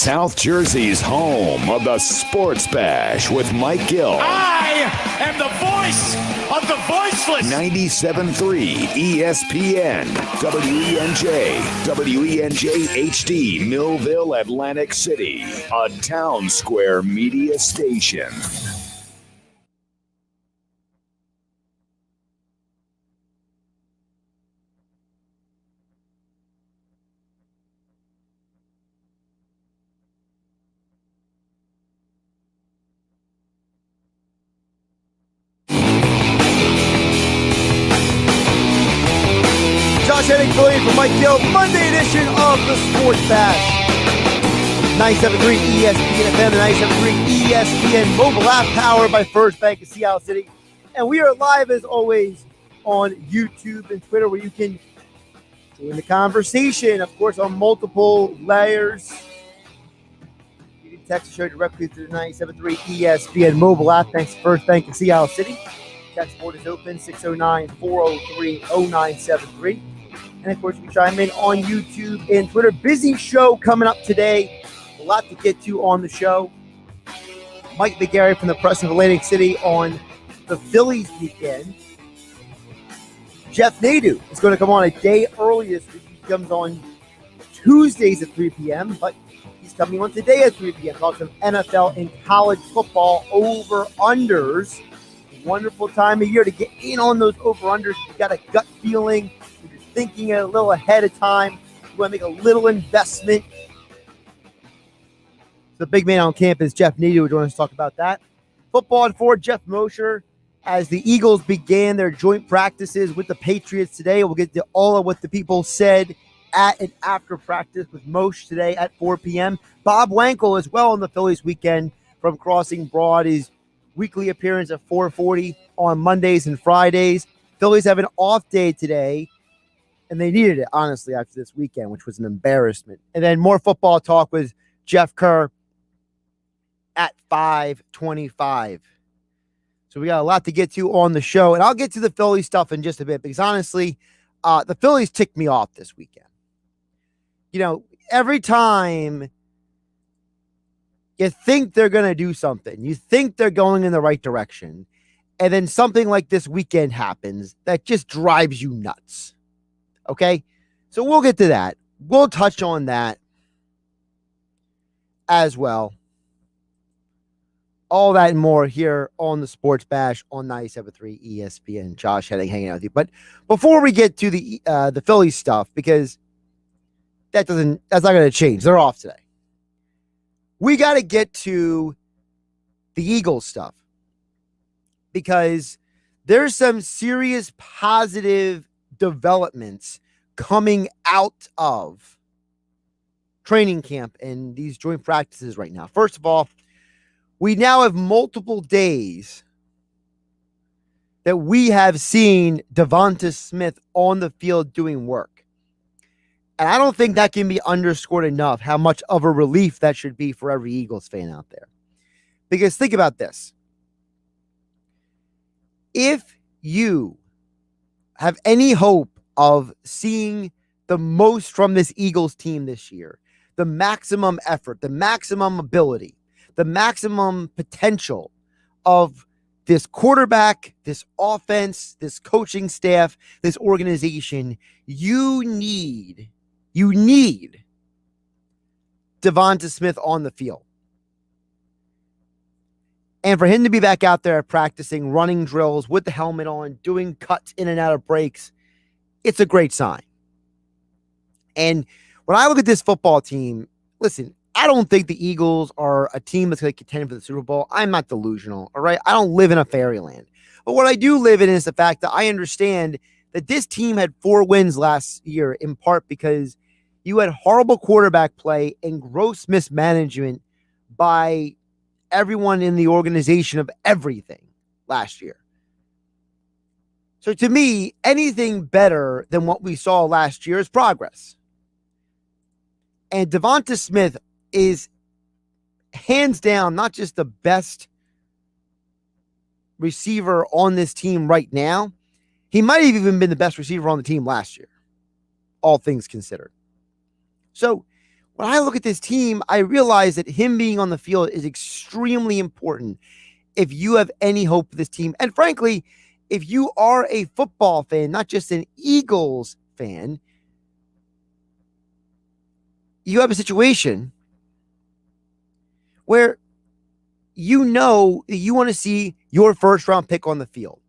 South Jersey's home of the Sports Bash with Mike Gill. I am the voice of the voiceless. 97.3 ESPN, WENJ, WENJ HD, Millville, Atlantic City, a Town Square media station. Hennig filling in for Mike Gill, Monday edition of the Sports Bash. 97.3 ESPN FM, the 97.3 ESPN mobile app powered by First Bank of Seattle City. And we are live as always on YouTube and Twitter where you can join the conversation, of course, on multiple layers. You can text the show directly through the 97.3 ESPN mobile app. Thanks to First Bank of Seattle City. Text board is open, 609-403-0973. And, of course, you can chime in on YouTube and Twitter. Busy show coming up today. A lot to get to on the show. Mike McGarry from the Press of Atlantic City on the Phillies weekend. Geoff Nadu is going to come on a day early this week. He comes on Tuesdays at 3 p.m., but he's coming on today at 3 p.m. Talks some NFL and college football over-unders. Wonderful time of year to get in on those over-unders. You got a gut feeling. You're thinking a little ahead of time. You want to make a little investment. The big man on campus, Geoff Nadu, will join us to talk about that. Football and forward, Jeff Mosher, as the Eagles began their joint practices with the Patriots today. We'll get to all of what the people said at and after practice with Mosher today at 4 p.m. Bob Wankel as well on the Phillies weekend from Crossing Broad. His weekly appearance at 4:40 on Mondays and Fridays. Phillies have an off day today, and they needed it, honestly, after this weekend, which was an embarrassment. And then more football talk with Jeff Kerr at 5:25. So we got a lot to get to on the show, and I'll get to the Phillies stuff in just a bit because, honestly, the Phillies ticked me off this weekend. You know, every time you think they're going to do something, you think they're going in the right direction, and then something like this weekend happens that just drives you nuts. Okay? So we'll get to that. We'll touch on that as well. All that and more here on the Sports Bash on 97.3 ESPN. Josh Hennig hanging out with you. But before we get to the Phillies stuff, because that's not going to change. They're off today. We got to get to the Eagles stuff because there's some serious positive developments coming out of training camp and these joint practices right now. First of all, we now have multiple days that we have seen Devonta Smith on the field doing work. And I don't think that can be underscored enough how much of a relief that should be for every Eagles fan out there. Because think about this. If you have any hope of seeing the most from this Eagles team this year, the maximum effort, the maximum ability, the maximum potential of this quarterback, this offense, this coaching staff, this organization, you need Devonta Smith on the field. And for him to be back out there practicing, running drills with the helmet on, doing cuts in and out of breaks, it's a great sign. And when I look at this football team, listen, I don't think the Eagles are a team that's going to contend for the Super Bowl. I'm not delusional, all right? I don't live in a fairyland. But what I do live in is the fact that I understand that this team had 4 wins last year, in part because you had horrible quarterback play and gross mismanagement by everyone in the organization of everything last year. So to me, anything better than what we saw last year is progress. And Devonta Smith is hands down not just the best receiver on this team right now. He might have even been the best receiver on the team last year, all things considered. So when I look at this team, I realize that him being on the field is extremely important if you have any hope for this team. And frankly, if you are a football fan, not just an Eagles fan, you have a situation where you know you want to see your first round pick on the field.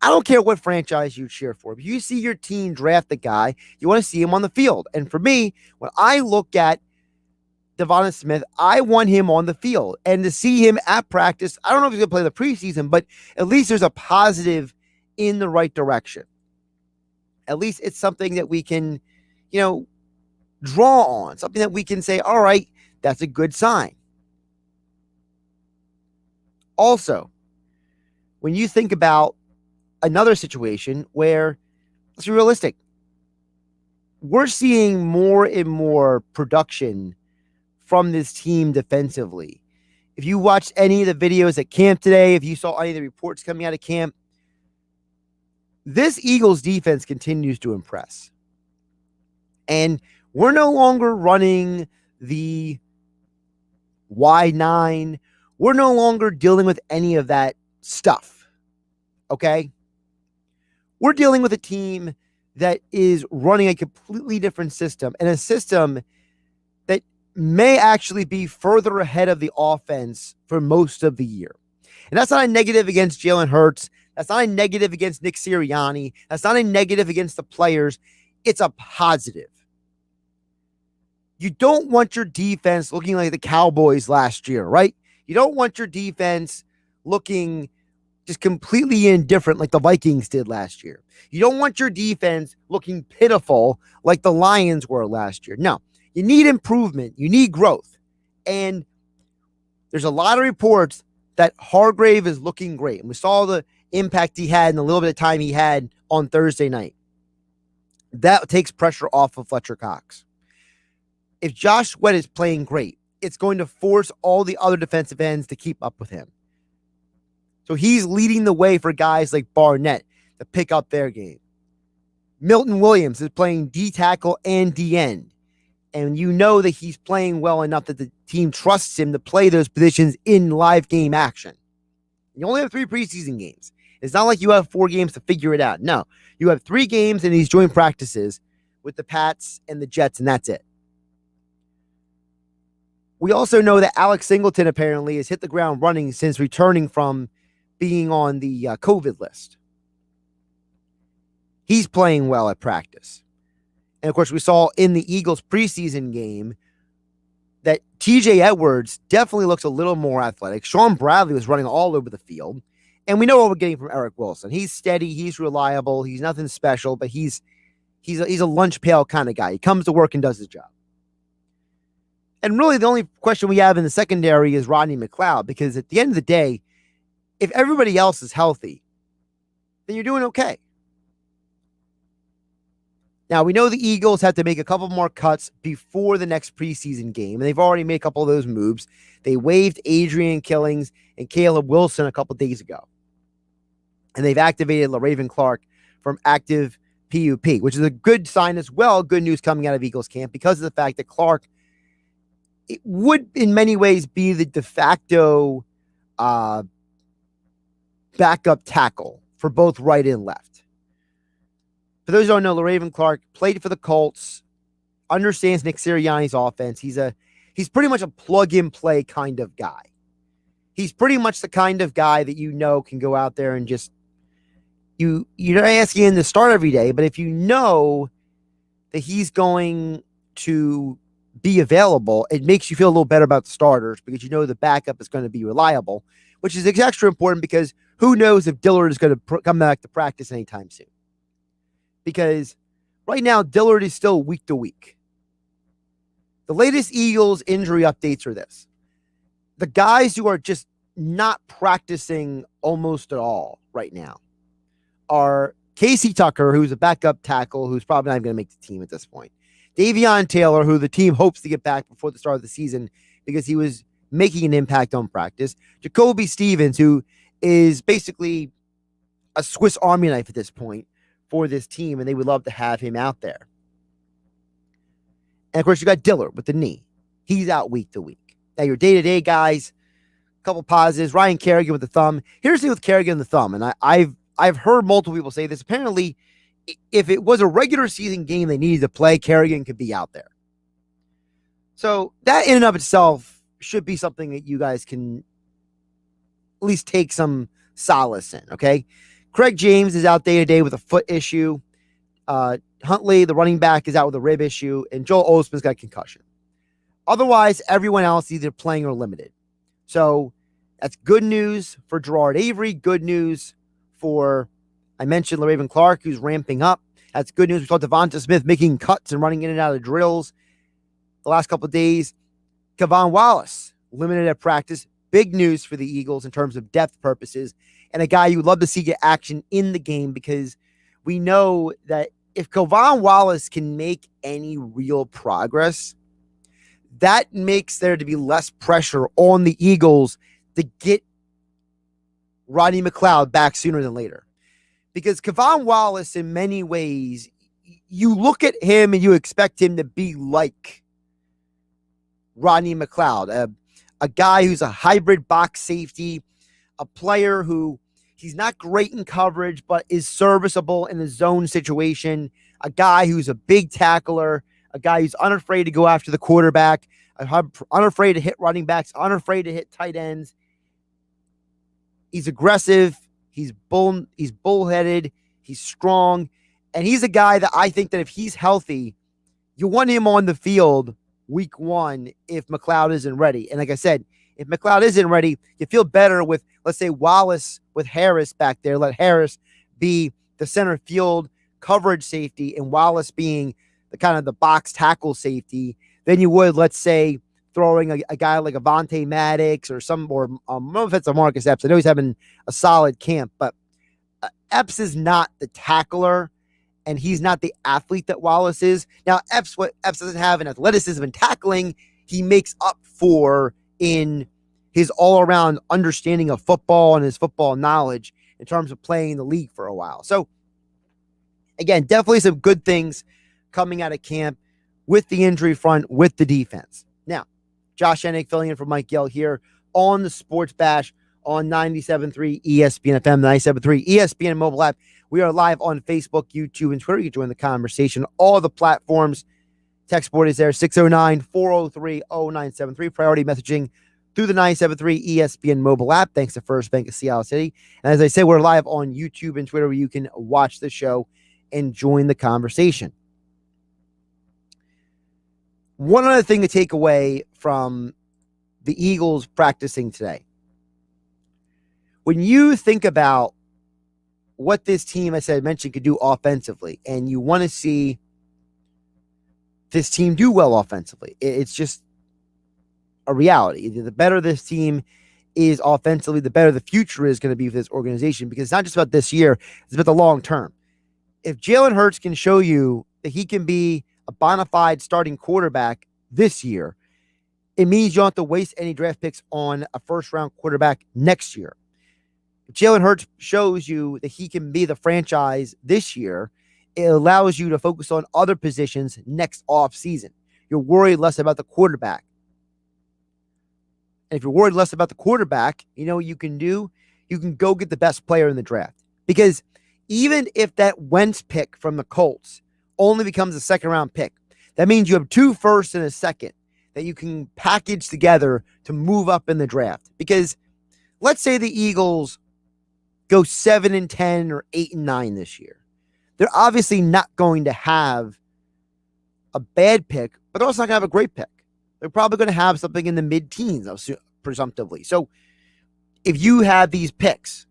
I don't care what franchise you cheer for. If you see your team draft a guy, you want to see him on the field. And for me, when I look at Devonta Smith, I want him on the field. And to see him at practice, I don't know if he's going to play the preseason, but at least there's a positive in the right direction. At least it's something that we can, draw on, something that we can say, all right, that's a good sign. Also, when you think about another situation where, let's be realistic, we're seeing more and more production from this team defensively. If you watched any of the videos at camp today, if you saw any of the reports coming out of camp, this Eagles defense continues to impress. And we're no longer running the Y9. We're no longer dealing with any of that stuff. Okay? We're dealing with a team that is running a completely different system, and a system that may actually be further ahead of the offense for most of the year. And that's not a negative against Jalen Hurts. That's not a negative against Nick Sirianni. That's not a negative against the players. It's a positive. You don't want your defense looking like the Cowboys last year, right? You don't want your defense looking just completely indifferent like the Vikings did last year. You don't want your defense looking pitiful like the Lions were last year. No, you need improvement. You need growth. And there's a lot of reports that Hargrave is looking great. And we saw the impact he had in the little bit of time he had on Thursday night. That takes pressure off of Fletcher Cox. If Josh Sweat is playing great, it's going to force all the other defensive ends to keep up with him. So he's leading the way for guys like Barnett to pick up their game. Milton Williams is playing D tackle and D end. And you know that he's playing well enough that the team trusts him to play those positions in live game action. You only have 3 preseason games. It's not like you have 4 games to figure it out. No, you have 3 games in these joint practices with the Pats and the Jets, and that's it. We also know that Alex Singleton apparently has hit the ground running since returning from being on the COVID list. He's playing well at practice. And of course, we saw in the Eagles preseason game that TJ Edwards definitely looks a little more athletic. Sean Bradley was running all over the field. And we know what we're getting from Eric Wilson. He's steady. He's reliable. He's nothing special, but he's a lunch pail kind of guy. He comes to work and does his job. And really, the only question we have in the secondary is Rodney McLeod, because at the end of the day, if everybody else is healthy, then you're doing okay. Now, we know the Eagles have to make a couple more cuts before the next preseason game, and they've already made a couple of those moves. They waived Adrian Killings and Caleb Wilson a couple days ago. And they've activated LaRaven Clark from active PUP, which is a good sign as well. Good news coming out of Eagles camp because of the fact that Clark, it would in many ways be the de facto backup tackle for both right and left. For those who don't know, LaRaven Clark played for the Colts, understands Nick Sirianni's offense. He's pretty much a plug-and-play kind of guy. He's pretty much the kind of guy that you know can go out there and just, you're not asking him to start every day, but if you know that he's going to be available, it makes you feel a little better about the starters because you know the backup is going to be reliable, which is extra important because who knows if Dillard is going to come back to practice anytime soon. Because right now, Dillard is still week to week. The latest Eagles injury updates are this. The guys who are just not practicing almost at all right now are Casey Tucker, who's a backup tackle, who's probably not going to make the team at this point. Davion Taylor, who the team hopes to get back before the start of the season because he was making an impact on practice. Jacoby Stevens, who is basically a Swiss Army knife at this point for this team, and they would love to have him out there. And, of course, you got Dillard with the knee. He's out week to week. Now, your day-to-day guys, a couple positives. Ryan Kerrigan with the thumb. Here's the thing with Kerrigan and the thumb, and I've heard multiple people say this. Apparently, if it was a regular season game they needed to play, Kerrigan could be out there. So that in and of itself should be something that you guys can at least take some solace in, okay? Craig James is out day-to-day with a foot issue. Huntley, the running back, is out with a rib issue, and Joel Osman's got a concussion. Otherwise, everyone else is either playing or limited. So that's good news for Gerard Avery, good news for, I mentioned LaRaven Clark, who's ramping up. That's good news. We saw Devonta Smith making cuts and running in and out of drills the last couple of days. Kevon Wallace, limited at practice. Big news for the Eagles in terms of depth purposes, and a guy you would love to see get action in the game, because we know that if Kevon Wallace can make any real progress, that makes there to be less pressure on the Eagles to get Rodney McLeod back sooner than later. Because Kevon Wallace, in many ways, you look at him and you expect him to be like Rodney McLeod, a guy who's a hybrid box safety, a player who he's not great in coverage, but is serviceable in a zone situation, a guy who's a big tackler, a guy who's unafraid to go after the quarterback, unafraid to hit running backs, unafraid to hit tight ends. He's aggressive. He's bullheaded. He's strong. And he's a guy that I think that if he's healthy, you want him on the field week one if McLeod isn't ready. And like I said, if McLeod isn't ready, you feel better with, let's say, Wallace with Harris back there. Let Harris be the center field coverage safety and Wallace being the kind of the box tackle safety than you would, let's say, throwing a guy like Avonte Maddox or I don't know if it's a Marcus Epps. I know he's having a solid camp, but Epps is not the tackler and he's not the athlete that Wallace is. Now, what Epps doesn't have in athleticism and tackling, he makes up for in his all-around understanding of football and his football knowledge in terms of playing in the league for a while. So, again, definitely some good things coming out of camp with the injury front, with the defense. Now, Josh Hennig filling in for Mike Gill here on the Sports Bash on 97.3 ESPN FM, 97.3 ESPN mobile app. We are live on Facebook, YouTube, and Twitter. You can join the conversation. All the platforms. Text board is there, 609-403-0973. Priority messaging through the 97.3 ESPN mobile app. Thanks to First Bank of Seattle City. And as I say, we're live on YouTube and Twitter where you can watch the show and join the conversation. One other thing to take away from the Eagles practicing today. When you think about what this team, as I mentioned, could do offensively, and you want to see this team do well offensively, it's just a reality. The better this team is offensively, the better the future is going to be for this organization, because it's not just about this year, it's about the long term. If Jalen Hurts can show you that he can be a bona fide starting quarterback this year, it means you don't have to waste any draft picks on a first-round quarterback next year. If Jalen Hurts shows you that he can be the franchise this year, it allows you to focus on other positions next offseason. You're worried less about the quarterback. And if you're worried less about the quarterback, you know what you can do? You can go get the best player in the draft. Because even if that Wentz pick from the Colts only becomes a second-round pick, that means you have 2 firsts and a second that you can package together to move up in the draft. Because let's say the Eagles go 7-10 or 8-9 this year. They're obviously not going to have a bad pick, but they're also not going to have a great pick. They're probably going to have something in the mid-teens, presumptively. So if you have these picks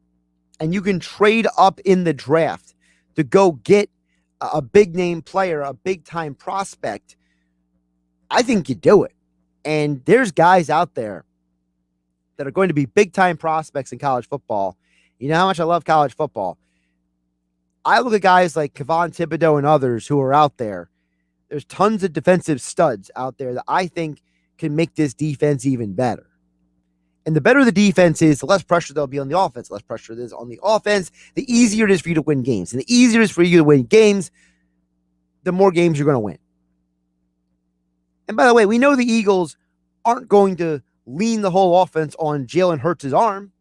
and you can trade up in the draft to go get a big-name player, a big-time prospect, I think you do it. And there's guys out there that are going to be big-time prospects in college football. You know how much I love college football. I look at guys like Kayvon Thibodeau and others who are out there. There's tons of defensive studs out there that I think can make this defense even better. And the better the defense is, the less pressure there'll be on the offense. The less pressure there is on the offense, the easier it is for you to win games. And the easier it is for you to win games, the more games you're going to win. And by the way, we know the Eagles aren't going to lean the whole offense on Jalen Hurts' arm,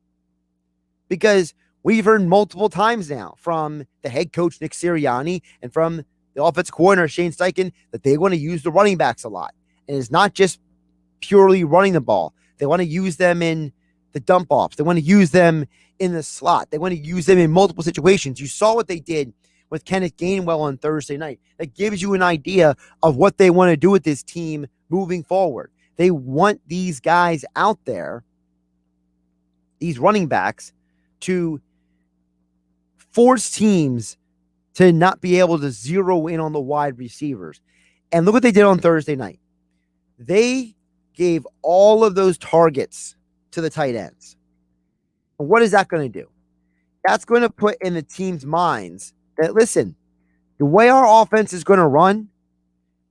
because we've heard multiple times now from the head coach, Nick Sirianni, and from the offensive coordinator, Shane Steichen, that they want to use the running backs a lot. And it's not just purely running the ball. They want to use them in the dump offs. They want to use them in the slot. They want to use them in multiple situations. You saw what they did with Kenneth Gainwell on Thursday night. That gives you an idea of what they want to do with this team moving forward. They want these guys out there, these running backs, to force teams to not be able to zero in on the wide receivers. And look what they did on Thursday night. They gave all of those targets to the tight ends. And what is that going to do? That's going to put in the team's minds that, listen, the way our offense is going to run,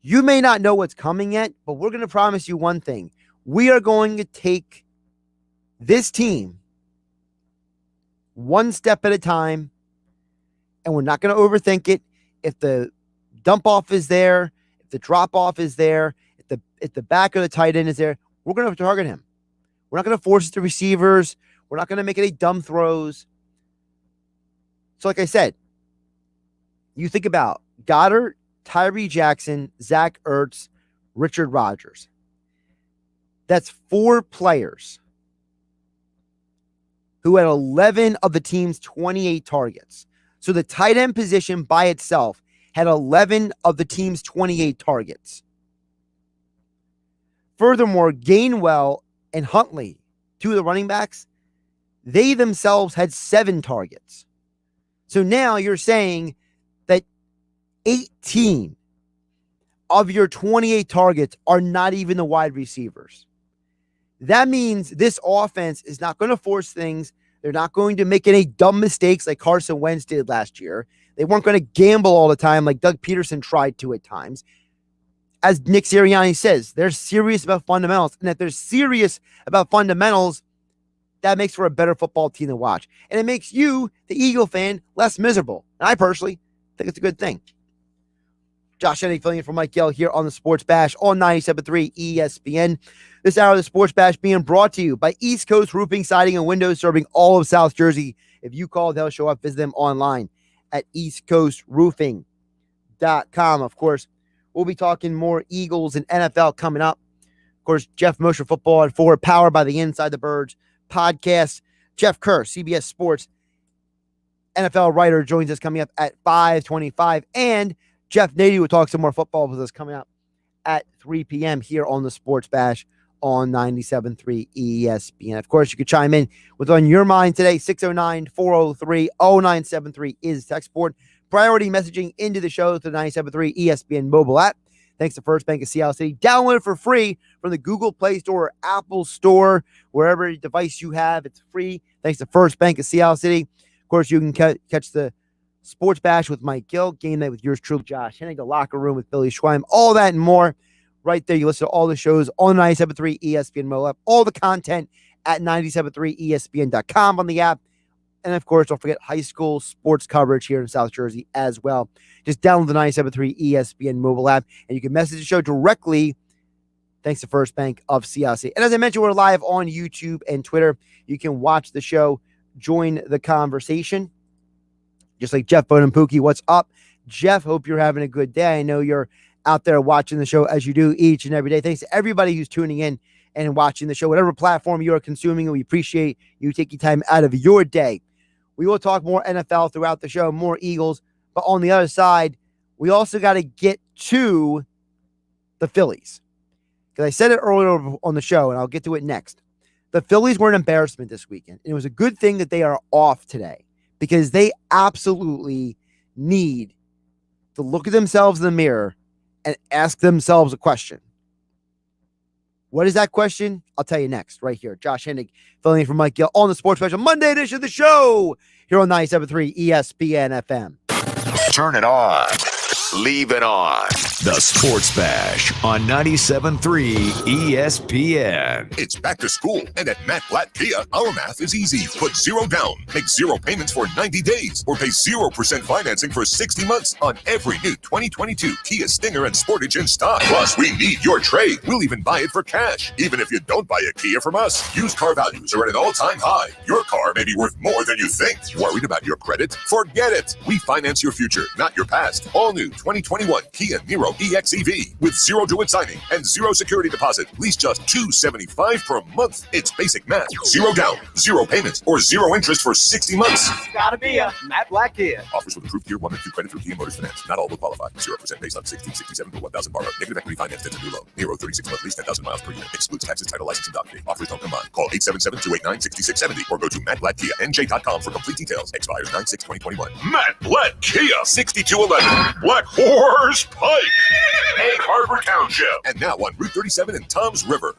you may not know what's coming yet, but we're going to promise you one thing. We are going to take this team one step at a time, and we're not going to overthink it. If the dump off is there, if the drop off is there, if the back of the tight end is there, we're going to target him. We're not going to force it to receivers. We're not going to make any dumb throws. So like I said, you think about Goddard, Tyree Jackson, Zach Ertz, Richard Rodgers. That's 4 players who had 11 of the team's 28 targets. So the tight end position by itself had 11 of the team's 28 targets. Furthermore, Gainwell and Huntley, 2 of the running backs, they themselves had 7 targets. So now you're saying that 18 of your 28 targets are not even the wide receivers. That means this offense is not going to force things. They're not going to make any dumb mistakes like Carson Wentz did last year. They weren't going to gamble all the time like Doug Peterson tried to at times. As Nick Sirianni says, they're serious about fundamentals. And if they're serious about fundamentals, that makes for a better football team to watch. And it makes you, the Eagle fan, less miserable. And I personally think it's a good thing. Josh Hennig filling in for Mike Gill here on the Sports Bash on 97.3 ESPN. This hour of the Sports Bash being brought to you by East Coast Roofing, Siding, and Windows, serving all of South Jersey. If you call, they'll show up. Visit them online at eastcoastroofing.com. Of course, we'll be talking more Eagles and NFL coming up. Of course, Geoff Mosher Football at 4, powered by the Inside the Birds podcast. Jeff Kerr, CBS Sports NFL writer, joins us coming up at 5:25. And Jeff Nadu will talk some more football with us coming up at 3 p.m. here on the Sports Bash on 97.3 ESPN. Of course, you can chime in with on your mind today. 609-403-0973 is the text board. Priority messaging into the show to the 97.3 ESPN mobile app. Thanks to First Bank of Seattle City. Download it for free from the Google Play Store or Apple Store. Wherever device you have, it's free. Thanks to First Bank of Seattle City. Of course, you can catch the Sports Bash with Mike Gill, Game Night with yours truly, Josh Hennig, The Locker Room with Billy Schweim, all that and more right there. You listen to all the shows on 97.3 ESPN mobile app, all the content at 97.3ESPN.com on the app. And of course, don't forget high school sports coverage here in South Jersey as well. Just download the 97.3 ESPN mobile app, and you can message the show directly thanks to First Bank of Seattle City. And as I mentioned, we're live on YouTube and Twitter. You can watch the show, join the conversation. Just like Jeff Bonapookie, what's up? Jeff, hope you're having a good day. I know you're out there watching the show as you do each and every day. Thanks to everybody who's tuning in and watching the show, whatever platform you are consuming, and we appreciate you taking time out of your day. We will talk more NFL throughout the show, more Eagles, but on the other side, we also got to get to the Phillies. Because I said it earlier on the show, and I'll get to it next. The Phillies were an embarrassment this weekend, and it was a good thing that they are off today, because they absolutely need to look at themselves in the mirror and ask themselves a question. What is that question? I'll tell you next, right here. Josh Hennig filling in for Mike Gill on the Sports Special Monday edition of the show here on 97.3 ESPN FM. Turn it on. Leave it on. The Sports Bash on 97.3 ESPN. It's back to school, and at Matt Blatt Kia, our math is easy. Put zero down, make zero payments for 90 days, or pay 0% financing for 60 months on every new 2022 Kia Stinger and Sportage in stock. Plus, we need your trade. We'll even buy it for cash. Even if you don't buy a Kia from us, used car values are at an all-time high. Your car may be worth more than you think. Worried about your credit? Forget it. We finance your future, not your past. All new 2021 Kia Niro EXEV with zero due signing and zero security deposit. Lease just $275 per month. It's basic math. Zero down, zero payments, or zero interest for 60 months. Gotta be a Matt Blatt Kia. Offers with approved Tier 1 and 2 credit through Kia Motors Finance. Not all will qualify. 0% based on 1667 per 1,000 borrowed. Negative equity financed into new loan. Niro 36-month lease, 10,000 miles per year. Excludes taxes, title, license, and document. Offers don't combine. Call 877-289-6670 or go to mattblattkianj.com for complete details. Expires 9/6/2021. Matt Blatt Kia, 6211 Black Horse Pike, Egg Harbor Township. And now on Route 37 in Toms River.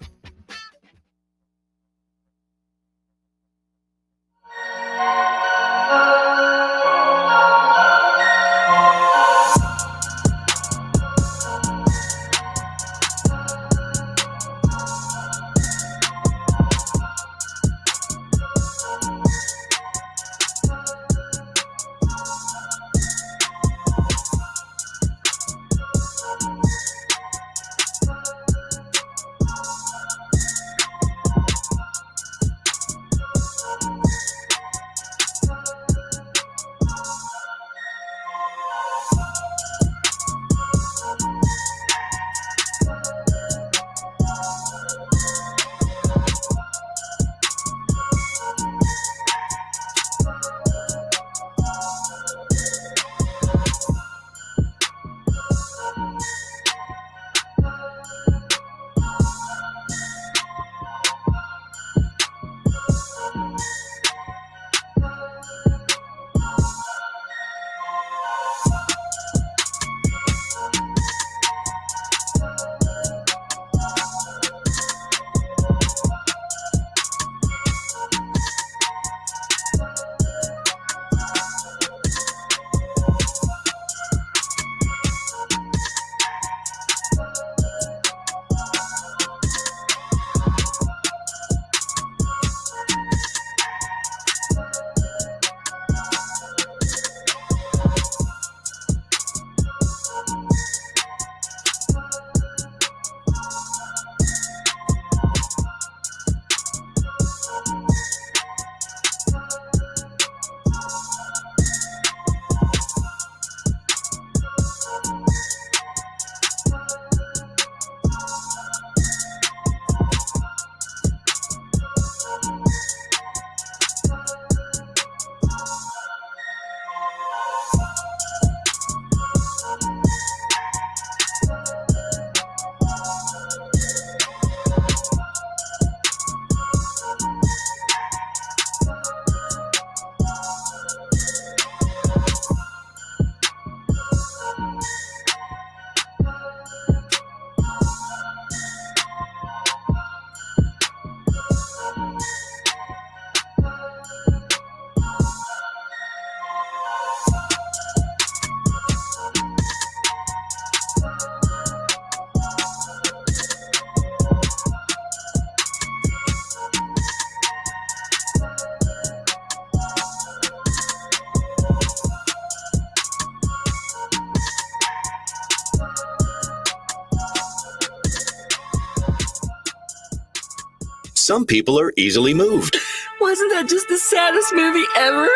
Some people are easily moved. Wasn't that just the saddest movie ever?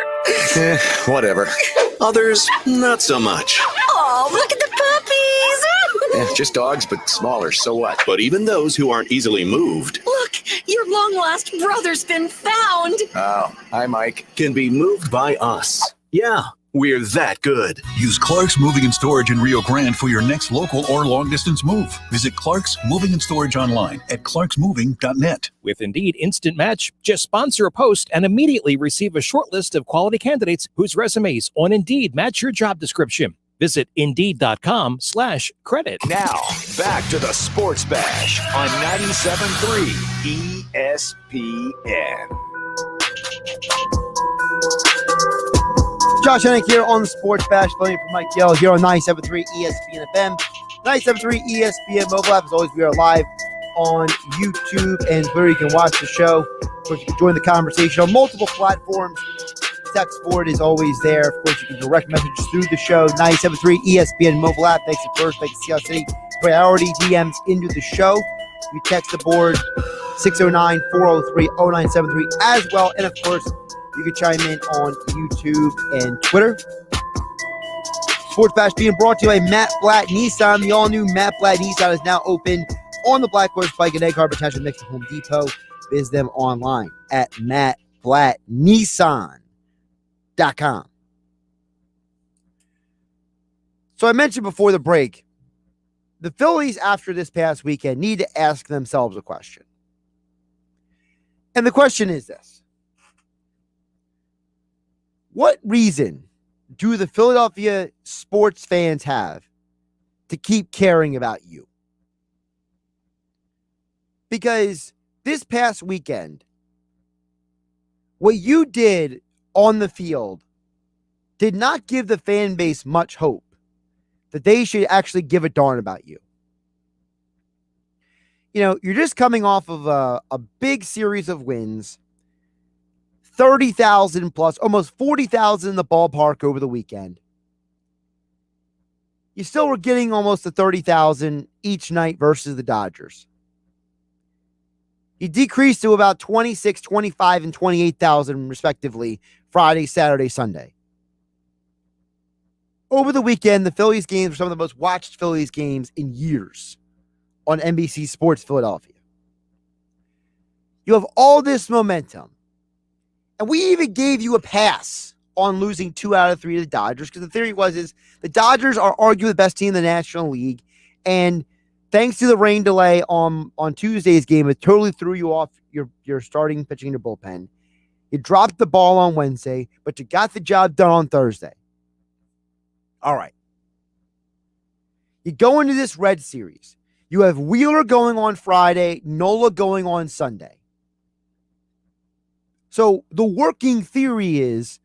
Whatever. Others, not so much. Oh, look at the puppies! Just dogs, but smaller, so what? But even those who aren't easily moved. Look, your long-lost brother's been found. Oh, hi, Mike. Can be moved by us. Yeah, we're that good. Use Clark's Moving and Storage in Rio Grande for your next local or long-distance move. Visit Clark's Moving and Storage online at clarksmoving.net. With Indeed Instant Match, just sponsor a post and immediately receive a short list of quality candidates whose resumes on Indeed match your job description. Visit Indeed.com/credit. Now, back to the Sports Bash on 97.3 ESPN. Josh Hennig here on the Sports Bash, filling in for Mike Gill here on 97.3 ESPN FM, 97.3 ESPN mobile app. As always, we are live on YouTube and Twitter. You can watch the show. Of course, you can join the conversation on multiple platforms. Text board is always there. Of course, you can direct message through the show. 97.3 ESPN mobile app. Thanks to First, thanks to Seattle City. Priority DMs into the show. You text the board 609-403-0973 as well. And of course, you can chime in on YouTube and Twitter. Sports Bash being brought to you by Matt Blatt Nissan. The all-new Matt Blatt Nissan is now open on the Black Horse Bike and Egg Harbor Township next to Home Depot. Visit them online at mattblattnissan.com. So I mentioned before the break, the Phillies after this past weekend need to ask themselves a question. And the question is this. What reason do the Philadelphia sports fans have to keep caring about you? Because this past weekend, what you did on the field did not give the fan base much hope that they should actually give a darn about you. You know, you're just coming off of a big series of wins. 30,000 plus, almost 40,000 in the ballpark over the weekend. You still were getting almost the 30,000 each night versus the Dodgers. You decreased to about 26, 25, and 28,000 respectively Friday, Saturday, Sunday. Over the weekend, the Phillies games were some of the most watched Phillies games in years on NBC Sports Philadelphia. You have all this momentum. And we even gave you a pass on losing 2 out of 3 to the Dodgers because the theory is the Dodgers are arguably the best team in the National League. And thanks to the rain delay on Tuesday's game, it totally threw you off your starting pitching, your bullpen. You dropped the ball on Wednesday, but you got the job done on Thursday. All right. You go into this Red Series. You have Wheeler going on Friday, Nola going on Sunday. So the working theory is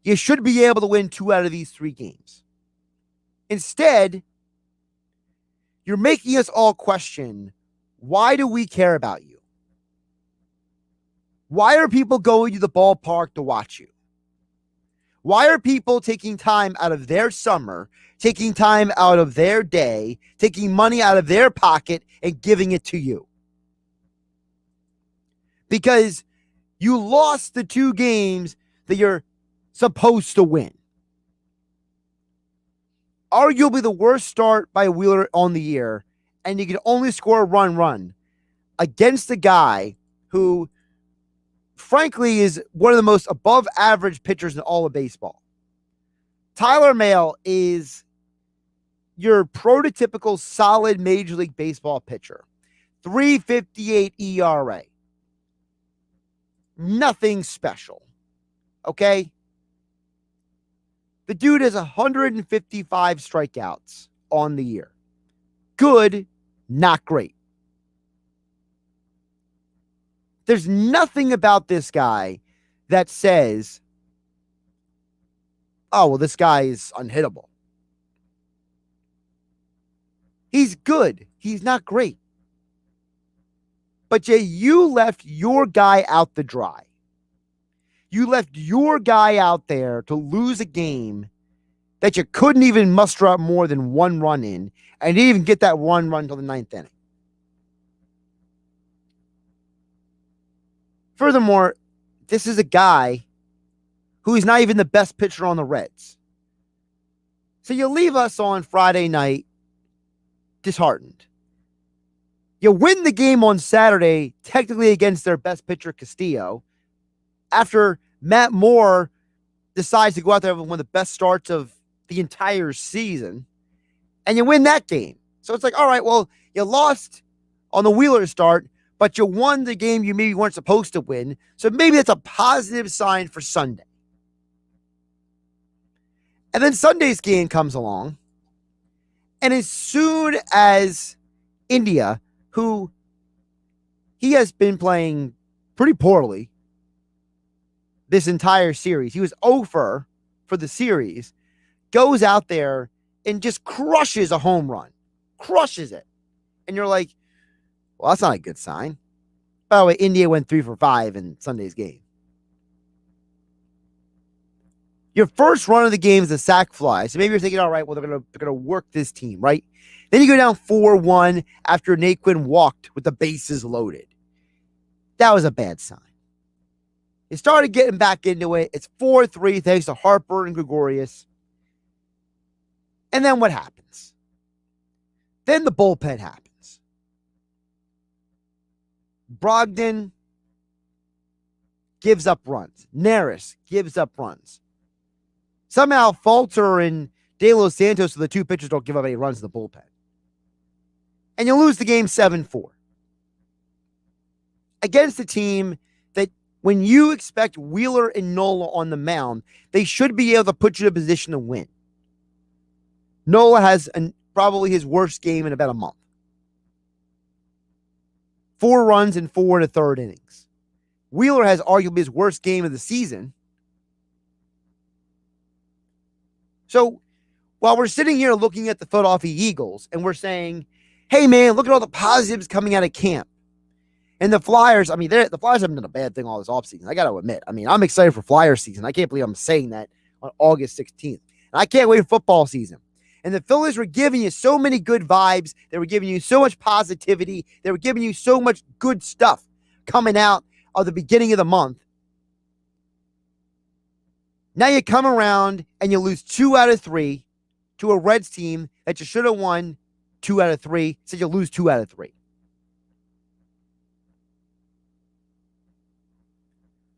you should be able to win 2 out of these 3 games. Instead, you're making us all question, why do we care about you? Why are people going to the ballpark to watch you? Why are people taking time out of their summer, taking time out of their day, taking money out of their pocket and giving it to you? Because you lost the 2 games that you're supposed to win. Arguably the worst start by Wheeler on the year, and you can only score a run against a guy who, frankly, is one of the most above-average pitchers in all of baseball. Tyler Mahle is your prototypical solid Major League Baseball pitcher. 3.58 ERA. Nothing special. Okay? The dude has 155 strikeouts on the year. Good, not great. There's nothing about this guy that says, oh, well, this guy is unhittable. He's good. He's not great. But Jay, you left your guy out to dry. You left your guy out there to lose a game that you couldn't even muster up more than 1 run in, and didn't even get that 1 run until the 9th inning. Furthermore, this is a guy who is not even the best pitcher on the Reds. So you leave us on Friday night disheartened. You win the game on Saturday, technically against their best pitcher, Castillo, after Matt Moore decides to go out there with one of the best starts of the entire season, and you win that game. So it's like, all right, well, you lost on the Wheeler start, but you won the game you maybe weren't supposed to win. So maybe that's a positive sign for Sunday. And then Sunday's game comes along, and as soon as India, who he has been playing pretty poorly this entire series. He was 0 for for the series, goes out there and just crushes a home run. Crushes it. And you're like, well, that's not a good sign. By the way, India went 3 for 5 in Sunday's game. Your first run of the game is a sac fly. So maybe you're thinking, all right, well, they're gonna work this team, right? Then you go down 4-1 after Naquin walked with the bases loaded. That was a bad sign. You started getting back into it. It's 4-3 thanks to Harper and Gregorius. And then what happens? Then the bullpen happens. Brogdon gives up runs. Neris gives up runs. Somehow Falter and De Los Santos, so the two pitchers, don't give up any runs in the bullpen. And you lose the game 7-4. Against a team that when you expect Wheeler and Nola on the mound, they should be able to put you in a position to win. Nola has probably his worst game in about a month. 4 runs in 4 1/3 innings. Wheeler has arguably his worst game of the season. So while we're sitting here looking at the Philadelphia Eagles and we're saying, hey, man, look at all the positives coming out of camp. And the Flyers, the Flyers haven't done a bad thing all this offseason. I got to admit. I'm excited for Flyers season. I can't believe I'm saying that on August 16th. And I can't wait for football season. And the Phillies were giving you so many good vibes. They were giving you so much positivity. They were giving you so much good stuff coming out of the beginning of the month. Now you come around and you lose 2 out of 3 to a Reds team that you should have won 2 out of 3. So you lose 2 out of 3.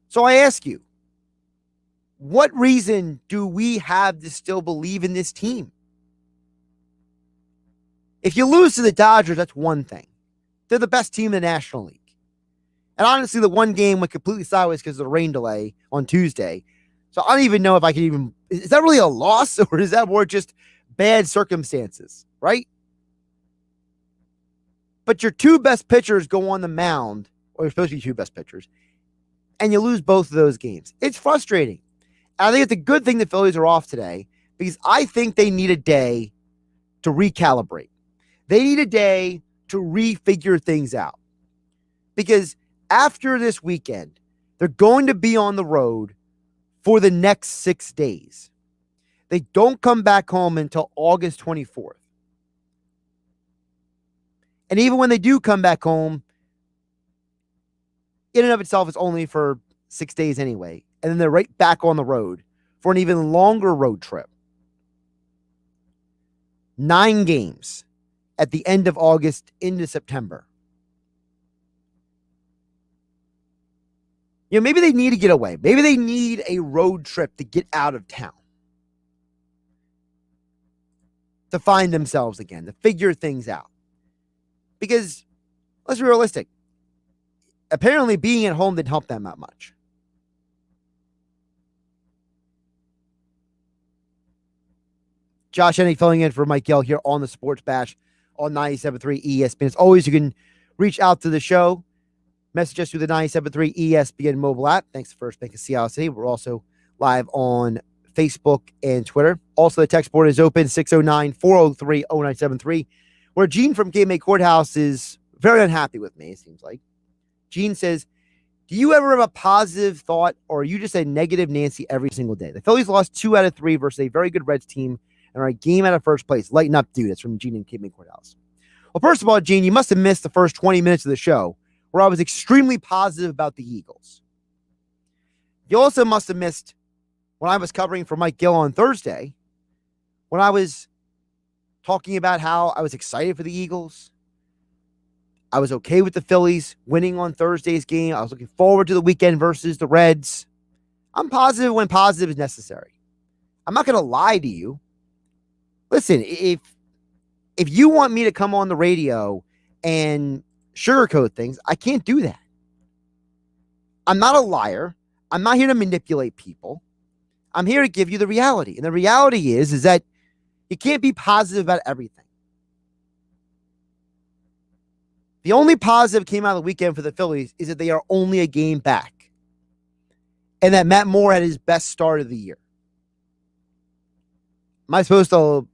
So I ask you, what reason do we have to still believe in this team? If you lose to the Dodgers, that's one thing. They're the best team in the National League. And honestly, the one game went completely sideways because of the rain delay on Tuesday. So I don't even know if I can even... Is that really a loss, or is that more just bad circumstances, right? But your 2 best pitchers go on the mound, or you're supposed to be 2 best pitchers, and you lose both of those games. It's frustrating. And I think it's a good thing the Phillies are off today, because I think they need a day to recalibrate. They need a day to refigure things out. Because after this weekend, they're going to be on the road for the next 6 days. They don't come back home until August 24th. And even when they do come back home, in and of itself, it's only for 6 days anyway. And then they're right back on the road for an even longer road trip. 9 games at the end of August into September. Maybe they need to get away. Maybe they need a road trip to get out of town. To find themselves again, to figure things out. Because, let's be realistic, apparently being at home didn't help them that much. Josh Hennig filling in for Mike Gill here on the Sports Bash on 97.3 ESPN. As always, you can reach out to the show. Message us through the 97.3 ESPN mobile app. Thanks to First Bank of Seattle City. We're also live on Facebook and Twitter. Also, the text board is open, 609-403-0973, where Gene from Game Courthouse is very unhappy with me, it seems like. Gene says, do you ever have a positive thought, or are you just a negative Nancy every single day? The Phillies lost 2 out of 3 versus a very good Reds team and are a game out of first place. Lighten up, dude. That's from Gene in Game Courthouse. Well, first of all, Gene, you must have missed the first 20 minutes of the show, where I was extremely positive about the Eagles. You also must have missed when I was covering for Mike Gill on Thursday, when I was talking about how I was excited for the Eagles. I was okay with the Phillies winning on Thursday's game. I was looking forward to the weekend versus the Reds. I'm positive when positive is necessary. I'm not going to lie to you. Listen, if you want me to come on the radio and sugarcoat things, I can't do that. I'm not a liar. I'm not here to manipulate people. I'm here to give you the reality. And the reality is that you can't be positive about everything. The only positive came out of the weekend for the Phillies is that they are only a game back. And that Matt Moore had his best start of the year. Am I supposed to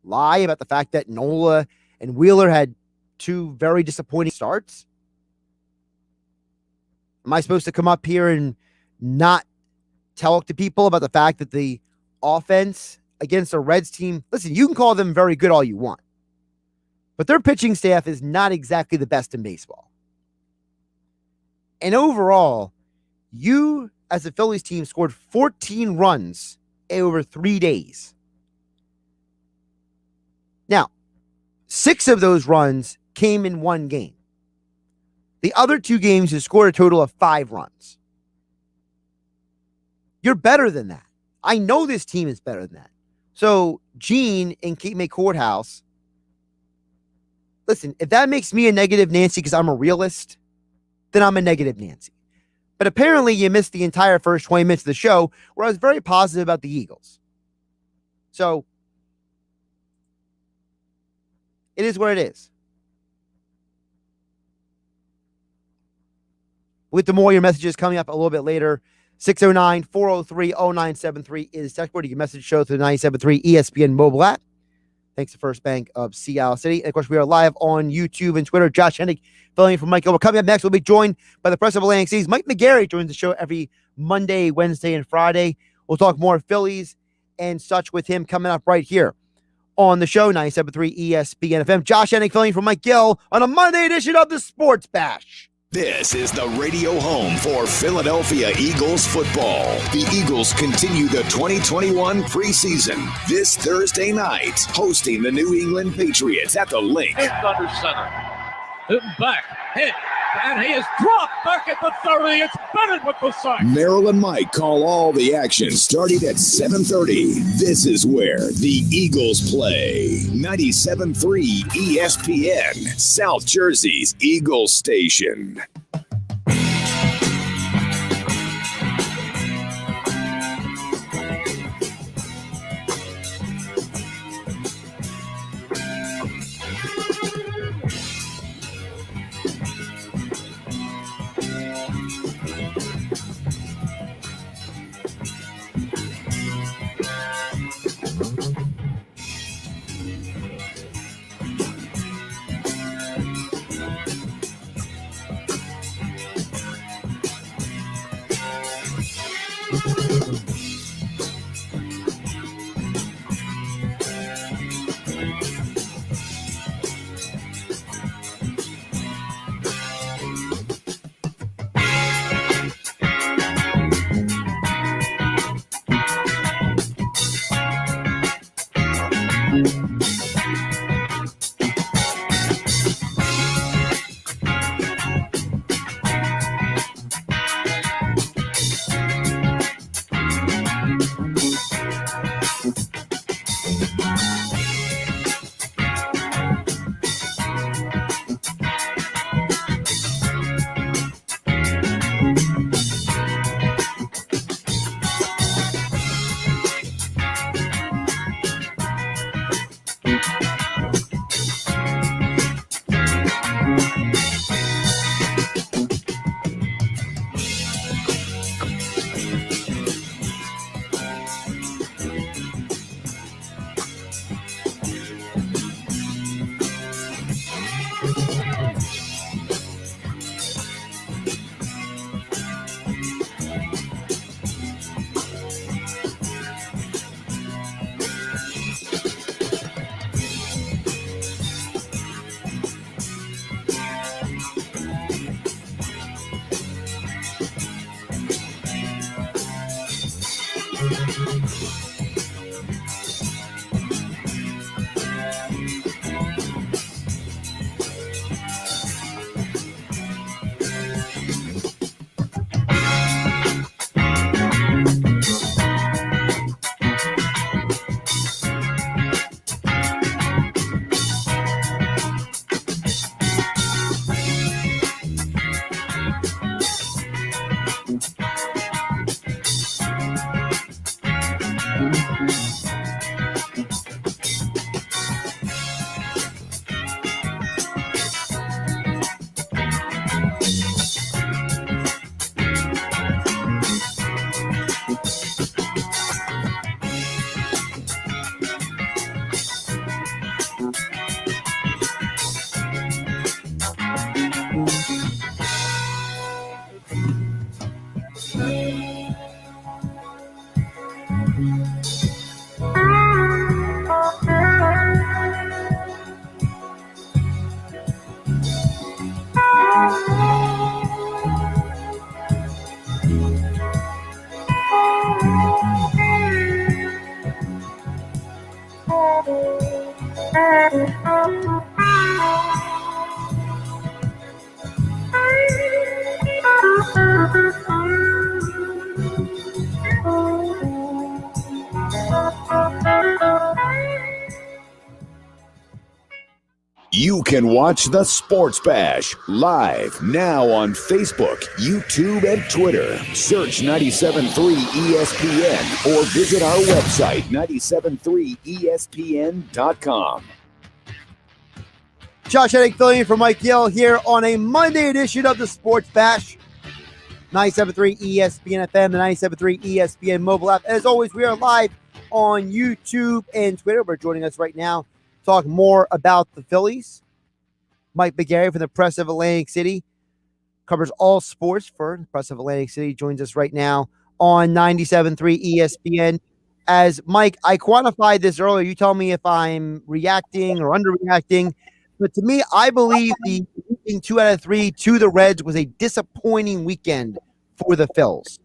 lie about the fact that Nola and Wheeler had two very disappointing starts? Am I supposed to come up here and not talk to people about the fact that the offense against a Reds team, listen, you can call them very good all you want, but their pitching staff is not exactly the best in baseball. And overall, you as a Phillies team scored 14 runs over 3 days. Now, 6 of those runs came in one game. The other 2 games, you scored a total of 5 runs. You're better than that. I know this team is better than that. So, Gene in Cape May Courthouse, listen, if that makes me a negative Nancy because I'm a realist, then I'm a negative Nancy. But apparently you missed the entire first 20 minutes of the show where I was very positive about the Eagles. So, it is what it is. We'll get to more of your messages coming up a little bit later. 609-403-0973 is text board. You can message the show through the 97.3 ESPN mobile app. Thanks to First Bank of Seattle City. And of course, we are live on YouTube and Twitter. Josh Hennig filling in for Mike Gilbert. Coming up next, we'll be joined by the president of Atlantic Cities. Mike McGarry joins the show every Monday, Wednesday, and Friday. We'll talk more Phillies and such with him coming up right here on the show, 97.3 ESPN FM. Josh Hennig filling in for Mike Gill on a Monday edition of the Sports Bash. This is the radio home for Philadelphia Eagles football. The Eagles continue the 2021 preseason this Thursday night, hosting the New England Patriots at the Link. It's under center. Hitting back, hit, and he is dropped back at the 30. It's Bennett with the sack. Merrill and Mike call all the action starting at 7:30. This is where the Eagles play. 97.3 ESPN, South Jersey's Eagles station. You can watch the Sports Bash live now on Facebook, YouTube, and Twitter. Search 97.3 ESPN or visit our website, 973ESPN.com. Josh Hennig filling in for Mike Gill here on a Monday edition of the Sports Bash. 97.3 ESPN FM, the 97.3 ESPN mobile app. As always, we are live on YouTube and Twitter. We're joining us right now to talk more about the Phillies. Mike McGarry from the Press of Atlantic City covers all sports for the Press of Atlantic City. Joins us right now on 97.3 ESPN. As Mike, I quantified this earlier. You tell me if I'm reacting or underreacting. But to me, I believe the 2 out of 3 to the Reds was a disappointing weekend for the Phils.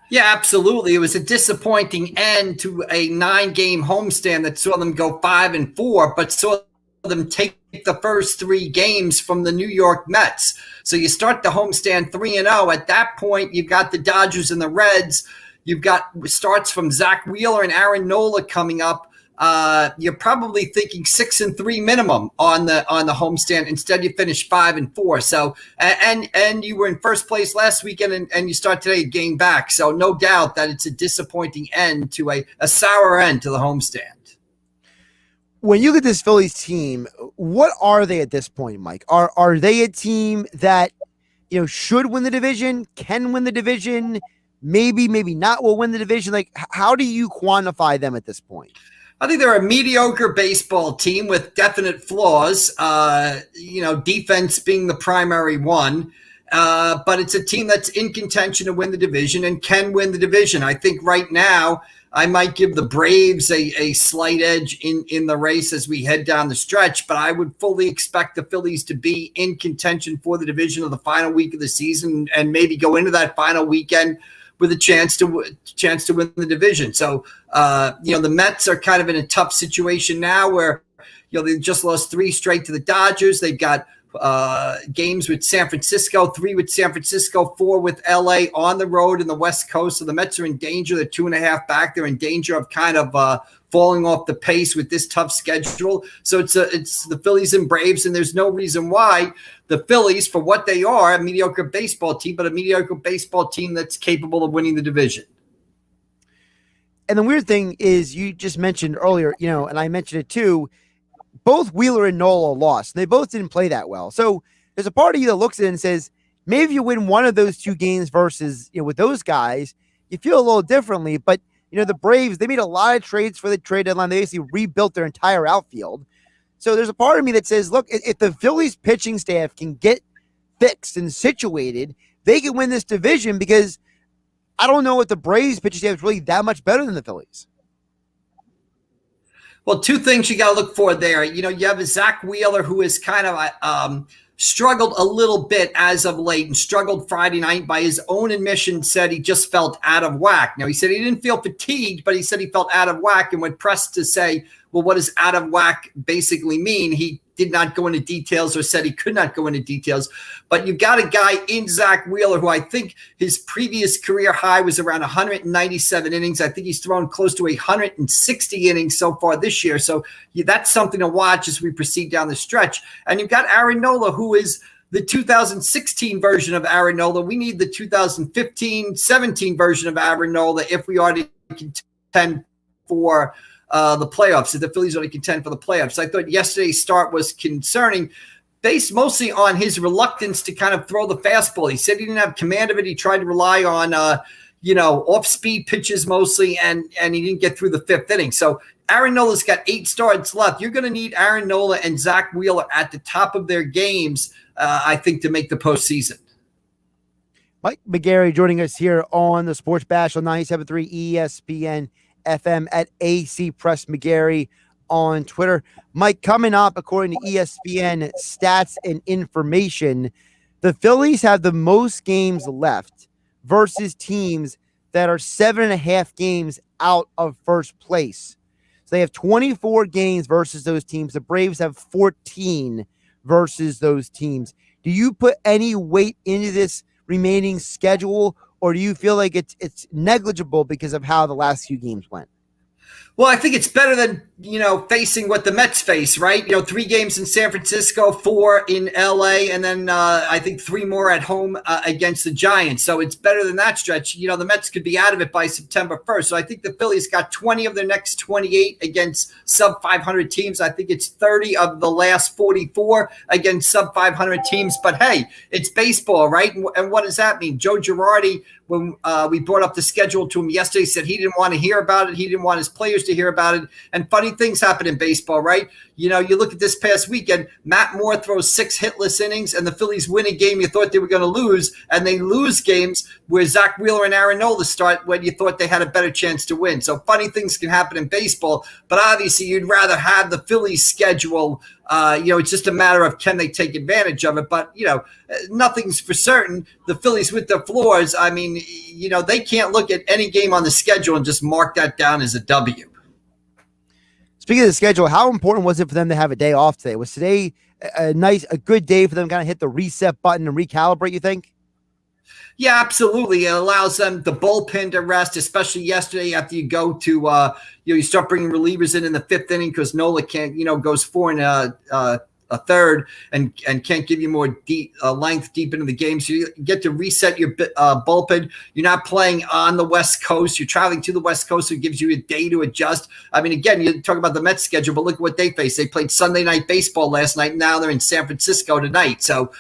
Yeah, absolutely. It was a disappointing end to a 9-game homestand that saw them go 5-4, but saw them take the first 3 games from the New York Mets. So you start the homestand 3-0. At that point, you've got the Dodgers and the Reds. You've got starts from Zach Wheeler and Aaron Nola coming up. You're probably thinking 6-3 minimum on the homestand. Instead, you finished 5-4. So, and you were in first place last weekend, and you start today a game back. So, no doubt that it's a disappointing end to a sour end to the homestand. When you look at this Phillies team, what are they at this point, Mike? Are they a team that should win the division, can win the division, maybe not will win the division? Like, how do you quantify them at this point? I think they're a mediocre baseball team with definite flaws, defense being the primary one. But it's a team that's in contention to win the division and can win the division. I think right now I might give the Braves a slight edge in the race as we head down the stretch, but I would fully expect the Phillies to be in contention for the division of the final week of the season and maybe go into that final weekend with a chance to win the division. So, the Mets are kind of in a tough situation now where, they just lost 3 straight to the Dodgers. They've got games with San Francisco, 3 with San Francisco, 4 with LA on the road in the West Coast. So the Mets are in danger. They're 2.5 back. They're in danger of kind of falling off the pace with this tough schedule. So it's the Phillies and Braves, and there's no reason why the Phillies, for what they are, a mediocre baseball team, but a mediocre baseball team that's capable of winning the division. And the weird thing is, you just mentioned earlier, and I mentioned it too, both Wheeler and Nola lost. They both didn't play that well. So there's a part of you that looks at it and says, maybe if you win one of those 2 games versus, with those guys, you feel a little differently. But, the Braves, they made a lot of trades for the trade deadline. They basically rebuilt their entire outfield. So there's a part of me that says, look, if the Phillies pitching staff can get fixed and situated, they can win this division, because I don't know if the Braves pitching staff is really that much better than the Phillies. Well, 2 things you got to look for there. You have a Zach Wheeler who is kind of struggled a little bit as of late, and struggled Friday night. By his own admission, said he just felt out of whack. Now, he said he didn't feel fatigued, but he said he felt out of whack. And when pressed to say, well, what does out of whack basically mean, he did not go into details, or said he could not go into details. But you've got a guy in Zach Wheeler who I think his previous career high was around 197 innings. I think he's thrown close to 160 innings so far this year. So that's something to watch as we proceed down the stretch. And you've got Aaron Nola, who is the 2016 version of Aaron Nola. We need the 2015-17 version of Aaron Nola if we are to contend for the playoffs, if the Phillies are to contend for the playoffs. I thought yesterday's start was concerning, based mostly on his reluctance to kind of throw the fastball. He said he didn't have command of it. He tried to rely on, off-speed pitches mostly, and he didn't get through the 5th inning. So Aaron Nola's got 8 starts left. You're going to need Aaron Nola and Zach Wheeler at the top of their games, I think, to make the postseason. Mike McGarry joining us here on the Sports Bash on 97.3 ESPN FM at AC Press McGarry on Twitter. Mike, coming up, according to ESPN stats and information, the Phillies have the most games left versus teams that are 7.5 games out of first place. So they have 24 games versus those teams. The Braves have 14 versus those teams. Do you put any weight into this remaining schedule, or do you feel like it's negligible because of how the last few games went? Well, I think it's better than, facing what the Mets face, right? 3 games in San Francisco, 4 in LA, and then I think 3 more at home against the Giants. So it's better than that stretch. The Mets could be out of it by September 1st. So I think the Phillies got 20 of their next 28 against sub-500 teams. I think it's 30 of the last 44 against sub-500 teams. But hey, it's baseball, right? And what does that mean? Joe Girardi, when we brought up the schedule to him yesterday, said he didn't want to hear about it. He didn't want his players to hear about it. And funny things happen in baseball, right? You look at this past weekend, Matt Moore throws 6 hitless innings, and the Phillies win a game you thought they were going to lose, and they lose games where Zach Wheeler and Aaron Nola start when you thought they had a better chance to win. So funny things can happen in baseball, but obviously you'd rather have the Phillies schedule. It's just a matter of can they take advantage of it. But, nothing's for certain. The Phillies with their floors, I mean, they can't look at any game on the schedule and just mark that down as a W. Speaking of the schedule, how important was it for them to have a day off today? Was today a good day for them to kind of hit the reset button and recalibrate, you think? Yeah, absolutely. It allows them the bullpen to rest, especially yesterday after you go to, you start bringing relievers in the 5th inning because Nola can't, goes 4 and a third and can't give you more deep length deep into the game. So you get to reset your bullpen. You're not playing on the West Coast. You're traveling to the West Coast, so it gives you a day to adjust. I mean, again, you talk about the Mets schedule, but look at what they face. They played Sunday Night Baseball last night. Now they're in San Francisco tonight. So,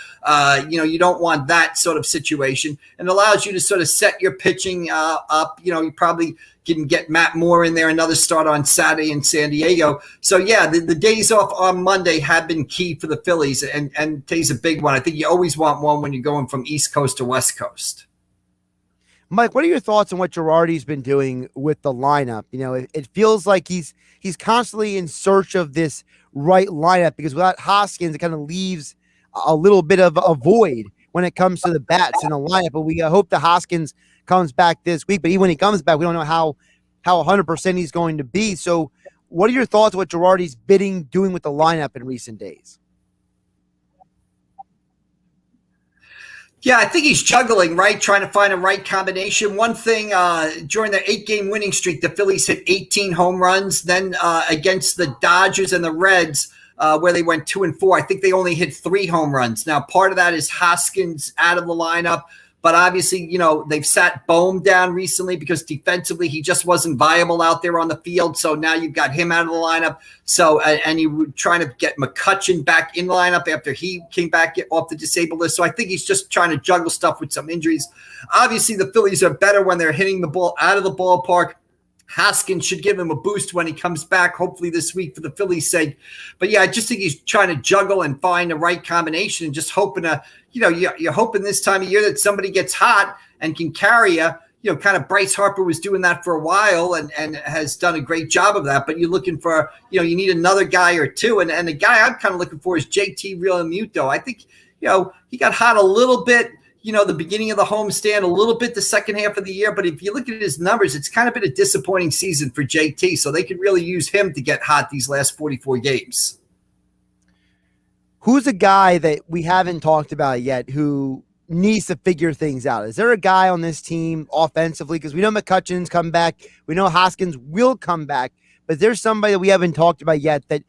you don't want that sort of situation. And it allows you to sort of set your pitching up. You probably can get Matt Moore in there, another start on Saturday in San Diego. So, yeah, the days off on Monday have been key for the Phillies, and today's a big one. I think you always want one when you're going from East Coast to West Coast. Mike, what are your thoughts on what Girardi's been doing with the lineup? It feels like he's constantly in search of this right lineup because without Hoskins, it kind of leaves a little bit of a void when it comes to the bats in the lineup. But we hope that Hoskins comes back this week. But even when he comes back, we don't know how 100% he's going to be. So what are your thoughts on what Girardi's doing with the lineup in recent days? Yeah, I think he's juggling, right? Trying to find a right combination. One thing, during their 8-game winning streak, the Phillies hit 18 home runs. Then against the Dodgers and the Reds, where they went 2-4, I think they only hit 3 home runs. Now, part of that is Hoskins out of the lineup. But obviously, they've sat Bohm down recently because defensively he just wasn't viable out there on the field. So now you've got him out of the lineup. So, and you were trying to get McCutchen back in the lineup after he came back off the disabled list. So I think he's just trying to juggle stuff with some injuries. Obviously, the Phillies are better when they're hitting the ball out of the ballpark. Haskins should give him a boost when he comes back, hopefully this week for the Phillies' sake. But, yeah, I just think he's trying to juggle and find the right combination and just hoping you're hoping this time of year that somebody gets hot and can carry you. Kind of Bryce Harper was doing that for a while and has done a great job of that. But you're looking for, you need another guy or two. And the guy I'm kind of looking for is JT Realmuto. I think, he got hot a little bit, the beginning of the homestand, a little bit the second half of the year. But if you look at his numbers, it's kind of been a disappointing season for JT. So they could really use him to get hot these last 44 games. Who's a guy that we haven't talked about yet who needs to figure things out? Is there a guy on this team offensively? Because we know McCutchen's come back. We know Hoskins will come back. But there's somebody that we haven't talked about yet that,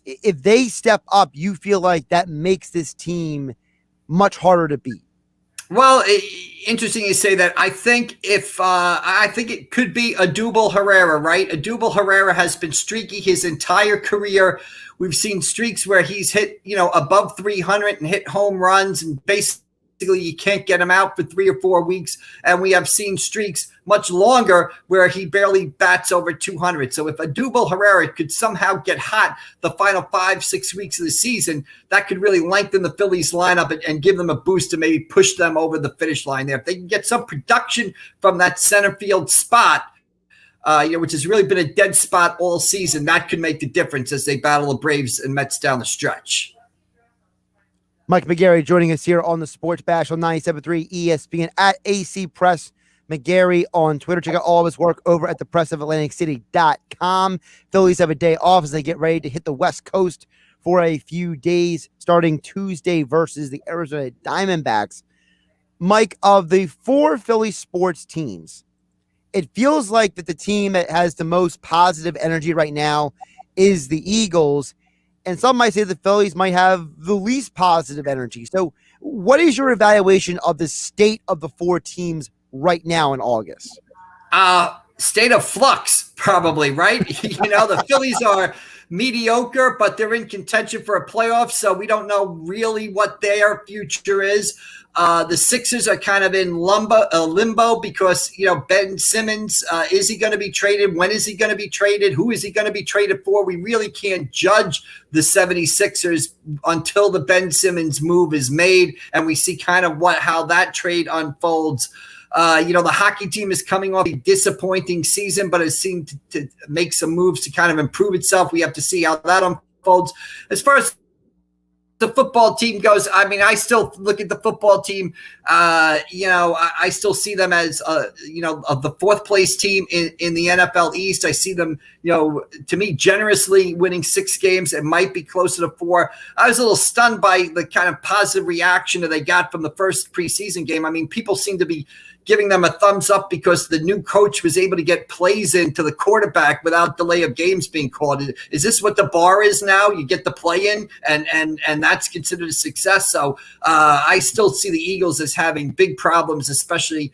if they step up, you feel like that makes this team much harder to beat. Well, interesting you say that. I think I think it could be Odubel Herrera, right? Odubel Herrera has been streaky his entire career. We've seen streaks where he's hit, above 300 and hit home runs, and basically you can't get him out for 3 or 4 weeks. And we have seen streaks much longer where he barely bats over 200. So if Odubel Herrera could somehow get hot the final 5-6 weeks of the season, that could really lengthen the Phillies lineup and give them a boost to maybe push them over the finish line there. If they can get some production from that center field spot, which has really been a dead spot all season, that could make the difference as they battle the Braves and Mets down the stretch. Mike McGarry joining us here on the Sports Bash on 97.3 ESPN at AC Press McGarry on Twitter. Check out all of his work over at thepressofatlanticcity.com. Phillies have a day off as they get ready to hit the West Coast for a few days, starting Tuesday versus the Arizona Diamondbacks. Mike, of the 4 Philly sports teams, it feels like that the team that has the most positive energy right now is the Eagles. And some might say the Phillies might have the least positive energy. So what is your evaluation of the state of the 4 teams right now in August? State of flux, probably, right? The Phillies are mediocre, but they're in contention for a playoff, so we don't know really what their future is. The Sixers are kind of in limbo because, Ben Simmons, is he going to be traded? When is he going to be traded? Who is he going to be traded for? We really can't judge the 76ers until the Ben Simmons move is made and we see kind of how that trade unfolds. The hockey team is coming off a disappointing season, but has seemed to make some moves to kind of improve itself. We have to see how that unfolds. As far as the football team goes, I still look at the football team. I still see them as, of the 4th place team in the NFL East. I see them, to me, generously winning 6 games. It might be closer to 4. I was a little stunned by the kind of positive reaction that they got from the first preseason game. People seem to be giving them a thumbs up because the new coach was able to get plays into the quarterback without delay of games being called. Is this what the bar is now? You get the play in and that's considered a success. So I still see the Eagles as having big problems, especially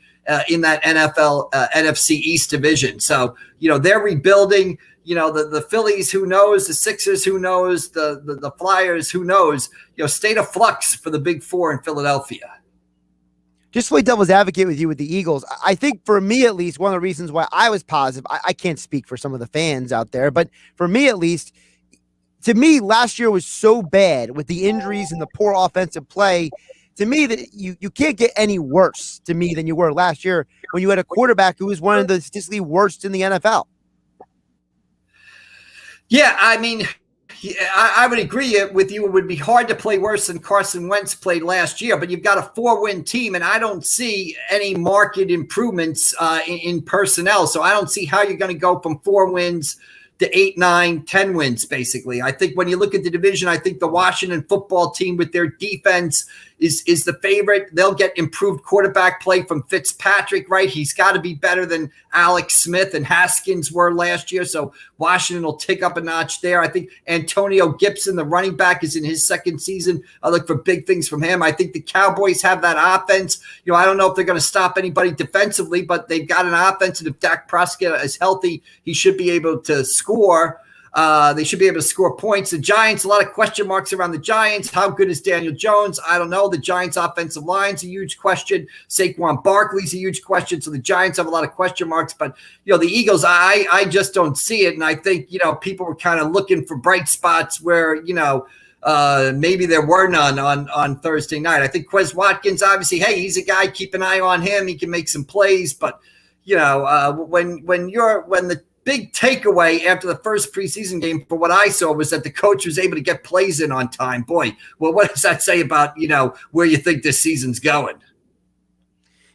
in that NFC East division. So, they're rebuilding. The Phillies, who knows? The Sixers, who knows? The Flyers, who knows? State of flux for the Big 4 in Philadelphia. Just to play devil's advocate with you with the Eagles, I think for me at least, one of the reasons why I was positive, I can't speak for some of the fans out there, but for me at least, to me, last year was so bad with the injuries and the poor offensive play. To me, that you can't get any worse to me than you were last year when you had a quarterback who was one of the statistically worst in the NFL. Yeah, I would agree with you. It would be hard to play worse than Carson Wentz played last year, but you've got a 4-win team, and I don't see any market improvements in personnel. So I don't see how you're going to go from 4 wins to 8, 9, 10 wins, basically. I think when you look at the division, I think the Washington football team with their defense is the favorite. They'll get improved quarterback play from Fitzpatrick, right? He's got to be better than Alex Smith and Haskins were last year. So Washington will tick up a notch there. I think Antonio Gibson, the running back, is in his 2nd season. I look for big things from him. I think the Cowboys have that offense. I don't know if they're going to stop anybody defensively, but they've got an offense. And if Dak Prescott is healthy, he should be able to score. They should be able to score points. The Giants, a lot of question marks around the Giants. How good is Daniel Jones? I don't know. The Giants' offensive line's a huge question. Saquon Barkley's a huge question. So the Giants have a lot of question marks. But, the Eagles, I just don't see it. And I think, people were kind of looking for bright spots where, maybe there were none on Thursday night. I think Quez Watkins, obviously, hey, he's a guy, keep an eye on him. He can make some plays. But, when the big takeaway after the first preseason game for what I saw was that the coach was able to get plays in on time. Boy, well, what does that say about, where you think this season's going?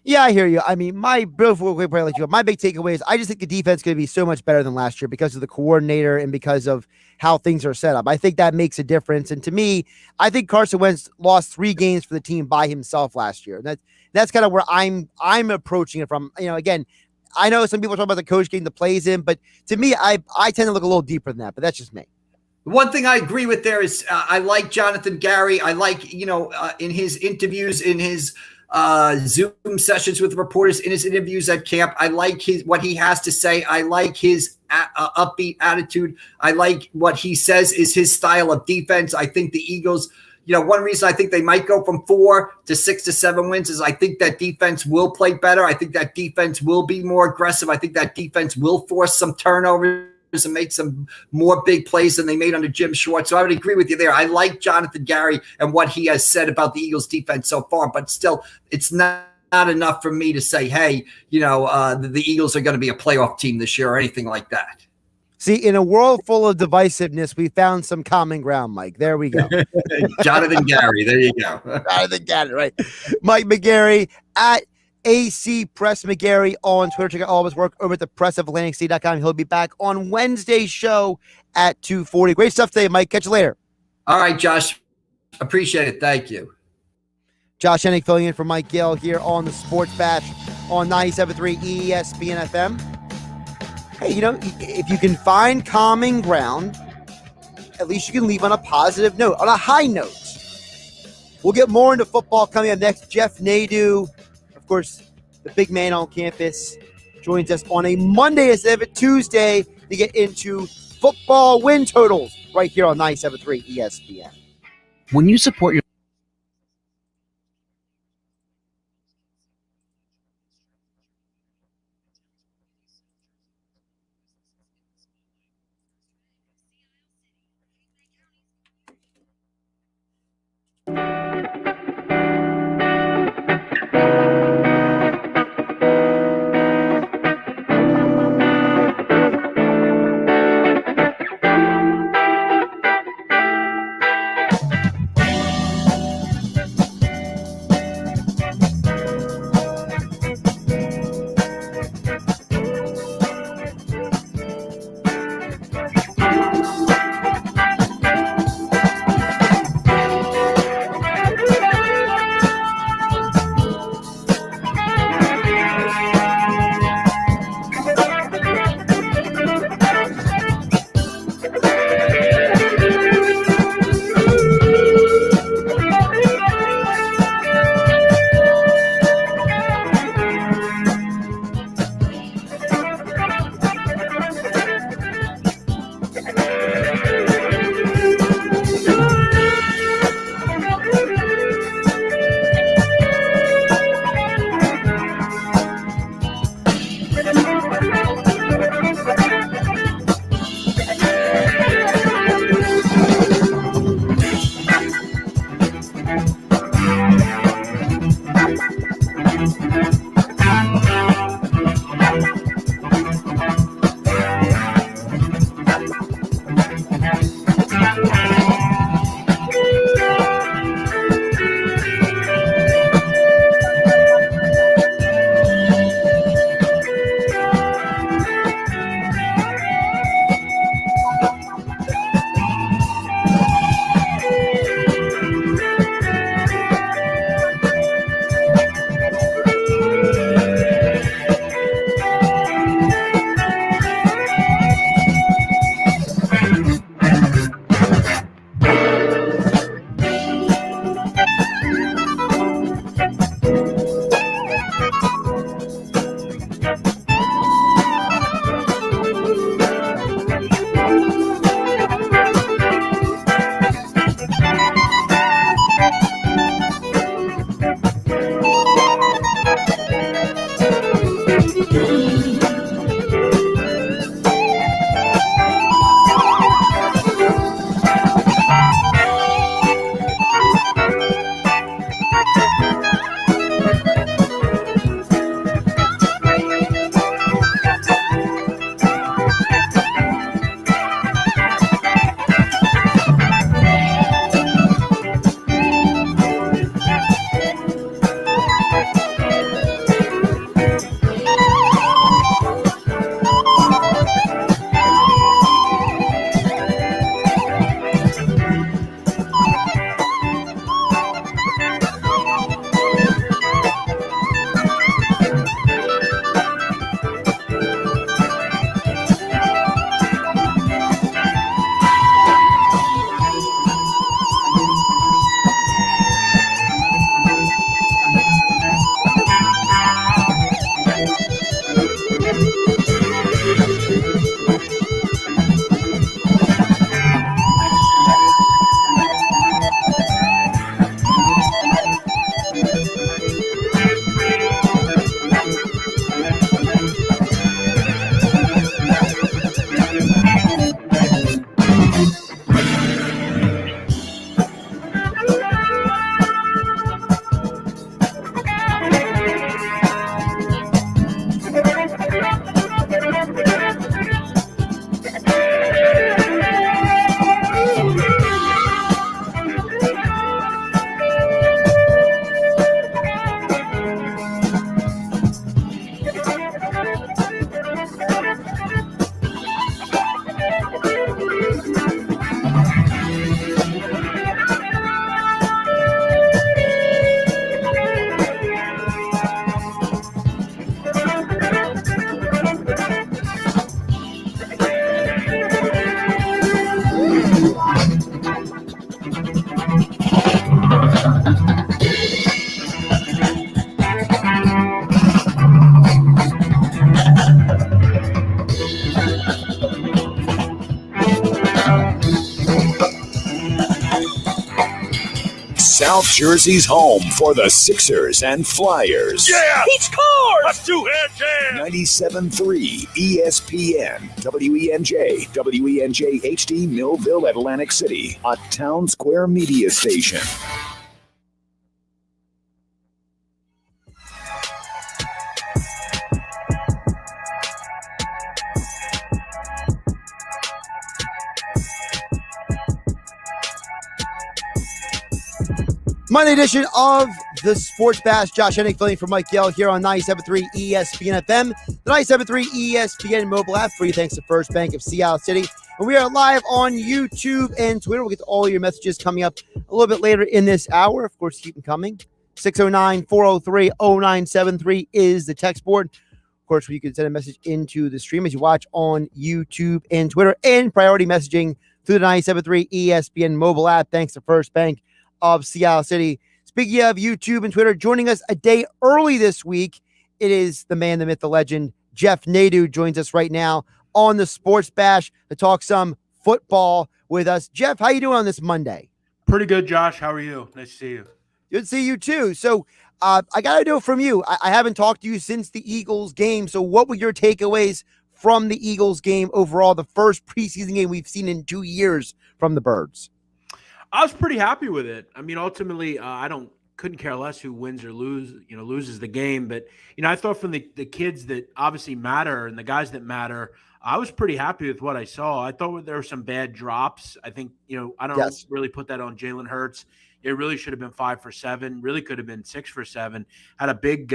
Yeah, I hear you. My big takeaway is I just think the defense is going to be so much better than last year because of the coordinator and because of how things are set up. I think that makes a difference. And to me, I think Carson Wentz lost 3 games for the team by himself last year. That's kind of where I'm approaching it from. Again, I know some people talk about the coach getting the plays in, but to me, I tend to look a little deeper than that, but that's just me. One thing I agree with there is I like Jonathan Garry. I like, in his interviews, in his Zoom sessions with reporters, in his interviews at camp, I like what he has to say. I like his upbeat attitude. I like what he says is his style of defense. I think the Eagles, one reason I think they might go from 4 to 6 to 7 wins is I think that defense will play better. I think that defense will be more aggressive. I think that defense will force some turnovers and make some more big plays than they made under Jim Schwartz. So I would agree with you there. I like Jonathan Garry and what he has said about the Eagles defense so far, but still it's not enough for me to say, hey, the Eagles are going to be a playoff team this year or anything like that. See, in a world full of divisiveness, we found some common ground, Mike. There we go. Jonathan Garry. There you go. Jonathan Garry, right. Mike McGarry at AC Press McGarry on Twitter. Check out all of his work over at the pressofatlanticstate.com. He'll be back on Wednesday's show at 2:40. Great stuff today, Mike. Catch you later. All right, Josh. Appreciate it. Thank you. Josh Hennig filling in for Mike Gill here on the Sports Bash on 97.3 ESPN FM. Hey, if you can find common ground, at least you can leave on a positive note, on a high note. We'll get more into football coming up next. Geoff Nadu, of course, the big man on campus, joins us on a Monday instead of a Tuesday to get into football win totals right here on 97.3 ESPN. When you support your South Jersey's home for the Sixers and Flyers. Yeah! He scores! A two-hand jam! 97.3 ESPN, WENJ, WENJ HD, Millville, Atlantic City, a Town Square media station. Monday edition of the Sports Bash. Josh Hennig filling for Mike Yell here on 97.3 ESPN FM, the 97.3 ESPN mobile app, free thanks to First Bank of Seattle City. And we are live on YouTube and Twitter. We'll get to all your messages coming up a little bit later in this hour. Of course, keep them coming. 609-403-0973 is the text board. Of course, you can send a message into the stream as you watch on YouTube and Twitter, and priority messaging through the 97.3 ESPN mobile app, thanks to First Bank of Seattle City. Speaking of YouTube and Twitter, joining us a day early this week, it is the man, the myth, the legend, Geoff Nadu joins us right now on the Sports Bash to talk some football with us. Geoff, how you doing on this Monday? Pretty good, Josh. How are you? Nice to see you. Good to see you too. So I got to know from you, I haven't talked to you since the Eagles game. So what were your takeaways from the Eagles game overall, the first preseason game we've seen in 2 years from the Birds? I was pretty happy with it. I mean, ultimately, couldn't care less who wins or loses the game. But, I thought from the kids that obviously matter and the guys that matter, I was pretty happy with what I saw. I thought there were some bad drops. I think, I don't really put that on Jalen Hurts. It really should have been 5 for 7, really could have been 6 for 7. Had a big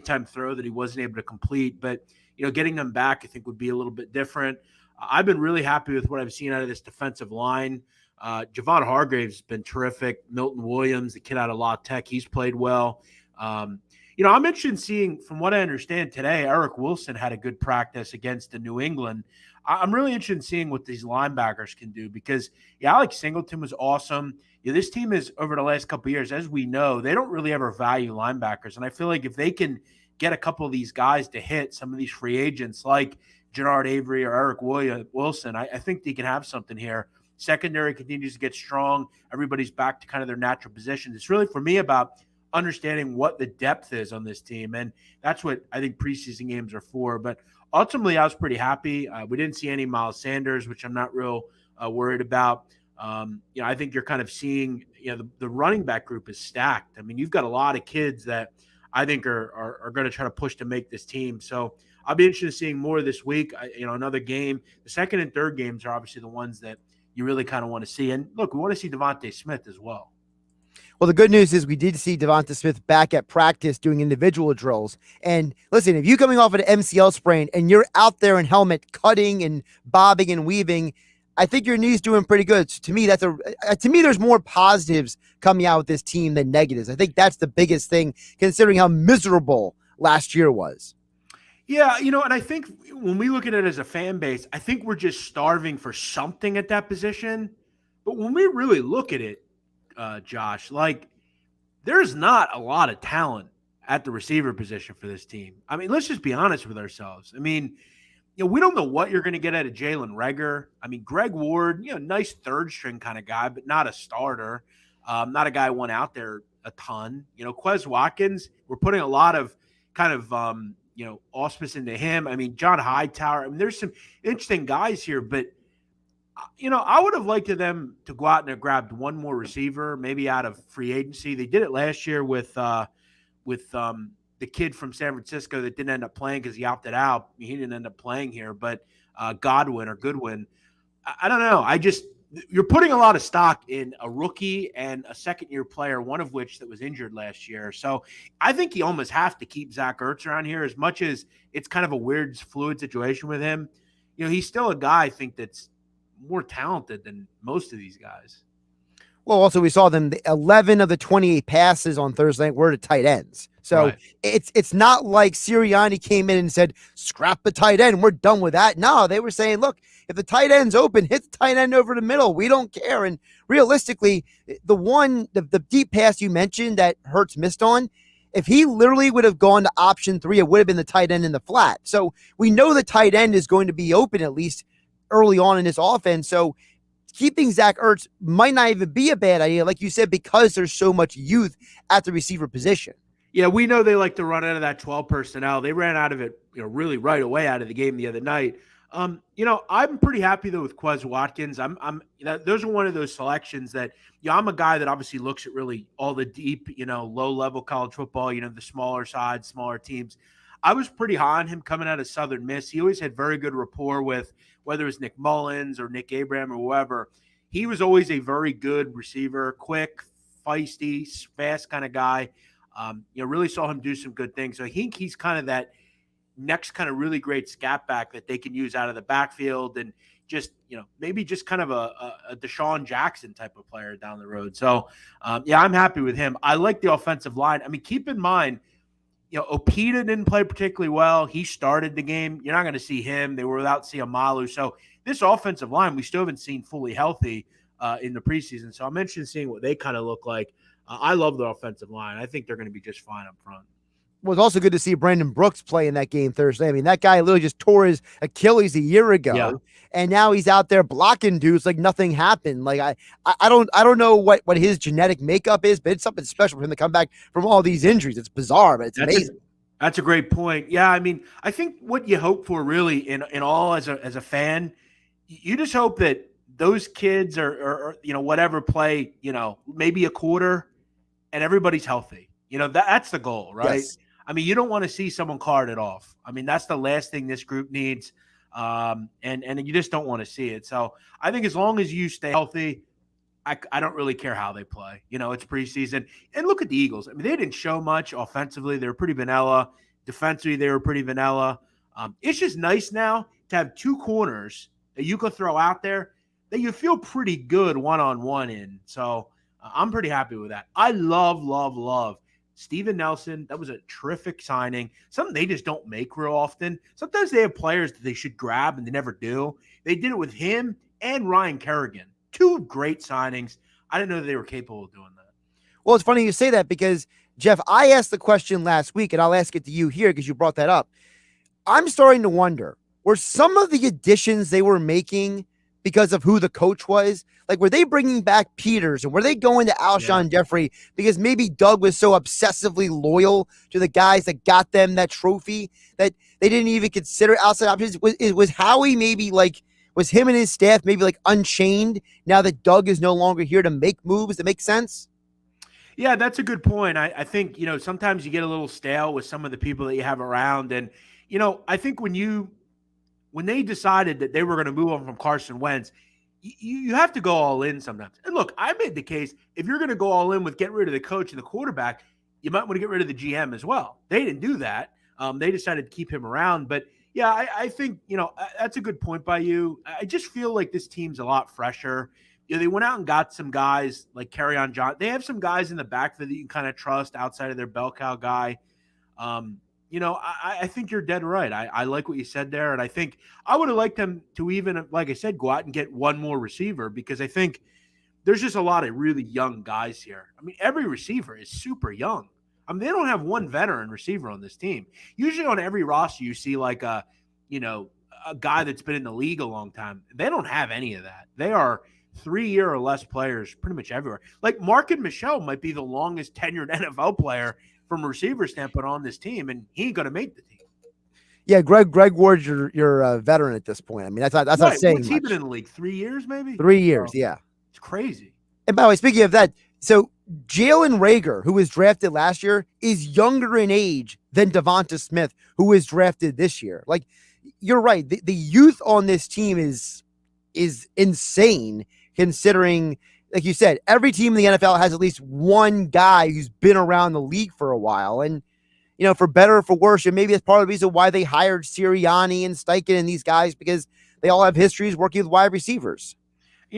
time throw that he wasn't able to complete. But, getting them back, I think, would be a little bit different. I've been really happy with what I've seen out of this defensive line. Javon Hargrave's has been terrific. Milton Williams, the kid out of La Tech, he's played well. I'm interested in seeing, from what I understand today, Eric Wilson had a good practice against the New England. I'm really interested in seeing what these linebackers can do because, Alex Singleton was awesome. This team is, over the last couple of years, as we know, they don't really ever value linebackers. And I feel like if they can get a couple of these guys to hit some of these free agents like Jannard Avery or Eric Wilson, I think they can have something here. Secondary continues to get strong. Everybody's back to kind of their natural positions. It's really, for me, about understanding what the depth is on this team, and that's what I think preseason games are for. But ultimately, I was pretty happy. We didn't see any Miles Sanders, which I'm not real worried about. I think you're kind of seeing, the running back group is stacked. I mean, you've got a lot of kids that I think are going to try to push to make this team. So I'll be interested in seeing more this week. Another game. The second and third games are obviously the ones that you really kind of want to see. And look, we want to see Devontae Smith as well. Well, the good news is we did see Devonta Smith back at practice doing individual drills. And listen, if you're coming off an MCL sprain and you're out there in helmet cutting and bobbing and weaving, I think your knee's doing pretty good. So to me, there's more positives coming out with this team than negatives. I think that's the biggest thing, considering how miserable last year was. Yeah, and I think when we look at it as a fan base, I think we're just starving for something at that position. But when we really look at it, Josh, there's not a lot of talent at the receiver position for this team. I mean, let's just be honest with ourselves. I mean, we don't know what you're going to get out of Jalen Reagor. I mean, Greg Ward, nice third string kind of guy, but not a starter. Not a guy who went out there a ton. Quez Watkins, we're putting a lot of kind of auspice into him. I mean, John Hightower. I mean, there's some interesting guys here, but I would have liked them to go out and have grabbed one more receiver, maybe out of free agency. They did it last year with the kid from San Francisco that didn't end up playing because he opted out. He didn't end up playing here, but Goodwin. I don't know. You're putting a lot of stock in a rookie and a second-year player, one of which that was injured last year. So I think you almost have to keep Zach Ertz around here, as much as it's kind of a weird, fluid situation with him. He's still a guy, I think, that's more talented than most of these guys. Well, also we saw them, 11 of the 28 passes on Thursday night were to tight ends. So right. It's not like Sirianni came in and said, scrap the tight end, we're done with that. No, they were saying, look, if the tight end's open, hit the tight end over the middle. We don't care. And realistically, the deep pass you mentioned that Hurts missed on, if he literally would have gone to option 3, it would have been the tight end in the flat. So we know the tight end is going to be open at least early on in this offense. So keeping Zach Ertz might not even be a bad idea, like you said, because there's so much youth at the receiver position. Yeah, we know they like to run out of that 12 personnel. They ran out of it, really right away out of the game the other night. I'm pretty happy though with Quez Watkins. Those are one of those selections that, I'm a guy that obviously looks at really all the deep, low level college football, the smaller side, smaller teams. I was pretty high on him coming out of Southern Miss. He always had very good rapport with whether it was Nick Mullins or Nick Abraham or whoever. He was always a very good receiver, quick, feisty, fast kind of guy. Really saw him do some good things. So I think he's kind of that next kind of really great scat back that they can use out of the backfield and just, maybe just kind of a Deshaun Jackson type of player down the road. So, I'm happy with him. I like the offensive line. I mean, keep in mind, Opita didn't play particularly well. He started the game. You're not going to see him. They were without Siamalu. So this offensive line, we still haven't seen fully healthy in the preseason. So I'm interested in seeing what they kind of look like. I love the offensive line. I think they're going to be just fine up front. Well, it's also good to see Brandon Brooks play in that game Thursday. I mean, that guy literally just tore his Achilles a year ago, and now he's out there blocking dudes like nothing happened. Like I don't know what his genetic makeup is, but it's something special for him to come back from all these injuries. It's bizarre, but it's amazing. That's a great point. Yeah, I mean, I think what you hope for really in all as a fan, you just hope that those kids or whatever play, maybe a quarter and everybody's healthy. That's the goal, right? Yes. I mean, you don't want to see someone carted off. I mean, that's the last thing this group needs. And you just don't want to see it. So I think as long as you stay healthy, I don't really care how they play. It's preseason. And look at the Eagles. I mean, they didn't show much offensively. They were pretty vanilla. Defensively, they were pretty vanilla. It's just nice now to have two corners that you could throw out there that you feel pretty good one-on-one in. So I'm pretty happy with that. I love Steven Nelson. That was a terrific signing. Something they just don't make real often. Sometimes they have players that they should grab and they never do. They did it with him and Ryan Kerrigan. Two great signings. I didn't know that they were capable of doing that. Well, it's funny you say that because, Geoff, I asked the question last week, and I'll ask it to you here because you brought that up. I'm starting to wonder, were some of the additions they were making because of who the coach was? Like, were they bringing back Peters and were they going to Alshon Jeffrey because maybe Doug was so obsessively loyal to the guys that got them that trophy that they didn't even consider outside options? Was Howie maybe was him and his staff maybe unchained now that Doug is no longer here to make moves that make sense? Yeah, that's a good point. I think, sometimes you get a little stale with some of the people that you have around. And, I think when they decided that they were going to move on from Carson Wentz, you have to go all in sometimes. And look, I made the case, if you're going to go all in with getting rid of the coach and the quarterback, you might want to get rid of the GM as well. They didn't do that. They decided to keep him around. But, yeah, I think, that's a good point by you. I just feel like this team's a lot fresher. They went out and got some guys like Kerryon John. They have some guys in the backfield that you can kind of trust outside of their bell cow guy. I think you're dead right. I like what you said there. And I think I would have liked them to even, like I said, go out and get one more receiver because I think there's just a lot of really young guys here. I mean, every receiver is super young. I mean, they don't have one veteran receiver on this team. Usually on every roster, you see a guy that's been in the league a long time. They don't have any of that. They are 3-year or less players pretty much everywhere. Like Marken Michel might be the longest tenured NFL player from a receiver standpoint on this team, and he ain't going to make the team. Yeah, Greg Ward's your veteran at this point. I mean, that's not saying What's much. he been in the league? 3 years, maybe? 3 years, yeah. It's crazy. And by the way, speaking of that, so Jalen Reagor, who was drafted last year, is younger in age than Devonta Smith, who was drafted this year. Like, you're right. The youth on this team is insane, considering, like you said, every team in the NFL has at least one guy who's been around the league for a while. And, for better or for worse, and maybe that's part of the reason why they hired Sirianni and Steichen and these guys, because they all have histories working with wide receivers.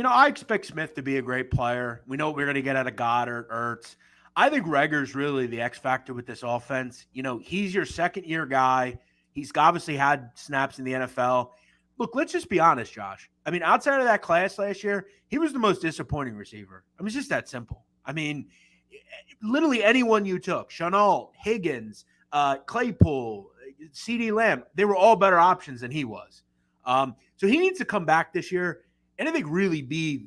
I expect Smith to be a great player. We know what we're going to get out of Goddard, Ertz. I think Reagor's really the X factor with this offense. He's your second-year guy. He's obviously had snaps in the NFL. Look, let's just be honest, Josh. I mean, outside of that class last year, he was the most disappointing receiver. I mean, it's just that simple. I mean, literally anyone you took, Shenault, Higgins, Claypool, CeeDee Lamb, they were all better options than he was. So he needs to come back this year anything really be,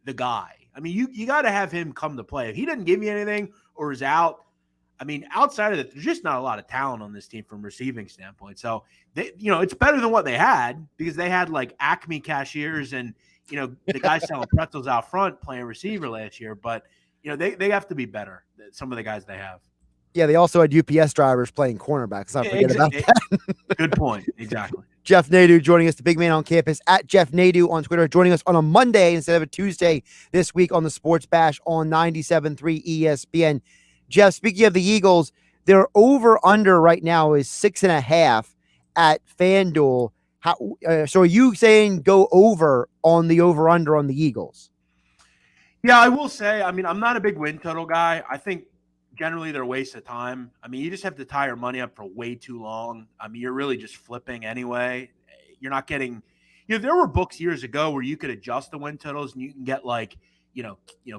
the guy. I mean, you got to have him come to play. If he doesn't give you anything or is out, I mean, outside of that, there's just not a lot of talent on this team from receiving standpoint. So, it's better than what they had because they had like Acme cashiers and, the guys selling pretzels out front playing receiver last year. But, they have to be better, some of the guys they have. Yeah, they also had UPS drivers playing cornerbacks. Not forget about that. Good point. Exactly. Geoff Nadu joining us, the big man on campus, at Geoff Nadu on Twitter, joining us on a Monday instead of a Tuesday this week on the Sports Bash on 97.3 ESPN. Geoff, speaking of the Eagles, their over-under right now is 6.5 at FanDuel. So are you saying go over on the over-under on the Eagles? Yeah, I will say, I mean, I'm not a big win total guy. I think generally they're a waste of time. I mean, you just have to tie your money up for way too long. I mean, you're really just flipping anyway. You're not getting, there were books years ago where you could adjust the win totals and you can get like,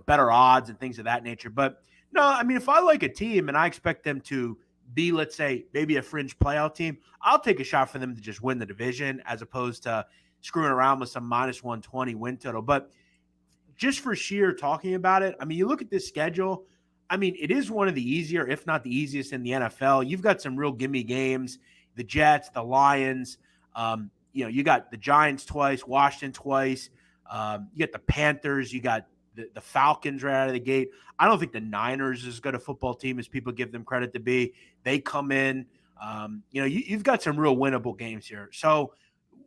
better odds and things of that nature. But no, I mean, if I like a team and I expect them to be, let's say, maybe a fringe playoff team, I'll take a shot for them to just win the division as opposed to screwing around with some minus 120 win total. But just for sheer talking about it, I mean, you look at this schedule, I mean, it is one of the easier, if not the easiest in the NFL. You've got some real gimme games, the Jets, the Lions, you got the Giants twice, Washington twice, you got the Panthers, you got the Falcons right out of the gate. I don't think the Niners is as good a football team as people give them credit to be. They come in, you've got some real winnable games here. So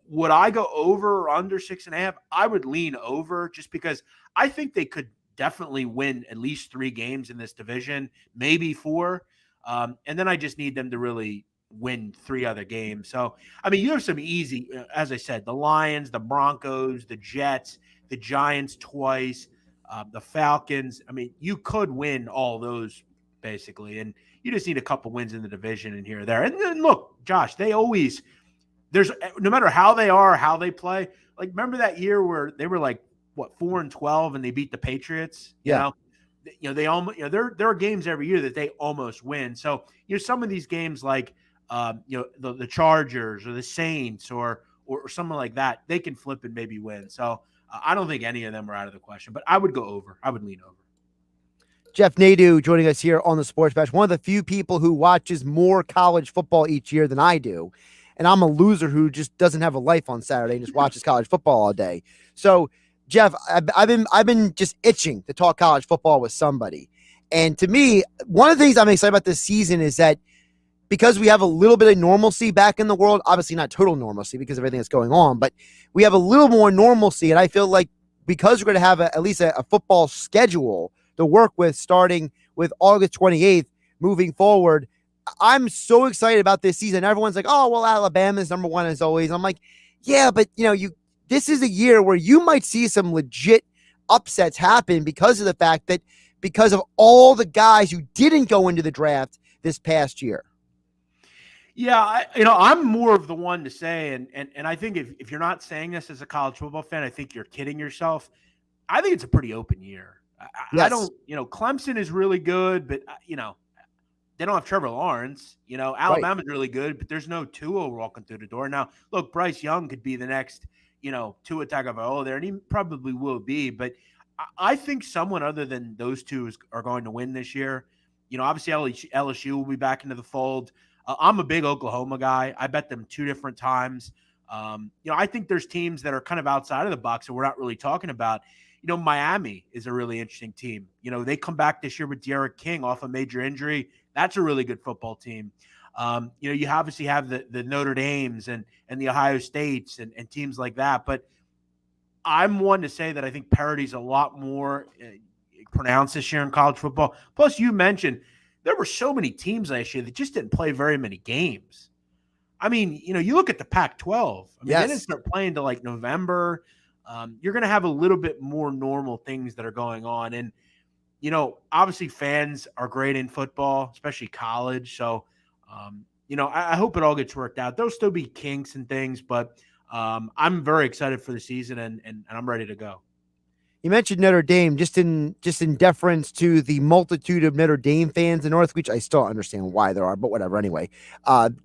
would I go over or under 6.5? I would lean over just because I think they could definitely win at least 3 games in this division, maybe 4. And then I just need them to really win 3 other games. So, I mean, you have some easy, as I said, the Lions, the Broncos, the Jets, the Giants twice, the Falcons. I mean, you could win all those basically, and you just need a couple wins in the division and here or there. And then look, Josh, there's no matter how they are, how they play. Like, remember that year where they were like, 4-12 and they beat the Patriots? Yeah. They almost, there are games every year that they almost win. So, some of these games like, the Chargers or the Saints or something like that, they can flip and maybe win. So I don't think any of them are out of the question, but I would go over. I would lean over. Geoff Nadu joining us here on the Sports Bash, one of the few people who watches more college football each year than I do. And I'm a loser who just doesn't have a life on Saturday and just watches college football all day. So, Geoff, I've been just itching to talk college football with somebody. And to me, one of the things I'm excited about this season is that because we have a little bit of normalcy back in the world, obviously not total normalcy because of everything that's going on, but we have a little more normalcy. And I feel like because we're going to have at least a football schedule to work with starting with August 28th moving forward, I'm so excited about this season. Everyone's like, oh, well, Alabama's number one as always. I'm like, yeah, but this is a year where you might see some legit upsets happen because of the fact that because of all the guys who didn't go into the draft this past year. Yeah, I'm more of the one to say, and I think if you're not saying this as a college football fan, I think you're kidding yourself. I think it's a pretty open year. Yes. I don't, Clemson is really good, but they don't have Trevor Lawrence. Alabama's really good, but there's no Tua walking through the door. Now, look, Bryce Young could be the next, Tua Tagovailoa there, and he probably will be. But I think someone other than those two are going to win this year. Obviously LSU will be back into the fold. I'm a big Oklahoma guy. I bet them 2 different times. I think there's teams that are kind of outside of the box that we're not really talking about. Miami is a really interesting team. They come back this year with De'Aaron King off a major injury. That's a really good football team. You obviously have the Notre Dames and the Ohio States and teams like that. But I'm one to say that I think parity's a lot more pronounced this year in college football. Plus, you mentioned there were so many teams last year that just didn't play very many games. I mean, you look at the Pac-12. I mean, They didn't start playing till like November. You're going to have a little bit more normal things that are going on. And, obviously fans are great in football, especially college. So, I hope it all gets worked out. There'll still be kinks and things, but I'm very excited for the season and I'm ready to go. You mentioned Notre Dame just in deference to the multitude of Notre Dame fans in North, which I still understand why there are, but whatever. Anyway,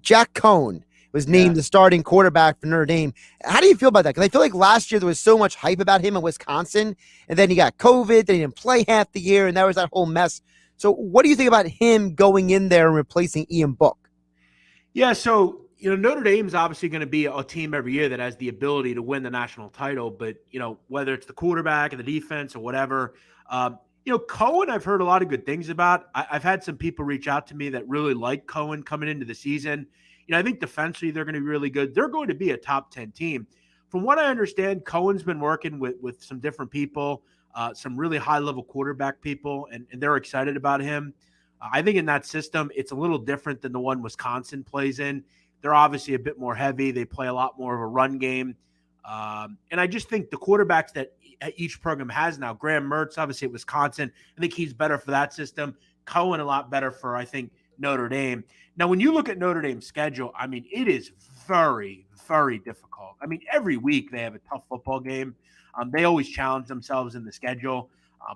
Jack Cohn was named the starting quarterback for Notre Dame. How do you feel about that? Because I feel like last year there was so much hype about him in Wisconsin, and then he got COVID, then he didn't play half the year, and there was that whole mess. So what do you think about him going in there and replacing Ian Book? Yeah, so, Notre Dame's obviously going to be a team every year that has the ability to win the national title, but, whether it's the quarterback or the defense or whatever, Cohen, I've heard a lot of good things about. I've had some people reach out to me that really like Cohen coming into the season. I think defensively they're going to be really good. They're going to be a top 10 team. From what I understand, Cohen's been working with some different people, some really high-level quarterback people, and they're excited about him. I think in that system, it's a little different than the one Wisconsin plays in. They're obviously a bit more heavy. They play a lot more of a run game. And I just think the quarterbacks that each program has now, Graham Mertz, obviously at Wisconsin, I think he's better for that system. Cohen a lot better for, I think, Notre Dame. Now, when you look at Notre Dame's schedule, I mean, it is very, very difficult. I mean, every week they have a tough football game. They always challenge themselves in the schedule.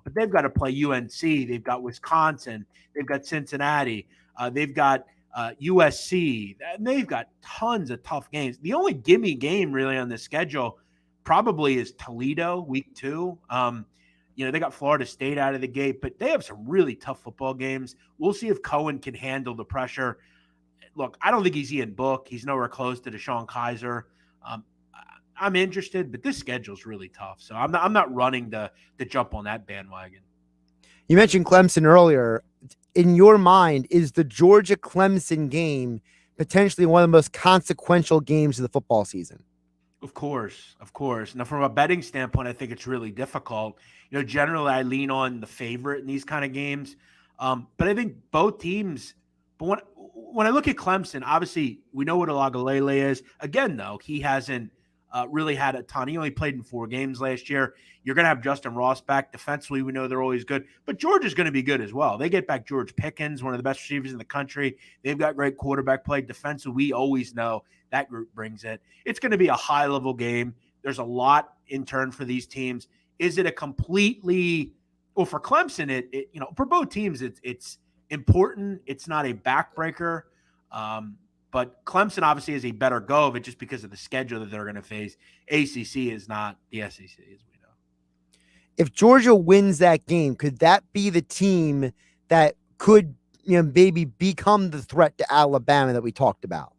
But they've got to play UNC. They've got Wisconsin. They've got Cincinnati. They've got USC. And they've got tons of tough games. The only gimme game really on the schedule probably is Toledo week 2. They got Florida State out of the gate, but they have some really tough football games. We'll see if Cohen can handle the pressure. Look, I don't think he's Ian Book. He's nowhere close to DeShone Kizer. I'm interested, but this schedule's really tough. So I'm not running to jump on that bandwagon. You mentioned Clemson earlier. In your mind, is the Georgia-Clemson game potentially one of the most consequential games of the football season? Of course. Now, from a betting standpoint, I think it's really difficult. Generally, I lean on the favorite in these kind of games. But I think both teams – but when I look at Clemson, obviously, we know what Olagalele is. Again, though, he hasn't really had a ton. He only played in 4 games last year. You're going to have Justin Ross back. Defensively, we know they're always good. But Georgia's going to be good as well. They get back George Pickens, one of the best receivers in the country. They've got great quarterback play. Defensively, we always know that group brings it. It's going to be a high-level game. There's a lot in turn for these teams. Is it a completely – well, for Clemson, for both teams, it's important. It's not a backbreaker. But Clemson obviously has a better go of it just because of the schedule that they're going to face. ACC is not the SEC, as we know. If Georgia wins that game, could that be the team that could, maybe become the threat to Alabama that we talked about?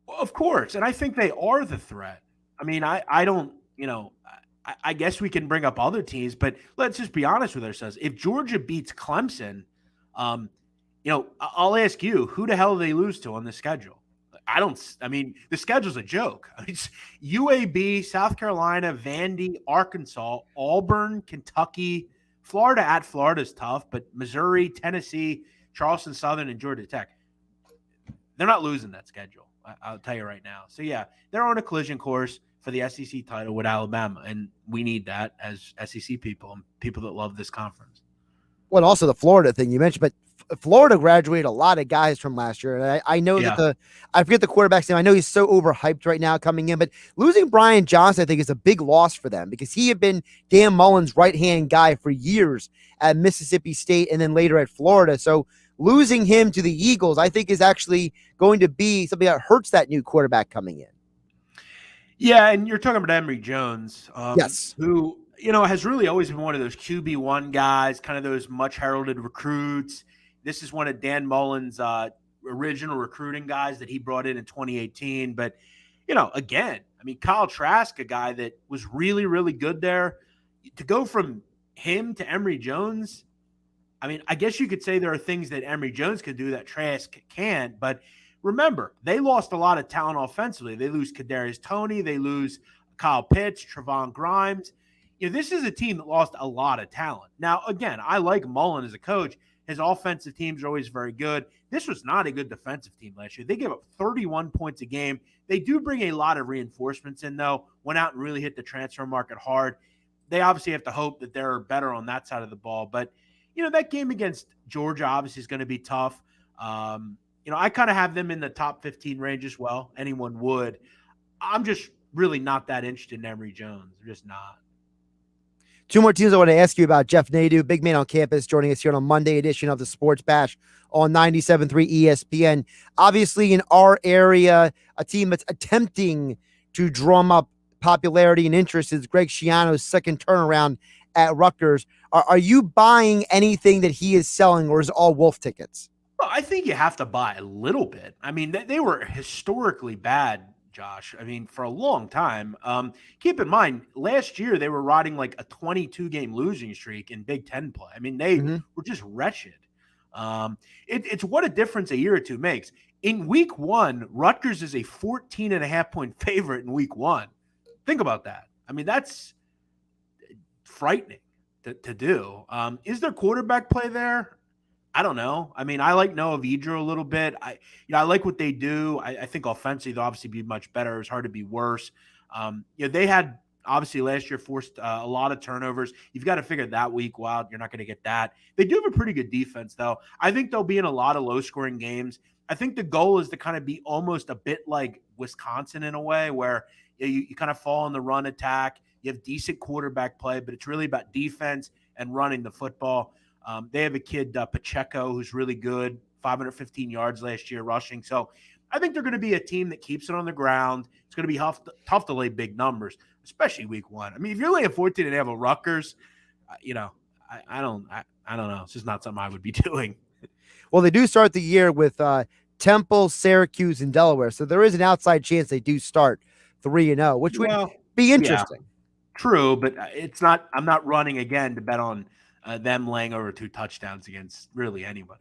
Well, of course. And I think they are the threat. I mean, I don't, I guess we can bring up other teams, but let's just be honest with ourselves. If Georgia beats Clemson, I'll ask you, who the hell do they lose to on the schedule? The schedule's a joke. It's UAB, South Carolina, Vandy, Arkansas, Auburn, Kentucky, Florida at Florida is tough, but Missouri, Tennessee, Charleston Southern, and Georgia Tech, they're not losing that schedule. I'll tell you right now. So, yeah, they're on a collision course for the SEC title with Alabama, and we need that as SEC people and people that love this conference. Well, and also the Florida thing you mentioned, but Florida graduated a lot of guys from last year. And I know that I forget the quarterback's name. I know he's so overhyped right now coming in, but losing Brian Johnson, I think, is a big loss for them because he had been Dan Mullen's right-hand guy for years at Mississippi State and then later at Florida. So losing him to the Eagles, I think, is actually going to be something that hurts that new quarterback coming in. Yeah, and you're talking about Emory Jones. Yes. Who, has really always been one of those QB1 guys, kind of those much heralded recruits. This is one of Dan Mullen's original recruiting guys that he brought in 2018. But, again, Kyle Trask, a guy that was really, really good there. To go from him to Emory Jones, I guess you could say there are things that Emory Jones could do that Trask can't. But remember, they lost a lot of talent offensively. They lose Kadarius Toney. They lose Kyle Pitts, Trevon Grimes. This is a team that lost a lot of talent. Now, again, I like Mullen as a coach. His offensive teams are always very good. This was not a good defensive team last year. They gave up 31 points a game. They do bring a lot of reinforcements in, though. Went out and really hit the transfer market hard. They obviously have to hope that they're better on that side of the ball. But, that game against Georgia obviously is going to be tough. I kind of have them in the top 15 range as well. Anyone would. I'm just really not that interested in Emory Jones. They're just not. Two more teams I want to ask you about. Geoff Nadu, big man on campus, joining us here on a Monday edition of the Sports Bash on 97.3 ESPN. Obviously, in our area, a team that's attempting to drum up popularity and interest is Greg Schiano's second turnaround at Rutgers. Are you buying anything that he is selling, or is it all Wolf tickets? Well, I think you have to buy a little bit. I mean, they were historically bad, Josh. I mean, for a long time. Keep in mind, last year they were riding like a 22-game losing streak in Big Ten play. I mean, they were just wretched. It's what a difference a year or two makes. In week one, Rutgers is a 14.5-point favorite in week one. Think about that. I mean, that's frightening to do. Is there quarterback play there? I don't know. I mean, I like Noah Vedra a little bit. I like what they do. I think offensively they'll obviously be much better. It's hard to be worse. They had obviously last year forced a lot of turnovers. You've got to figure that week out. You're not going to get that. They do have a pretty good defense, though. I think they'll be in a lot of low-scoring games. I think the goal is to kind of be almost a bit like Wisconsin in a way, where you kind of fall in the run attack. You have decent quarterback play, but it's really about defense and running the football. They have a kid, Pacheco, who's really good, 515 yards last year rushing. So I think they're going to be a team that keeps it on the ground. It's going to be tough to lay big numbers, especially week one. I mean, if you're laying 14 and a half of Rutgers, I don't know. It's just not something I would be doing. Well, they do start the year with Temple, Syracuse, and Delaware. So there is an outside chance they do start 3-0, which would be interesting. Yeah, true, but it's not. I'm not running again to bet on them laying over 2 touchdowns against really anybody.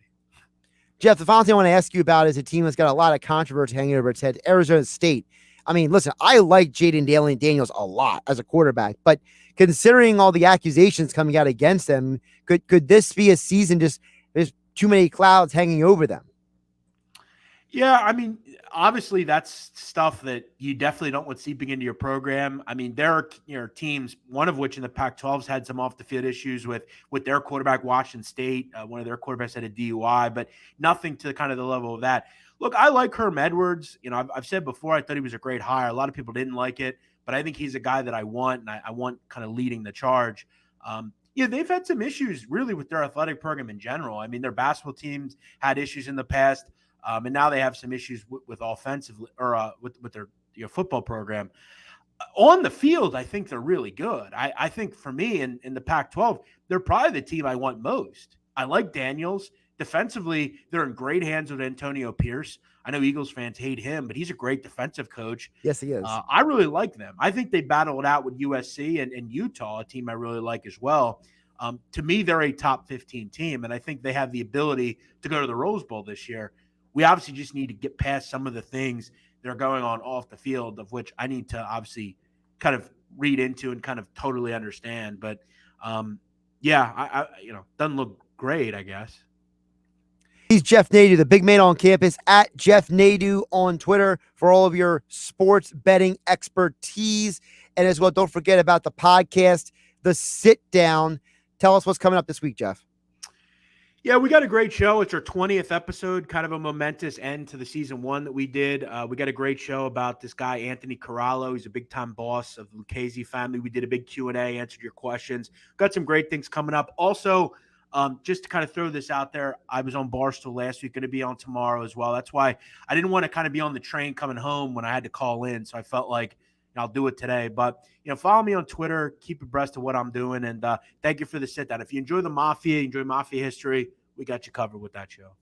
Geoff, the final thing I want to ask you about is a team that's got a lot of controversy hanging over its head, Arizona State. I mean, listen, I like Jaden Daniels a lot as a quarterback, but considering all the accusations coming out against them, could this be a season just there's too many clouds hanging over them? Yeah, I mean, obviously that's stuff that you definitely don't want seeping into your program. I mean, there are teams, one of which in the Pac-12's had some off-the-field issues with their quarterback, Washington State. One of their quarterbacks had a DUI, but nothing to kind of the level of that. Look, I like Herm Edwards. I've said before I thought he was a great hire. A lot of people didn't like it, but I think he's a guy that I want, and I want kind of leading the charge. They've had some issues really with their athletic program in general. I mean, their basketball teams had issues in the past. And now they have some issues with offensively or with their football program. On the field, I think they're really good. I think for me in the Pac-12, they're probably the team I want most. I like Daniels. Defensively, they're in great hands with Antonio Pierce. I know Eagles fans hate him, but he's a great defensive coach. Yes, he is. I really like them. I think they battle it out with USC and Utah, a team I really like as well. To me, they're a top 15 team, and I think they have the ability to go to the Rose Bowl this year. We obviously just need to get past some of the things that are going on off the field, of which I need to obviously kind of read into and kind of totally understand. But I doesn't look great, I guess. He's Geoff Nadu, the big man on campus, at Geoff Nadu on Twitter for all of your sports betting expertise. And as well, don't forget about the podcast, The Sit Down. Tell us what's coming up this week, Geoff. Yeah, we got a great show. It's our 20th episode, kind of a momentous end to the season 1 that we did. We got a great show about this guy, Anthony Corallo. He's a big-time boss of the Lucchese family. We did a big Q&A, answered your questions. Got some great things coming up. Also, just to kind of throw this out there, I was on Barstool last week, going to be on tomorrow as well. That's why I didn't want to kind of be on the train coming home when I had to call in, so I felt like I'll do it today. But, follow me on Twitter, keep abreast of what I'm doing, and thank you for the sit-down. If you enjoy the Mafia, enjoy Mafia history, we got you covered with that show.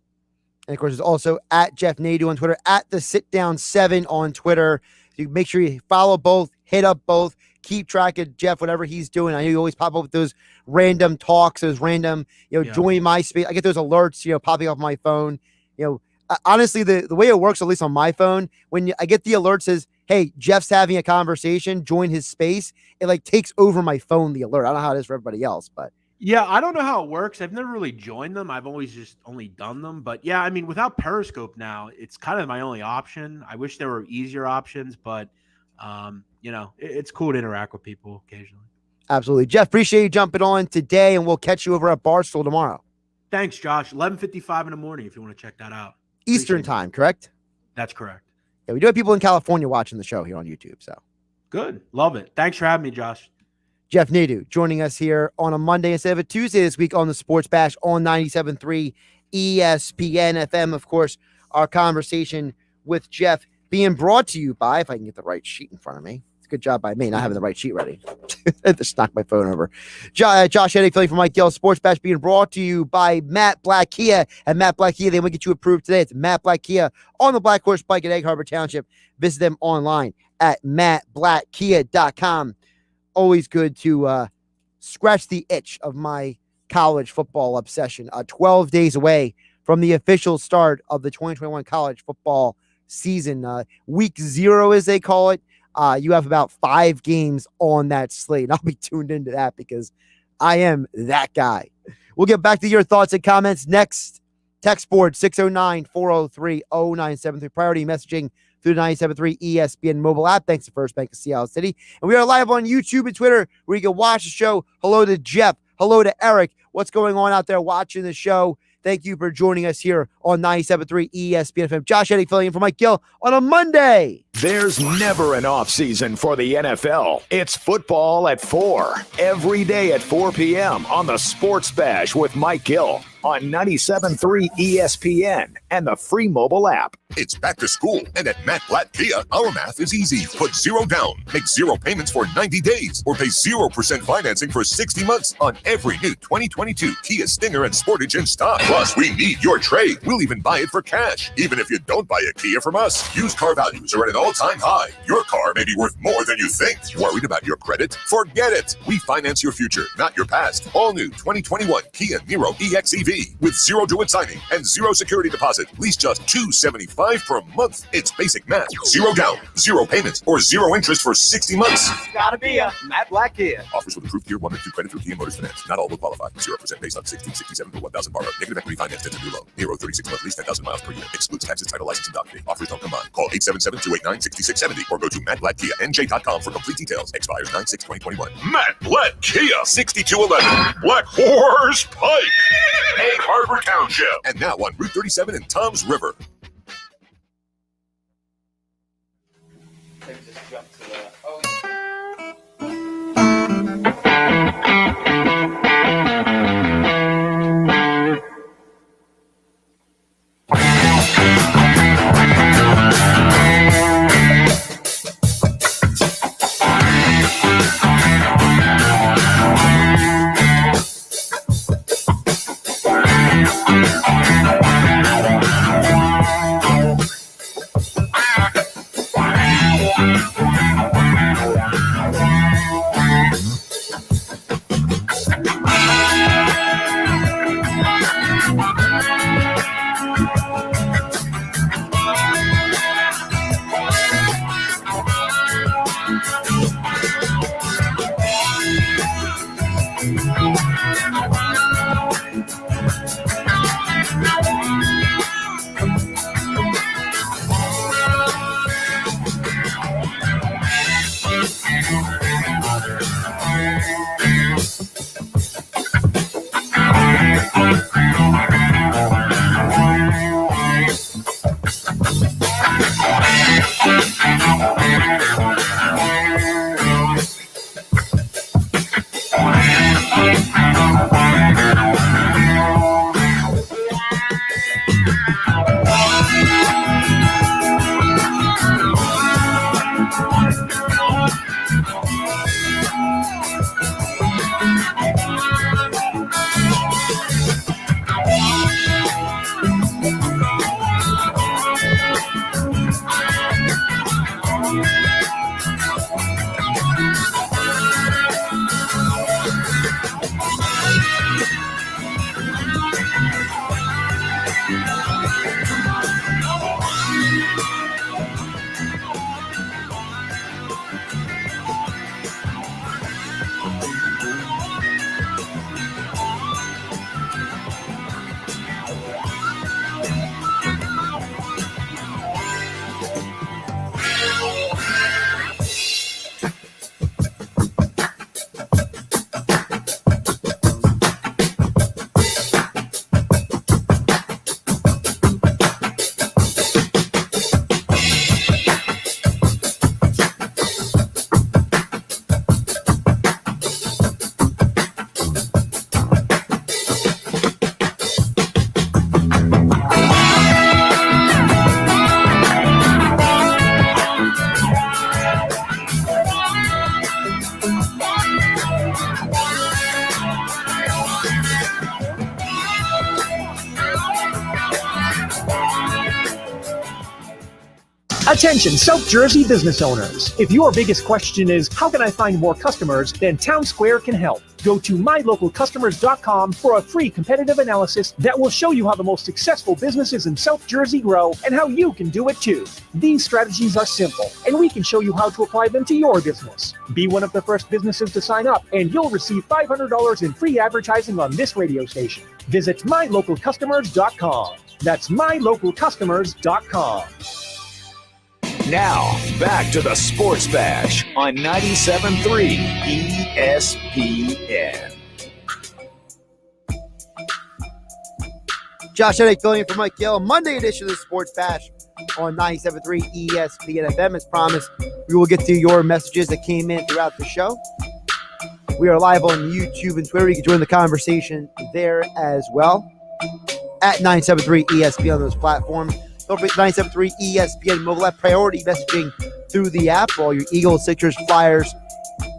And, of course, it's also at Geoff Nadu on Twitter, at the Sit-Down7 on Twitter. You make sure you follow both, hit up both, keep track of Geoff, whatever he's doing. I know you always pop up with those random talks, those random, join my space. I get those alerts, popping off my phone. Honestly, the way it works, at least on my phone, when I get the alert says, hey, Geoff's having a conversation, join his space, it takes over my phone, the alert. I don't know how it is for everybody else, but. Yeah, I don't know how it works. I've never really joined them. I've always just only done them. But yeah, I mean, without Periscope now, it's kind of my only option. I wish there were easier options, but it's cool to interact with people occasionally. Absolutely. Geoff, appreciate you jumping on today, and we'll catch you over at Barstool tomorrow. Thanks, Josh. 11:55 in the morning if you want to check that out. Eastern time, correct? That's correct. Yeah, we do have people in California watching the show here on YouTube. So good. Love it. Thanks for having me, Josh. Geoff Nadu joining us here on a Monday instead of a Tuesday this week on the Sports Bash on 97.3 ESPN FM. Of course, our conversation with Geoff being brought to you by, if I can get the right sheet in front of me. It's a good job by me not having the right sheet ready. I just knocked my phone over. Josh Hennig filling for Mike Gill. Sports Bash being brought to you by Matt Black Kia. And Matt Black Kia, they will get you approved today. It's Matt Black Kia on the Black Horse Pike at Egg Harbor Township. Visit them online at mattblackkia.com. Always good to scratch the itch of my college football obsession. 12 days away from the official start of the 2021 college football season. Week 0, as they call it. You have about 5 games on that slate. And I'll be tuned into that because I am that guy. We'll get back to your thoughts and comments next. Text board 609-403-0973. Priority messaging through the 97.3 ESPN mobile app. Thanks to First Bank of Seattle City. And we are live on YouTube and Twitter where you can watch the show. Hello to Geoff. Hello to Eric. What's going on out there watching the show? Thank you for joining us here on 97.3 ESPN FM. Josh Hennig filling in for Mike Gill on a Monday. There's never an off season for the NFL. It's football at 4 every day at 4 p.m. on the Sports Bash with Mike Gill on 97.3 ESPN and the free mobile app. It's back to school, and at Matt Blatt Kia, our math is easy. Put 0 down, make 0 payments for 90 days, or pay 0% financing for 60 months on every new 2022 Kia Stinger and Sportage in stock. Plus, we need your trade. We'll even buy it for cash. Even if you don't buy a Kia from us, used car values are at an all-time high. Your car may be worth more than you think. Worried about your credit? Forget it. We finance your future, not your past. All new 2021 Kia Niro EXEV with 0 due at signing and 0 security deposit. Lease just $275 per month. It's basic math. 0 down, 0 payments, or 0 interest for 60 months. Gotta be a Matt Black Kia. Offers with approved Tier 1 and 2 credit through Kia Motors Finance. Not all will qualify. 0% based on 1667 per 1,000 borrowed. Negative equity financed into new loan. Niro 36-month lease, 10,000 miles per year. Excludes taxes, title, license, and document. Offers don't combine. Call 877-289-6670 or go to mattblackkianj.com for complete details. Expires 9/6/2021. Matt Black Kia, 6211 Black Horse Pike, Egg Harbor Township. And now on Route 37 in Tom's River. Attention South Jersey business owners. If your biggest question is, how can I find more customers, then Town Square can help. Go to mylocalcustomers.com for a free competitive analysis that will show you how the most successful businesses in South Jersey grow and how you can do it too. These strategies are simple, and we can show you how to apply them to your business. Be one of the first businesses to sign up, and you'll receive $500 in free advertising on this radio station. Visit mylocalcustomers.com. That's mylocalcustomers.com. Now, back to the Sports Bash on 97.3 ESPN. Josh Hennig filling in for Mike Gill. Monday edition of the Sports Bash on 97.3 ESPN FM. As promised, we will get to your messages that came in throughout the show. We are live on YouTube and Twitter. You can join the conversation there as well at 97.3 ESPN on those platforms. Don't forget 97.3 ESPN mobile app, priority messaging through the app for all your Eagles, Sixers, Flyers,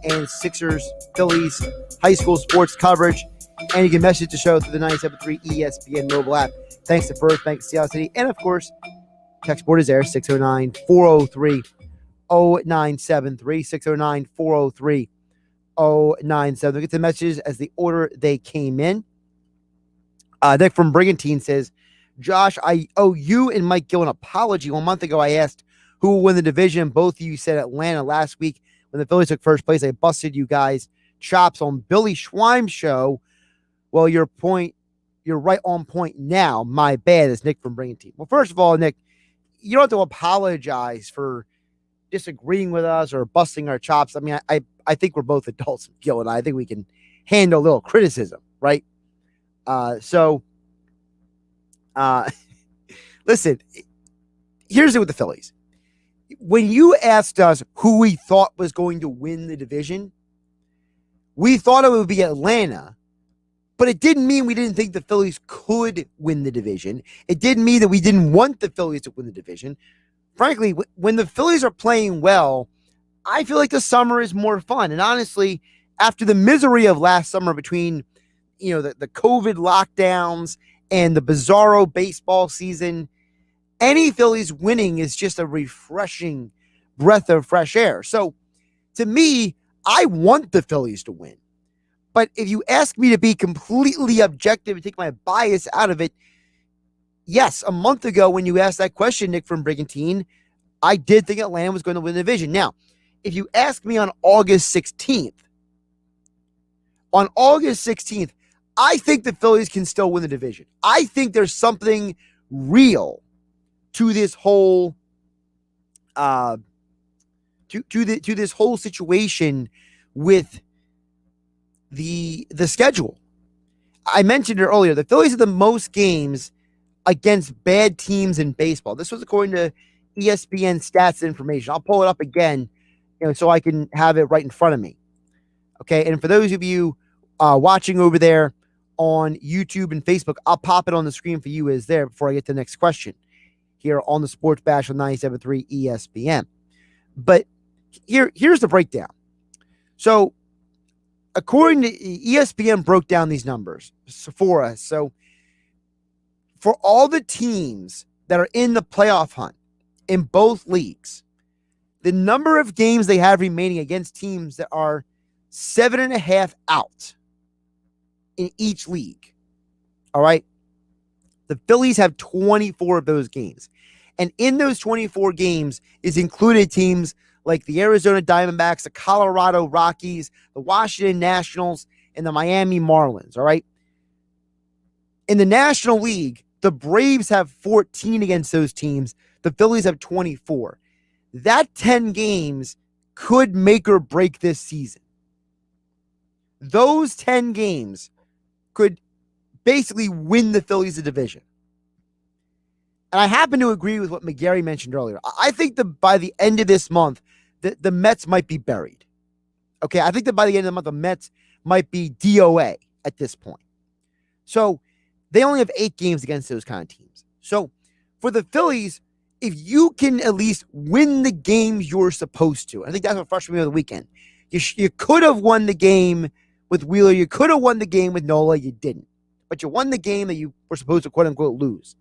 and Sixers, Phillies, high school sports coverage. And you can message the show through the 97.3 ESPN mobile app. Thanks to First Bank of Seattle City. And, of course, text board is there, 609-403-0973, 609-403-0973. Get the messages as the order they came in. Nick from Brigantine says, Josh, I owe you and Mike Gill an apology. 1 month ago, I asked who will win the division. Both of you said Atlanta. Last week when the Phillies took first place, I busted you guys' chops on Billy Schweim's show. Well, you're right on point now. My bad. It's Nick from Brigantine. Well, first of all, Nick, you don't have to apologize for disagreeing with us or busting our chops. I mean, I think we're both adults, Gill and I. I think we can handle a little criticism, right? Listen, here's it with the Phillies. When you asked us who we thought was going to win the division, we thought it would be Atlanta, but it didn't mean we didn't think the Phillies could win the division. It didn't mean that we didn't want the Phillies to win the division. Frankly, when the Phillies are playing well, I feel like the summer is more fun. And honestly, after the misery of last summer between, the COVID lockdowns and the bizarro baseball season, any Phillies winning is just a refreshing breath of fresh air. So to me, I want the Phillies to win. But if you ask me to be completely objective and take my bias out of it, yes, a month ago when you asked that question, Nick from Brigantine, I did think Atlanta was going to win the division. Now, if you ask me on August 16th, I think the Phillies can still win the division. I think there's something real to this whole to this whole situation with the schedule. I mentioned it earlier. The Phillies have the most games against bad teams in baseball. This was according to ESPN stats information. I'll pull it up again, so I can have it right in front of me. Okay, and for those of you watching over there on YouTube and Facebook, I'll pop it on the screen for you as there before I get to the next question here on the Sports Bash on 97.3 ESPN. But here's the breakdown. So according to ESPN broke down these numbers for us. So for all the teams that are in the playoff hunt in both leagues, the number of games they have remaining against teams that are 7.5 out in each league. All right. The Phillies have 24 of those games. And in those 24 games is included teams like the Arizona Diamondbacks, the Colorado Rockies, the Washington Nationals, and the Miami Marlins. All right. In the National League, the Braves have 14 against those teams. The Phillies have 24. That 10 games could make or break this season. Those 10 games could basically win the Phillies the division. And I happen to agree with what McGarry mentioned earlier. I think that by the end of this month, the Mets might be buried. Okay, I think that by the end of the month, the Mets might be DOA at this point. So they only have 8 games against those kind of teams. So for the Phillies, if you can at least win the games you're supposed to, I think that's what frustrated me over the weekend. You could have won the game with Wheeler. You could have won the game with Nola. You didn't. But you won the game that you were supposed to, quote unquote, lose,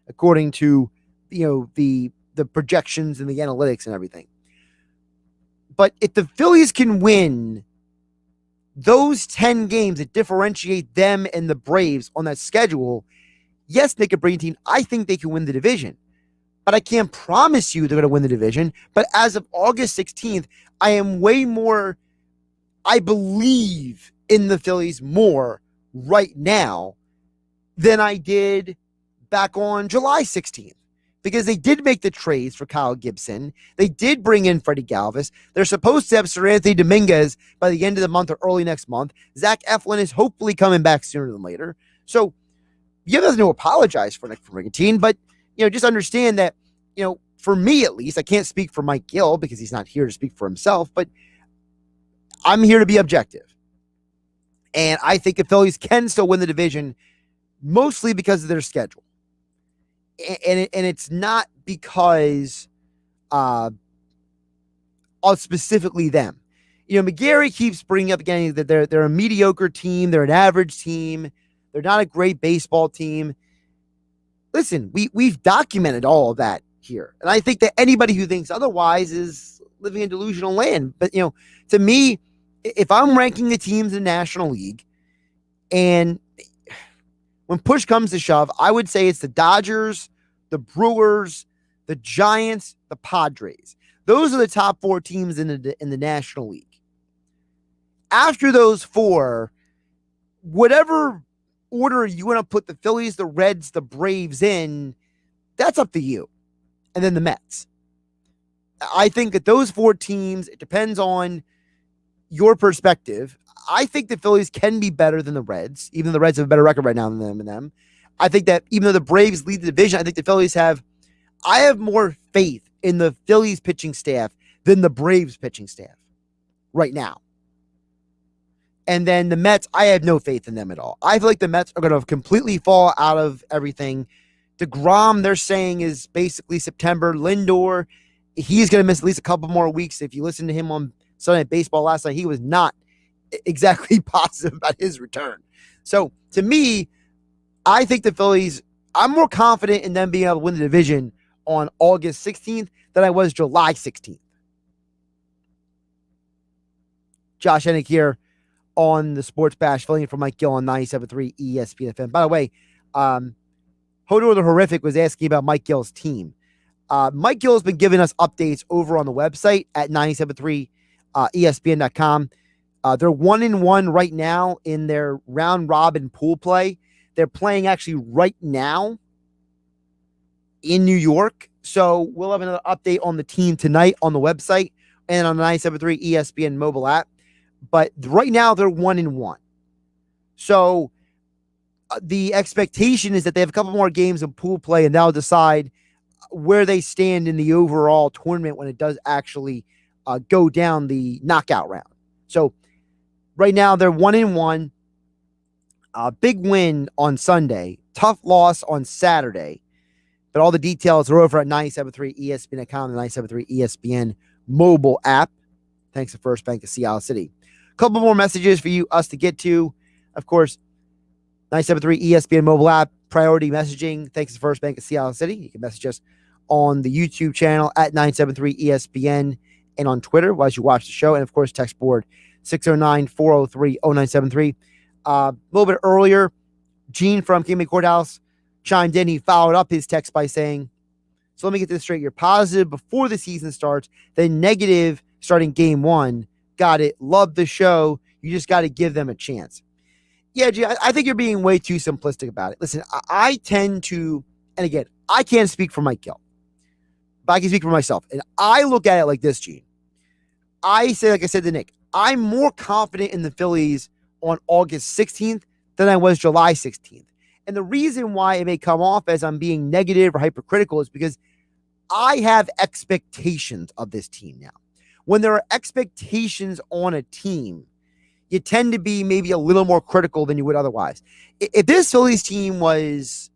according to the the projections and the analytics and everything. But if the Phillies can win those 10 games that differentiate them and the Braves on that schedule, yes, Nick and Brigantine, I think they can win the division. But I can't promise you they're going to win the division. But as of August 16th, I am way more, I believe in the Phillies more right now than I did back on July 16th. Because they did make the trades for Kyle Gibson. They did bring in Freddie Galvis. They're supposed to have Sir Anthony Dominguez by the end of the month or early next month. Zach Eflin is hopefully coming back sooner than later. So you have nothing to apologize for Nick Brigantine, but just understand that, for me at least, I can't speak for Mike Gill because he's not here to speak for himself, but I'm here to be objective. And I think the Phillies can still win the division mostly because of their schedule. And it's not because of specifically them. McGarry keeps bringing up again that they're a mediocre team. They're an average team. They're not a great baseball team. Listen, we've documented all of that here. And I think that anybody who thinks otherwise is living in delusional land. But, to me, if I'm ranking the teams in the National League, and when push comes to shove, I would say it's the Dodgers, the Brewers, the Giants, the Padres. Those are the top 4 teams in the National League. After those 4, whatever order you want to put the Phillies, the Reds, the Braves in, that's up to you. And then the Mets. I think that those 4 teams, it depends on your perspective. I think the Phillies can be better than the Reds, even though the Reds have a better record right now than them. I think that even though the Braves lead the division, I think the Phillies I have more faith in the Phillies pitching staff than the Braves pitching staff right now. And then the Mets, I have no faith in them at all. I feel like the Mets are going to completely fall out of everything. DeGrom, they're saying, is basically September. Lindor, he's going to miss at least a couple more weeks. If you listen to him on Sunday Night Baseball last night, he was not exactly positive about his return. So, to me, I think the Phillies, I'm more confident in them being able to win the division on August 16th than I was July 16th. Josh Hennig here on the Sports Bash, filling in for Mike Gill on 97.3 ESPN FM. By the way, Hodor the Horrific was asking about Mike Gill's team. Mike Gill has been giving us updates over on the website at 97.3 ESPN.com. They're 1-1 right now in their round robin pool play. They're playing actually right now in New York. So we'll have another update on the team tonight on the website and on the 97.3 ESPN mobile app. But right now they're 1-1. So the expectation is that they have a couple more games of pool play and they'll decide where they stand in the overall tournament when it does actually go down the knockout round. So right now they're 1-1. Big win on Sunday. Tough loss on Saturday. But all the details are over at 97.3 ESPN.com and 97.3 ESPN mobile app. Thanks to First Bank of Sea Isle City. A couple more messages for us to get to. Of course, 97.3 ESPN mobile app, priority messaging. Thanks to First Bank of Sea Isle City. You can message us on the YouTube channel at 97.3 ESPN and on Twitter as you watch the show. And, of course, text board 609-403-0973. A little bit earlier, Gene from King Courthouse chimed in. He followed up his text by saying, so let me get this straight. You're positive before the season starts, then negative starting game 1. Got it. Love the show. You just got to give them a chance. Yeah, G, I think you're being way too simplistic about it. Listen, I tend to, and again, I can't speak for Mike Gill, but I can speak for myself. And I look at it like this, Gene. I say, like I said to Nick, I'm more confident in the Phillies on August 16th than I was July 16th. And the reason why it may come off as I'm being negative or hypercritical is because I have expectations of this team now. When there are expectations on a team, you tend to be maybe a little more critical than you would otherwise. If this Phillies team was,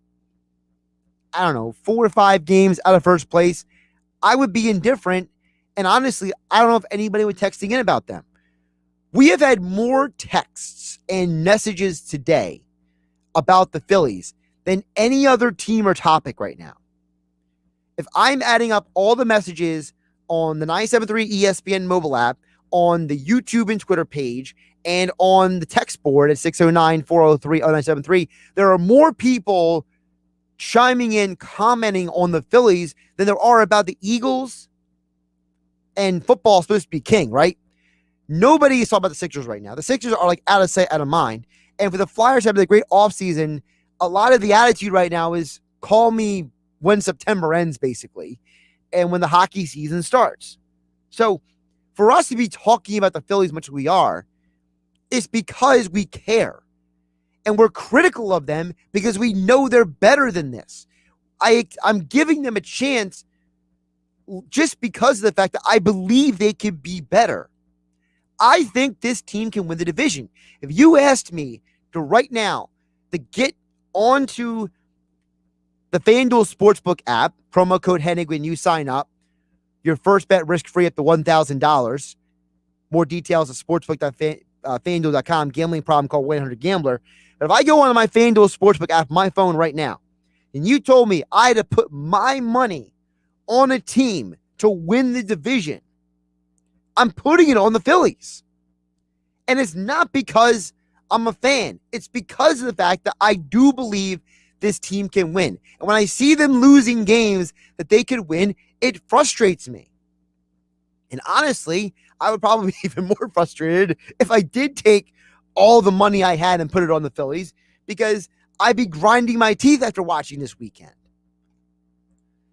4 or 5 games out of first place, I would be indifferent. And honestly, I don't know if anybody would texting in about them. We have had more texts and messages today about the Phillies than any other team or topic right now. If I'm adding up all the messages on the 97.3 ESPN mobile app, on the YouTube and Twitter page, and on the text board at 609-403-0973, there are more people chiming in, commenting on the Phillies than there are about the Eagles, and football is supposed to be king, right? Nobody is talking about the Sixers right now. The Sixers are like out of sight, out of mind. And for the Flyers having a great offseason, a lot of the attitude right now is call me when September ends, basically, and when the hockey season starts. So for us to be talking about the Phillies as much as we are, it's because we care. And we're critical of them because we know they're better than this. I'm giving them a chance just because of the fact that I believe they can be better. I think this team can win the division. If you asked me to right now to get onto the FanDuel Sportsbook app, promo code Hennig when you sign up, your first bet risk-free up to $1,000. More details at sportsbook.fanduel.com. Gambling problem, call 1-800-GAMBLER. But if I go onto my FanDuel Sportsbook app, my phone right now, and you told me I had to put my money on a team to win the division, I'm putting it on the Phillies. And it's not because I'm a fan. It's because of the fact that I do believe this team can win. And when I see them losing games that they could win, it frustrates me. And honestly, I would probably be even more frustrated if I did take all the money I had and put it on the Phillies, because I'd be grinding my teeth after watching this weekend.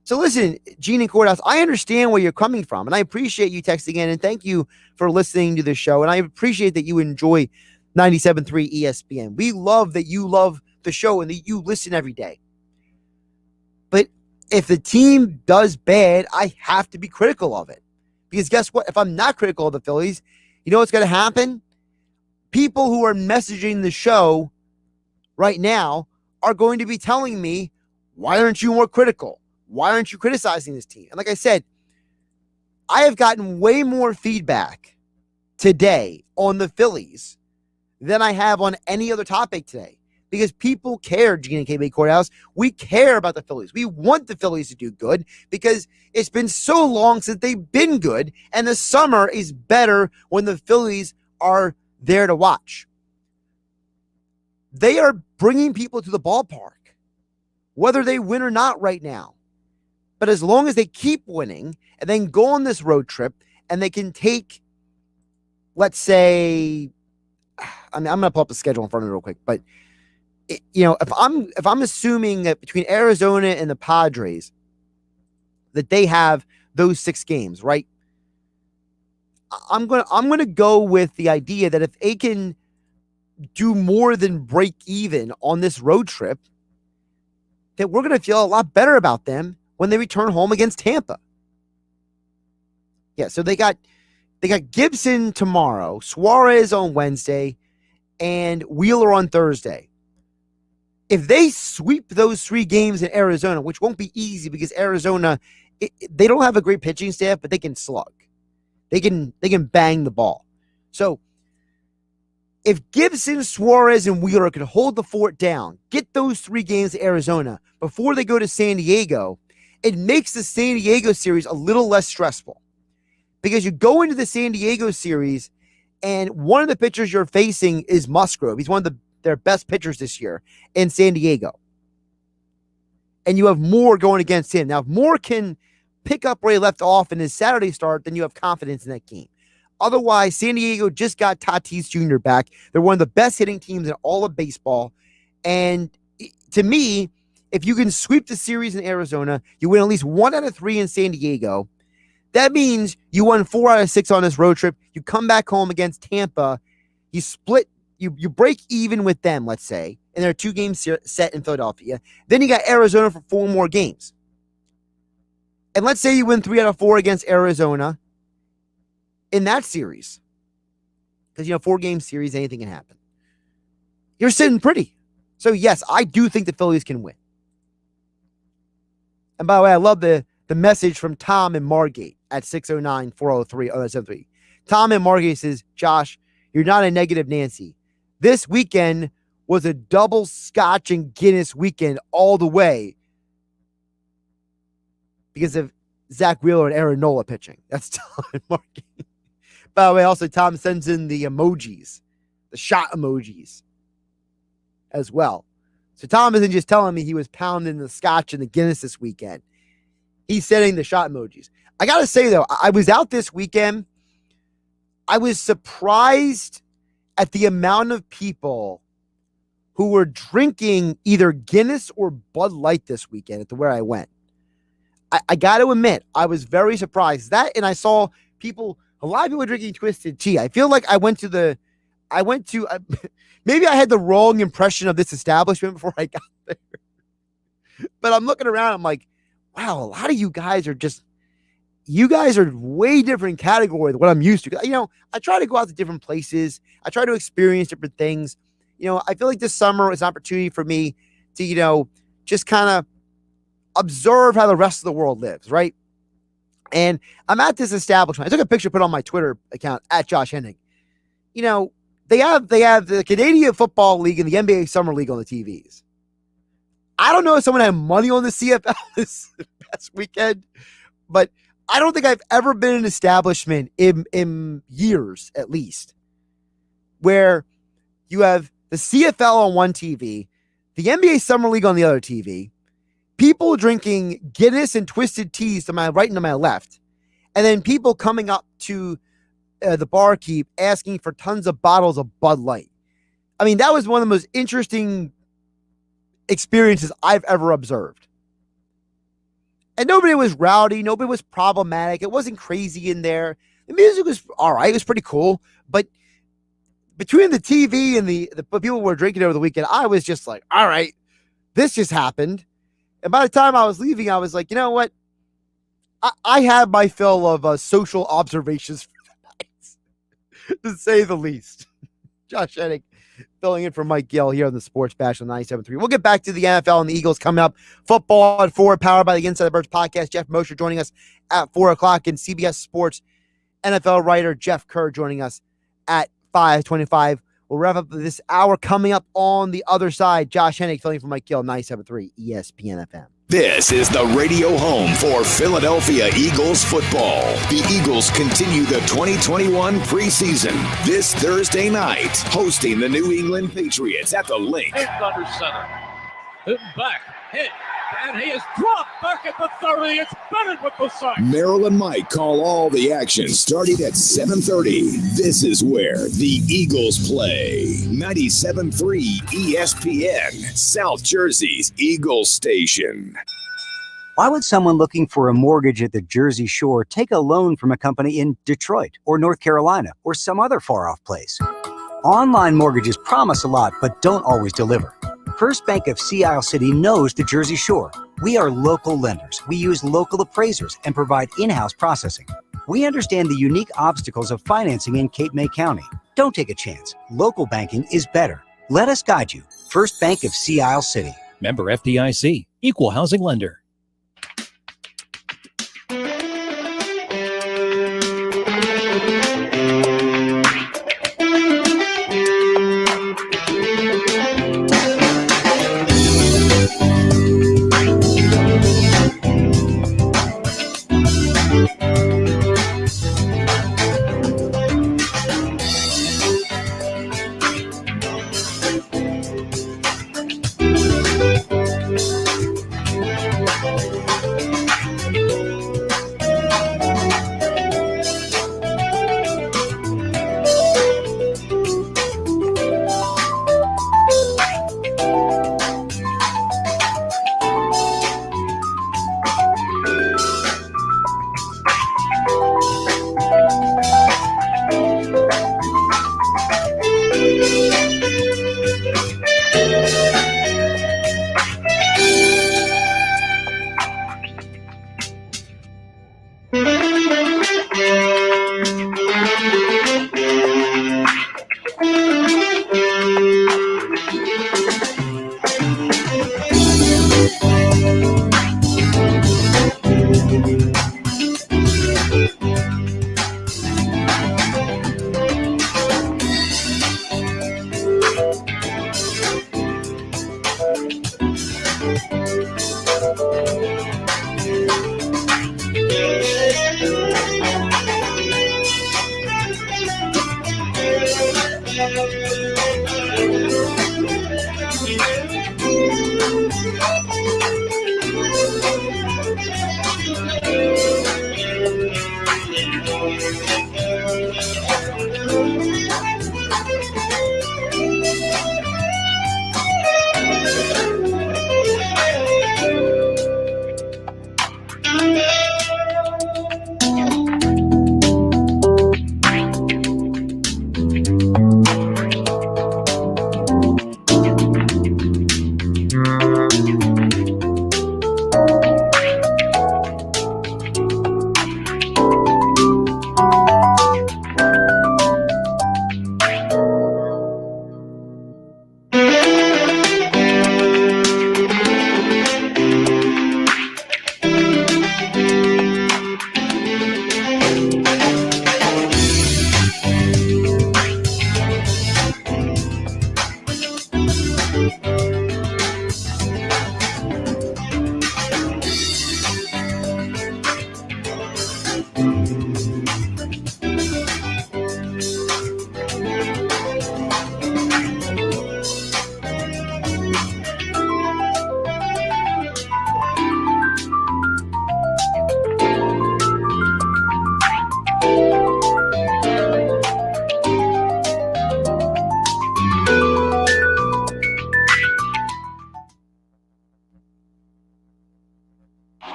So listen, Gene and Courthouse, I understand where you're coming from, and I appreciate you texting in, and thank you for listening to the show, and I appreciate that you enjoy 97.3 ESPN. We love that you love the show and that you listen every day. But if the team does bad, I have to be critical of it. Because guess what? If I'm not critical of the Phillies, you know what's going to happen? People who are messaging the show right now are going to be telling me, why aren't you more critical? Why aren't you criticizing this team? And like I said, I have gotten way more feedback today on the Phillies than I have on any other topic today. Because people care, Gene and KB Courthouse. We care about the Phillies. We want the Phillies to do good because it's been so long since they've been good, and the summer is better when the Phillies are there to watch. They are bringing people to the ballpark, whether they win or not right now. But as long as they keep winning and then go on this road trip and they can take, let's say, I'm going to pull up the schedule in front of me real quick, but if I'm assuming that between Arizona and the Padres that they have those 6 games, right? I'm going to go with the idea that if they can do more than break even on this road trip, that we're going to feel a lot better about them when they return home against Tampa. Yeah, so they got Gibson tomorrow, Suarez on Wednesday, and Wheeler on Thursday. If they sweep those 3 games in Arizona, which won't be easy because Arizona, they don't have a great pitching staff, but they can slug. They can bang the ball. So if Gibson, Suarez, and Wheeler could hold the fort down, get those 3 games to Arizona before they go to San Diego, it makes the San Diego series a little less stressful. Because you go into the San Diego series, and one of the pitchers you're facing is Musgrove. He's one of their best pitchers this year in San Diego. And you have Moore going against him. Now, if Moore can pick up where he left off in his Saturday start, then you have confidence in that game. Otherwise, San Diego just got Tatis Jr. back. They're one of the best hitting teams in all of baseball. And to me, if you can sweep the series in Arizona, you win at least 1 out of 3 in San Diego. That means you won 4 out of 6 on this road trip. You come back home against Tampa. You split. You break even with them, let's say, and there are 2 games set in Philadelphia. Then you got Arizona for 4 more games. And let's say you win 3 out of 4 against Arizona in that series. Because, 4-game series, anything can happen. You're sitting pretty. So, yes, I do think the Phillies can win. And by the way, I love the message from Tom in Margate at 609-403-0973. Tom in Margate says, Josh, you're not a negative Nancy. This weekend was a double Scotch and Guinness weekend all the way. because of Zach Wheeler and Aaron Nola pitching. That's Tom marking. By the way, also Tom sends in the emojis, the shot emojis as well. So Tom isn't just telling me he was pounding the scotch and the Guinness this weekend. He's sending the shot emojis. I got to say, though, I was out this weekend. I was surprised at the amount of people who were drinking either Guinness or Bud Light this weekend at where I went. I got to admit, I was very surprised. That, and I saw a lot of people drinking Twisted Tea. I feel like maybe I had the wrong impression of this establishment before I got there. But I'm looking around, I'm like, wow, a lot of you guys are way different category than what I'm used to. I try to go out to different places. I try to experience different things. I feel like this summer is an opportunity for me to, just kind of observe how the rest of the world lives, right? And I'm at this establishment. I took a picture, put on my Twitter account at Josh Hennig. They have the Canadian Football League and the NBA Summer League on the TVs. I don't know if someone had money on the CFL this past weekend, but I don't think I've ever been in an establishment in years, at least, where you have the CFL on one TV, the NBA Summer League on the other TV, people drinking Guinness and Twisted Teas to my right and to my left, and then people coming up to the barkeep asking for tons of bottles of Bud Light. I mean, that was one of the most interesting experiences I've ever observed. And nobody was rowdy. Nobody was problematic. It wasn't crazy in there. The music was all right. It was pretty cool. But between the TV and the people who were drinking over the weekend, I was just like, all right, this just happened. And by the time I was leaving, I was like, you know what? I have my fill of social observations for the night, to say the least. Josh Hennig filling in for Mike Gill here on the Sports Bash on 97.3. We'll get back to the NFL and the Eagles coming up. Football at 4, powered by the Inside the Birds podcast. Geoff Mosher joining us at 4 o'clock, and CBS Sports NFL writer Jeff Kerr joining us at 5:25. We'll wrap up this hour coming up on the other side. Josh Hennig filling in for Mike Gill, 97.3 ESPN FM. This is the radio home for Philadelphia Eagles football. The Eagles continue the 2021 preseason this Thursday night, hosting the New England Patriots at the Link. He's under center. Back, hit, and he is dropped back at the 30. It's Bennett with the sack. Merrill and Mike call all the action starting at 7:30. This is where the Eagles play. 97.3 ESPN, South Jersey's Eagles station. Why would someone looking for a mortgage at the Jersey Shore take a loan from a company in Detroit or North Carolina or some other far-off place? Online mortgages promise a lot but don't always deliver. First Bank of Sea Isle City knows the Jersey Shore. We are local lenders. We use local appraisers and provide in-house processing. We understand the unique obstacles of financing in Cape May County. Don't take a chance. Local banking is better. Let us guide you. First Bank of Sea Isle City. Member FDIC, Equal Housing Lender.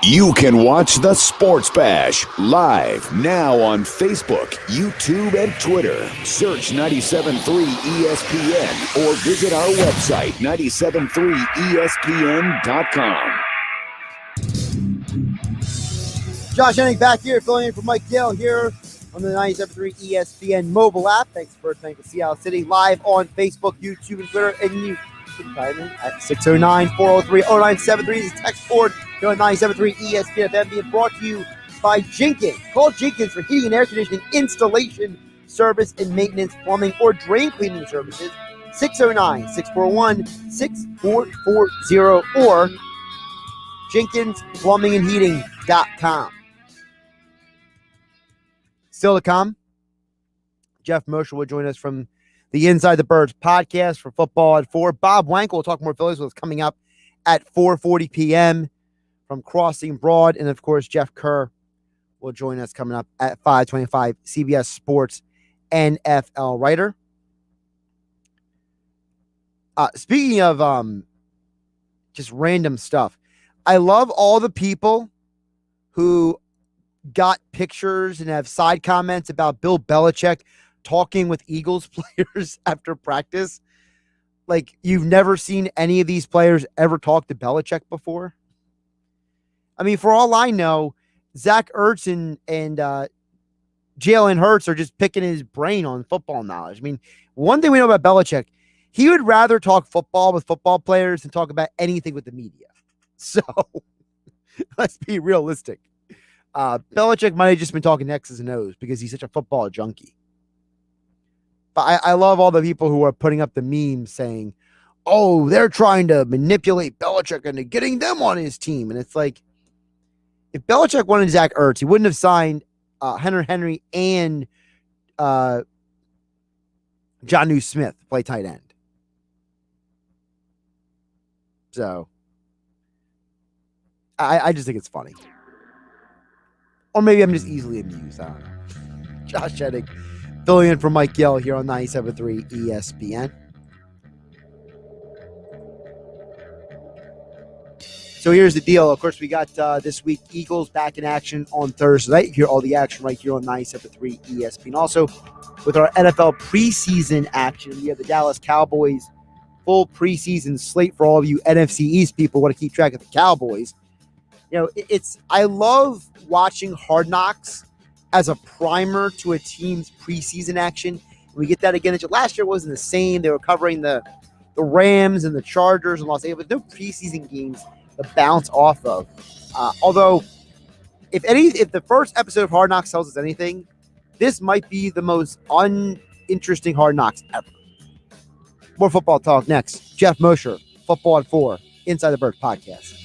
You can watch the Sports Bash live now on Facebook, YouTube, and Twitter. Search 97.3 ESPN or visit our website, 973ESPN.com. Josh Hennig back here, filling in for Mike Gill here on the 97.3 ESPN mobile app. Thanks for Bank of Seattle City, live on Facebook, YouTube, and Twitter. And you can find me at 609-403-0973 is the text board here on 97.3 ESPN FM, being brought to you by Jenkins. Call Jenkins for heating and air conditioning installation, service, and maintenance, plumbing, or drain cleaning services. 609-641-6440 or JenkinsPlumbingandHeating.com. Still to come, Geoff Mosher will join us from the Inside the Birds podcast for football at 4. Bob Wankel will talk more Phillies with us coming up at 4:40 p.m. from Crossing Broad. And, of course, Jeff Kerr will join us coming up at 5:25, CBS Sports NFL writer. Speaking of just random stuff, I love all the people who got pictures and have side comments about Bill Belichick talking with Eagles players after practice. Like, you've never seen any of these players ever talk to Belichick before. I mean, for all I know, Zach Ertz and Jalen Hurts are just picking his brain on football knowledge. I mean, one thing we know about Belichick, he would rather talk football with football players than talk about anything with the media. So let's be realistic. Belichick might have just been talking X's and O's because he's such a football junkie. But I love all the people who are putting up the memes saying, oh, they're trying to manipulate Belichick into getting them on his team. And it's like, if Belichick wanted Zach Ertz, he wouldn't have signed Henry and Jonnu Smith to play tight end. So I just think it's funny. Or maybe I'm just easily amused. I don't know. Josh Hennig filling in for Mike Gill here on 97.3 ESPN. So here's the deal. Of course, we got this week Eagles back in action on Thursday night. You hear all the action right here on 97.3 ESPN. Also, with our NFL preseason action, we have the Dallas Cowboys full preseason slate for all of you NFC East people who want to keep track of the Cowboys. You know, I love watching Hard Knocks as a primer to a team's preseason action. We get that again. Last year wasn't the same. They were covering the Rams and the Chargers in Los Angeles. No preseason games to bounce off of. Although, if the first episode of Hard Knocks tells us anything, this might be the most uninteresting Hard Knocks ever. More football talk next. Geoff Mosher, Football at 4, Inside the Birds podcast.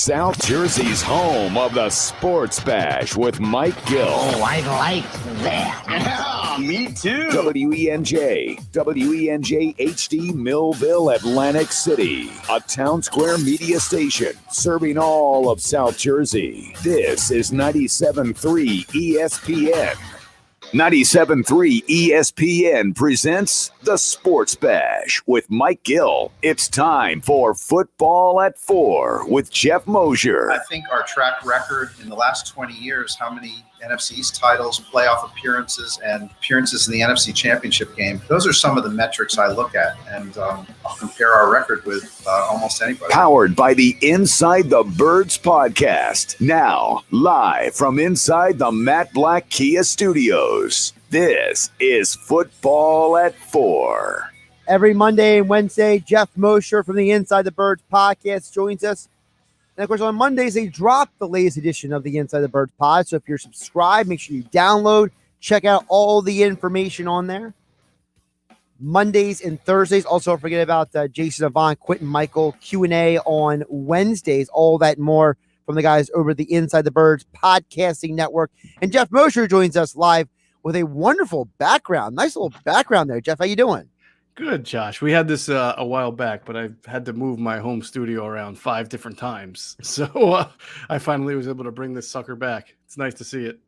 South Jersey's home of the Sports Bash with Mike Gill. Oh, I like that. Yeah, me too. WENJ HD Millville, Atlantic City. A Town Square media station serving all of South Jersey. This is 97.3 ESPN. 97.3 ESPN presents the Sports Bash with Mike Gill. It's time for Football at 4 with Geoff Mosher. I think our track record in the last 20 years, how many NFC East titles, playoff appearances, and appearances in the NFC Championship game, those are some of the metrics I look at, and I'll compare our record with almost anybody. Powered by the Inside the Birds podcast. Now, live from inside the Matt Black Kia Studios, this is Football at 4. Every Monday and Wednesday, Geoff Mosher from the Inside the Birds podcast joins us. And, of course, on Mondays, they drop the latest edition of the Inside the Birds pod. So if you're subscribed, make sure you download, check out all the information on there. Mondays and Thursdays. Also, don't forget about Jason Avant, Quentin Michael, Q&A on Wednesdays. All that and more from the guys over the Inside the Birds podcasting network. And Geoff Mosher joins us live with a wonderful background. Nice little background there. Geoff, how you doing? Good, Josh. We had this a while back, but I've had to move my home studio around 5 different times. So I finally was able to bring this sucker back. It's nice to see it.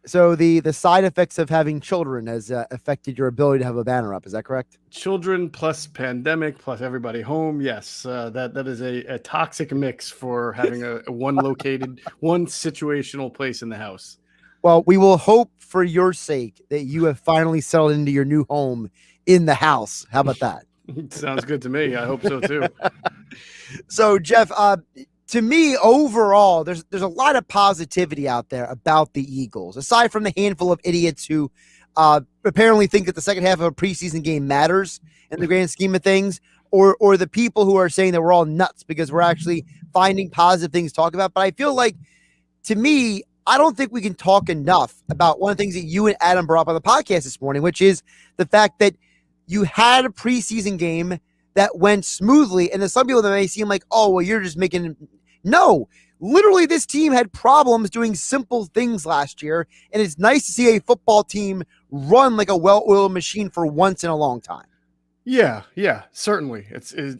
So the side effects of having children has affected your ability to have a banner up. Is that correct? Children plus pandemic plus everybody home. Yes, that is a toxic mix for having a one located, one situational place in the house. Well, we will hope for your sake that you have finally settled into your new home in the house. How about that? Sounds good to me. I hope so too. So, Geoff, to me, overall, there's a lot of positivity out there about the Eagles, aside from the handful of idiots who apparently think that the second half of a preseason game matters in the grand scheme of things, or the people who are saying that we're all nuts because we're actually finding positive things to talk about. But I feel like, to me, I don't think we can talk enough about one of the things that you and Adam brought up on the podcast this morning, which is the fact that you had a preseason game that went smoothly. And there's some people that may seem like, oh, well, you're just making – no. Literally, this team had problems doing simple things last year, and it's nice to see a football team run like a well-oiled machine for once in a long time. Yeah, certainly.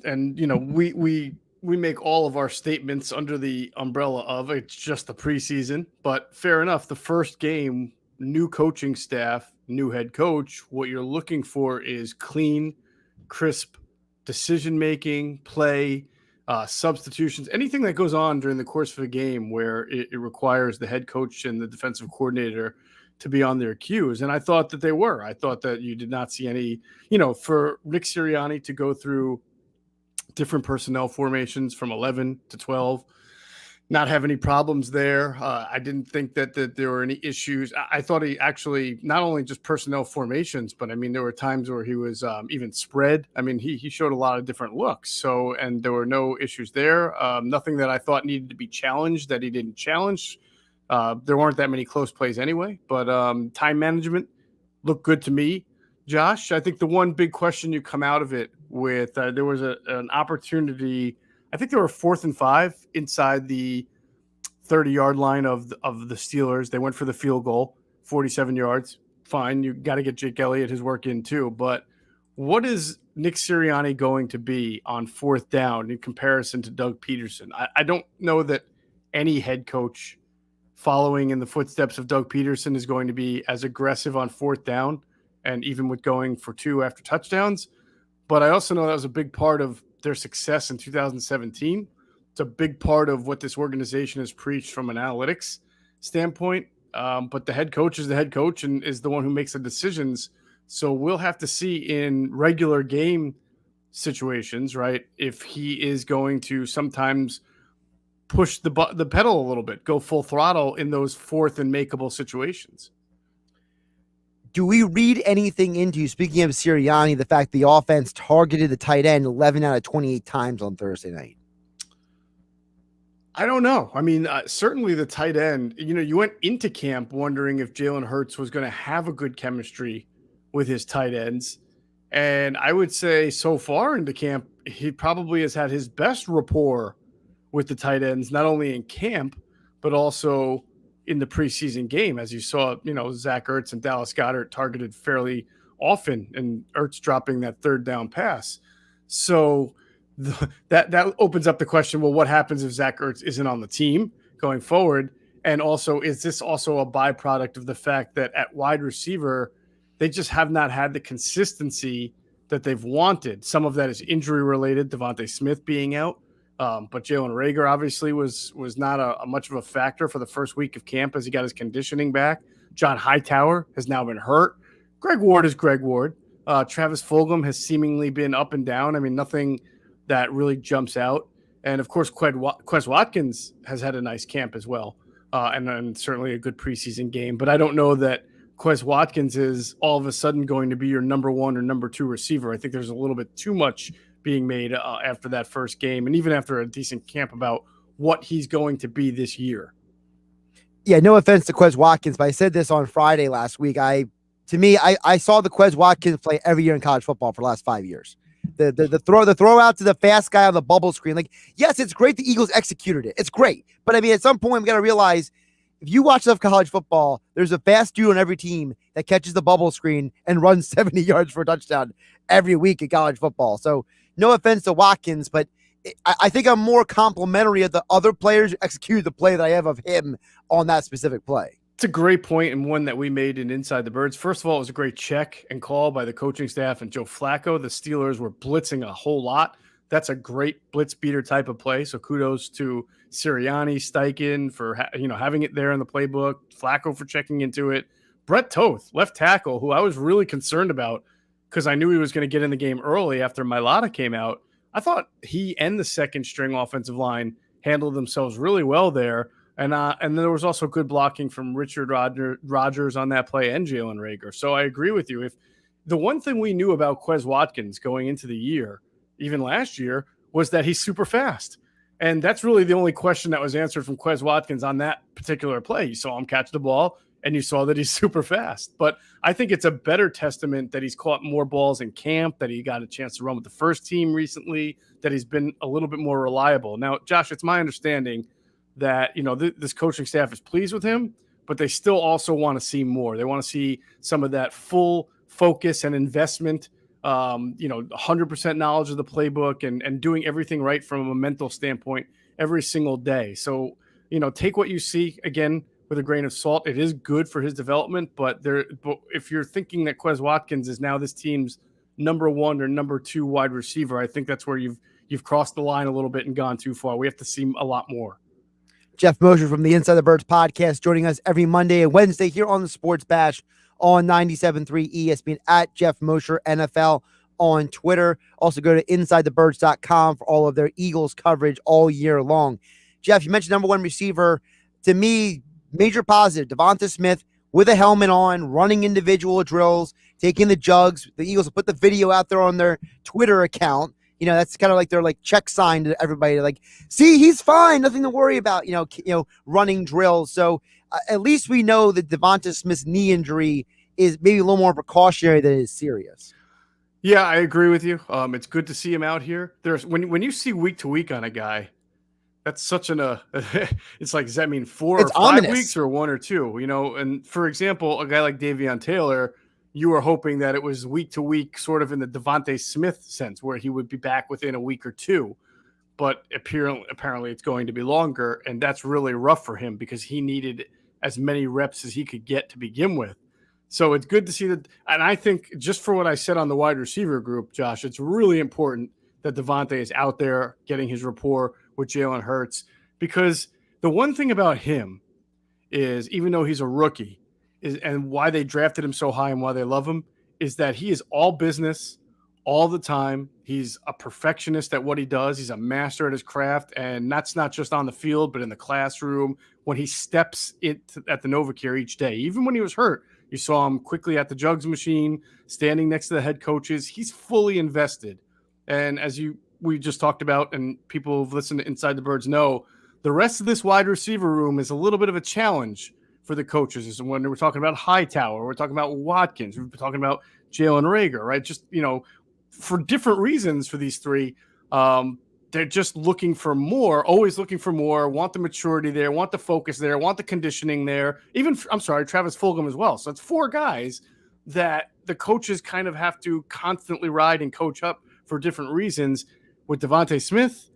And, you know, we make all of our statements under the umbrella of it's just the preseason, but fair enough. The first game, new coaching staff, new head coach, what you're looking for is clean, crisp decision-making, play, substitutions, anything that goes on during the course of a game where it requires the head coach and the defensive coordinator to be on their cues. And I thought that they were. I thought that you did not see any, for Nick Sirianni to go through different personnel formations from 11 to 12, not have any problems there. I didn't think that there were any issues. I thought he actually, not only just personnel formations, but I mean, there were times where he was even spread. I mean, he showed a lot of different looks. So, and there were no issues there. Nothing that I thought needed to be challenged that he didn't challenge. There weren't that many close plays anyway, but time management looked good to me. Josh, I think the one big question you come out of it with, there was an opportunity. I think they were 4th and 5 inside the 30-yard line of the Steelers. They went for the field goal, 47 yards. Fine, you got to get Jake Elliott his work in too. But what is Nick Sirianni going to be on 4th down in comparison to Doug Peterson? I don't know that any head coach following in the footsteps of Doug Peterson is going to be as aggressive on 4th down, and even with going for 2 after touchdowns. But I also know that was a big part of their success in 2017. It's a big part of what this organization has preached from an analytics standpoint. But the head coach is the head coach and is the one who makes the decisions. So we'll have to see in regular game situations, right, if he is going to sometimes push the pedal a little bit, go full throttle in those 4th and makeable situations. Do we read anything into, speaking of Sirianni, the fact the offense targeted the tight end 11 out of 28 times on Thursday night? I don't know. I mean, certainly the tight end, you went into camp wondering if Jalen Hurts was going to have a good chemistry with his tight ends. And I would say so far into camp, he probably has had his best rapport with the tight ends, not only in camp, but also in the preseason game. As you saw, Zach Ertz and Dallas Goedert targeted fairly often, and Ertz dropping that third down pass. So that opens up the question, well, what happens if Zach Ertz isn't on the team going forward? And also, is this also a byproduct of the fact that at wide receiver, they just have not had the consistency that they've wanted? Some of that is injury related, Devontae Smith being out. But Jalen Reagor obviously was not a much of a factor for the first week of camp as he got his conditioning back. John Hightower has now been hurt. Greg Ward is Greg Ward. Travis Fulgham has seemingly been up and down. I mean, nothing that really jumps out. And, of course, Quez Watkins has had a nice camp as well, and certainly a good preseason game. But I don't know that Quez Watkins is all of a sudden going to be your number one or number two receiver. I think there's a little bit too much being made after that first game and even after a decent camp about what he's going to be this year. Yeah, no offense to Quez Watkins, but I said this on Friday last week. I saw the Quez Watkins play every year in college football for the last 5 years. The throw out to the fast guy on the bubble screen. Like, yes, it's great the Eagles executed it. It's great. But I mean, at some point we got to realize if you watch enough college football, there's a fast dude on every team that catches the bubble screen and runs 70 yards for a touchdown every week in college football. So no offense to Watkins, but I think I'm more complimentary of the other players who executed the play that I have of him on that specific play. It's a great point and one that we made in Inside the Birds. First of all, it was a great check and call by the coaching staff and Joe Flacco. The Steelers were blitzing a whole lot. That's a great blitz beater type of play. So kudos to Sirianni, Steichen for having it there in the playbook, Flacco for checking into it. Brett Toth, left tackle, who I was really concerned about because I knew he was going to get in the game early after Mailata came out. I thought he and the second string offensive line handled themselves really well there. And there was also good blocking from Richard Rodgers on that play and Jalen Reagor. So I agree with you. If the one thing we knew about Quez Watkins going into the year, even last year, was that he's super fast. And that's really the only question that was answered from Quez Watkins on that particular play. You saw him catch the ball and you saw that he's super fast. But I think it's a better testament that he's caught more balls in camp, that he got a chance to run with the first team recently, that he's been a little bit more reliable. Now, Josh, it's my understanding that, this coaching staff is pleased with him, but they still also want to see more. They want to see some of that full focus and investment, 100% knowledge of the playbook and doing everything right from a mental standpoint every single day. So, take what you see again with a grain of salt. It is good for his development, but if you're thinking that Quez Watkins is now this team's number one or number two wide receiver, I think that's where you've crossed the line a little bit and gone too far. We have to see a lot more. Geoff Mosher from the Inside the Birds podcast joining us every Monday and Wednesday here on the Sports Bash on 97.3 ESPN at Geoff Mosher NFL on Twitter. Also go to InsideTheBirds.com for all of their Eagles coverage all year long. Geoff, you mentioned number one receiver. To me, major positive, Devonta Smith with a helmet on, running individual drills, taking the jugs. The Eagles will put the video out there on their Twitter account. That's kind of like their check sign to everybody. Like, see, he's fine, nothing to worry about. Running drills. So at least we know that Devonta Smith's knee injury is maybe a little more precautionary than it is serious. Yeah, I agree with you. It's good to see him out here. There's when you see week to week on a guy, that's such it's like, does that mean 4 or 5 ominous. weeks or 1 or 2? And for example, a guy like Davion Taylor, you were hoping that it was week to week, sort of in the Devontae Smith sense, where he would be back within a week or 2. But apparently it's going to be longer, and that's really rough for him because he needed as many reps as he could get to begin with. So it's good to see that. And I think just for what I said on the wide receiver group, Josh, it's really important that Devontae is out there getting his rapport with Jalen Hurts, because the one thing about him is, even though he's a rookie, and why they drafted him so high and why they love him, is that he is all business all the time. He's a perfectionist at what he does. He's a master at his craft, and that's not just on the field, but in the classroom. When he steps at the NovaCare each day, even when he was hurt, you saw him quickly at the jugs machine, standing next to the head coaches. He's fully invested. And as we just talked about, and people who've listened to Inside the Birds know, the rest of this wide receiver room is a little bit of a challenge for the coaches. Is when we're talking about Hightower, we're talking about Watkins, we're talking about Jalen Reagor, right? Just, for different reasons for these three. they're just looking for more, always looking for more, want the maturity there, want the focus there, want the conditioning there. Even, I'm sorry, Travis Fulgham as well. So it's 4 guys that the coaches kind of have to constantly ride and coach up for different reasons. With Devontae Smith,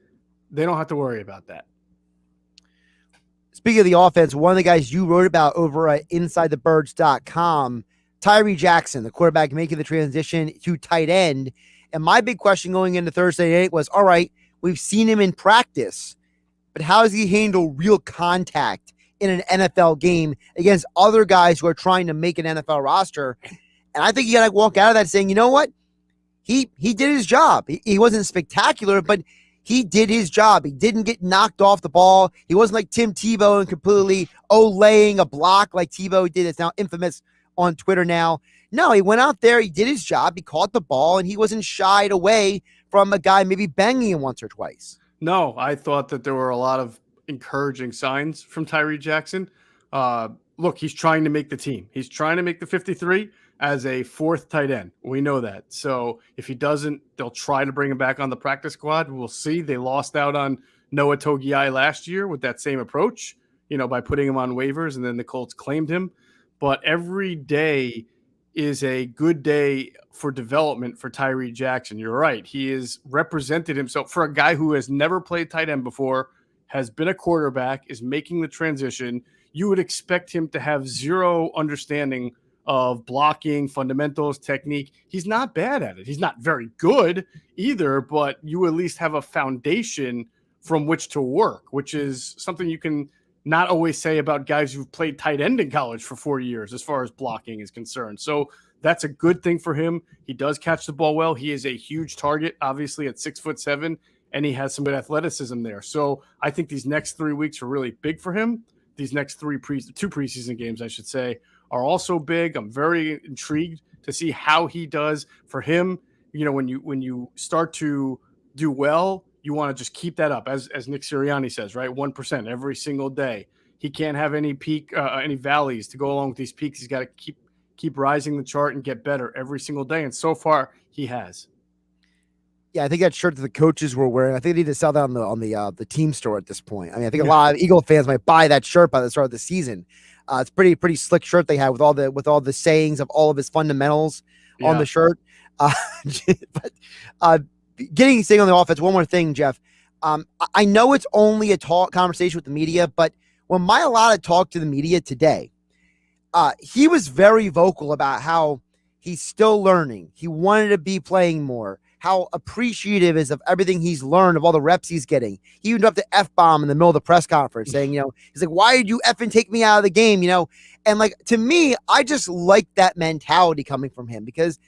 they don't have to worry about that. Speaking of the offense, one of the guys you wrote about over at InsideTheBirds.com, Tyree Jackson, the quarterback making the transition to tight end. And my big question going into Thursday night was, all right, we've seen him in practice, but how does he handle real contact in an NFL game against other guys who are trying to make an NFL roster? And I think you got to walk out of that saying, you know what? He did his job. He wasn't spectacular, but he did his job. He didn't get knocked off the ball. He wasn't like Tim Tebow and completely laying a block like Tebow did. It's now infamous on Twitter now. No, he went out there. He did his job. He caught the ball, and he wasn't shied away from a guy maybe banging him once or twice. No, I thought that there were a lot of encouraging signs from Tyree Jackson. Look, he's trying to make the team. He's trying to make the 53 as a 4th tight end. We know that. So if he doesn't, they'll try to bring him back on the practice squad. We'll see. They lost out on Noah Togiai last year with that same approach, by putting him on waivers, and then the Colts claimed him. But every day is a good day for development for Tyree Jackson. You're right. He has represented himself for a guy who has never played tight end before, has been a quarterback, is making the transition. You would expect him to have zero understanding of blocking, fundamentals, technique. He's not bad at it. He's not very good either, but you at least have a foundation from which to work, which is something you can not always say about guys who've played tight end in college for 4 years as far as blocking is concerned. So that's a good thing for him. He does catch the ball well. He is a huge target, obviously at 6'7", and he has some good athleticism there. So I think these next 3 weeks are really big for him. These next 2 preseason games, I should say, are also big. I'm very intrigued to see how he does. For him, when you start to do well, you want to just keep that up, as Nick Sirianni says, right? 1% every single day. He can't have any any valleys to go along with these peaks. He's got to keep rising the chart and get better every single day. And so far, he has. Yeah, I think that shirt that the coaches were wearing, I think they need to sell that on the team store at this point. I mean, I think a lot of Eagle fans might buy that shirt by the start of the season. It's pretty slick shirt they have with all the sayings of all of his fundamentals on the shirt. But staying on the offense, one more thing, Geoff. I know it's only a conversation with the media, but when Mailata talked to the media today, he was very vocal about how he's still learning. He wanted to be playing more. How appreciative is of everything he's learned, of all the reps he's getting. He even dropped the F-bomb in the middle of the press conference saying, he's like, why did you effing take me out of the game? And like, to me, I just like that mentality coming from him because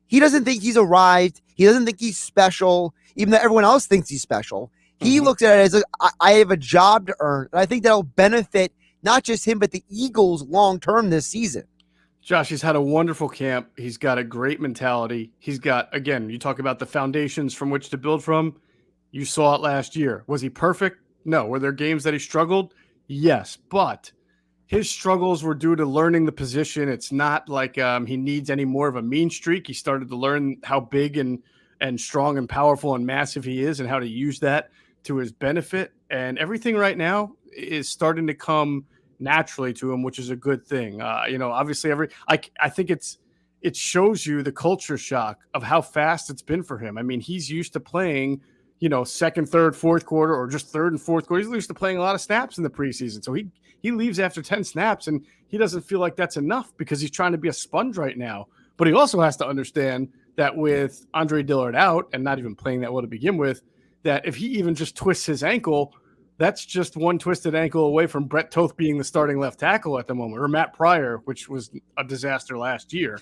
he doesn't think he's arrived. He doesn't think he's special, even though everyone else thinks he's special. He looks at it as I have a job to earn. And I think that'll benefit not just him, but the Eagles long-term this season. Josh, he's had a wonderful camp. He's got a great mentality. He's got, again, you talk about the foundations from which to build from. You saw it last year. Was he perfect? No. Were there games that he struggled? Yes. But his struggles were due to learning the position. It's not like he needs any more of a mean streak. He started to learn how big and strong and powerful and massive he is and how to use that to his benefit. And everything right now is starting to come naturally to him, which is a good thing. Obviously I think it shows you the culture shock of how fast it's been for him. I mean, he's used to playing, second, third, fourth quarter, or just third and fourth quarter. He's used to playing a lot of snaps in the preseason. So he leaves after 10 snaps and he doesn't feel like that's enough because he's trying to be a sponge right now. But he also has to understand that with Andre Dillard out and not even playing that well to begin with, that if he even just twists his ankle, that's just one twisted ankle away from Brett Toth being the starting left tackle at the moment, or Matt Pryor, which was a disaster last year.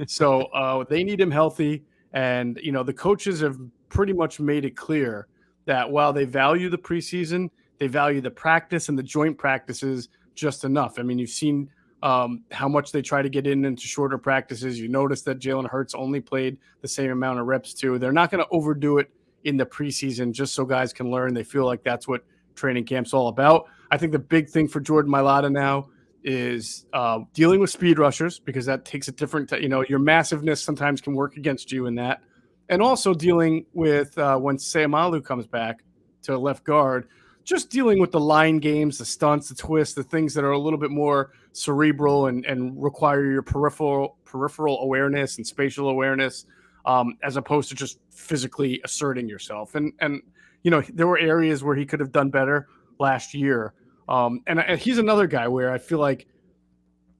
So they need him healthy. And, the coaches have pretty much made it clear that while they value the preseason, they value the practice and the joint practices just enough. I mean, you've seen how much they try to get into shorter practices. You notice that Jalen Hurts only played the same amount of reps too. They're not going to overdo it in the preseason just so guys can learn. They feel like that's what training camp's all about. I think the big thing for Jordan Mailata now is dealing with speed rushers because that takes a different, your massiveness sometimes can work against you in that. And also dealing with when Seumalo comes back, to left guard, just dealing with the line games, the stunts, the twists, the things that are a little bit more cerebral and require your peripheral awareness and spatial awareness, as opposed to just physically asserting yourself. And there were areas where he could have done better last year. And he's another guy where I feel like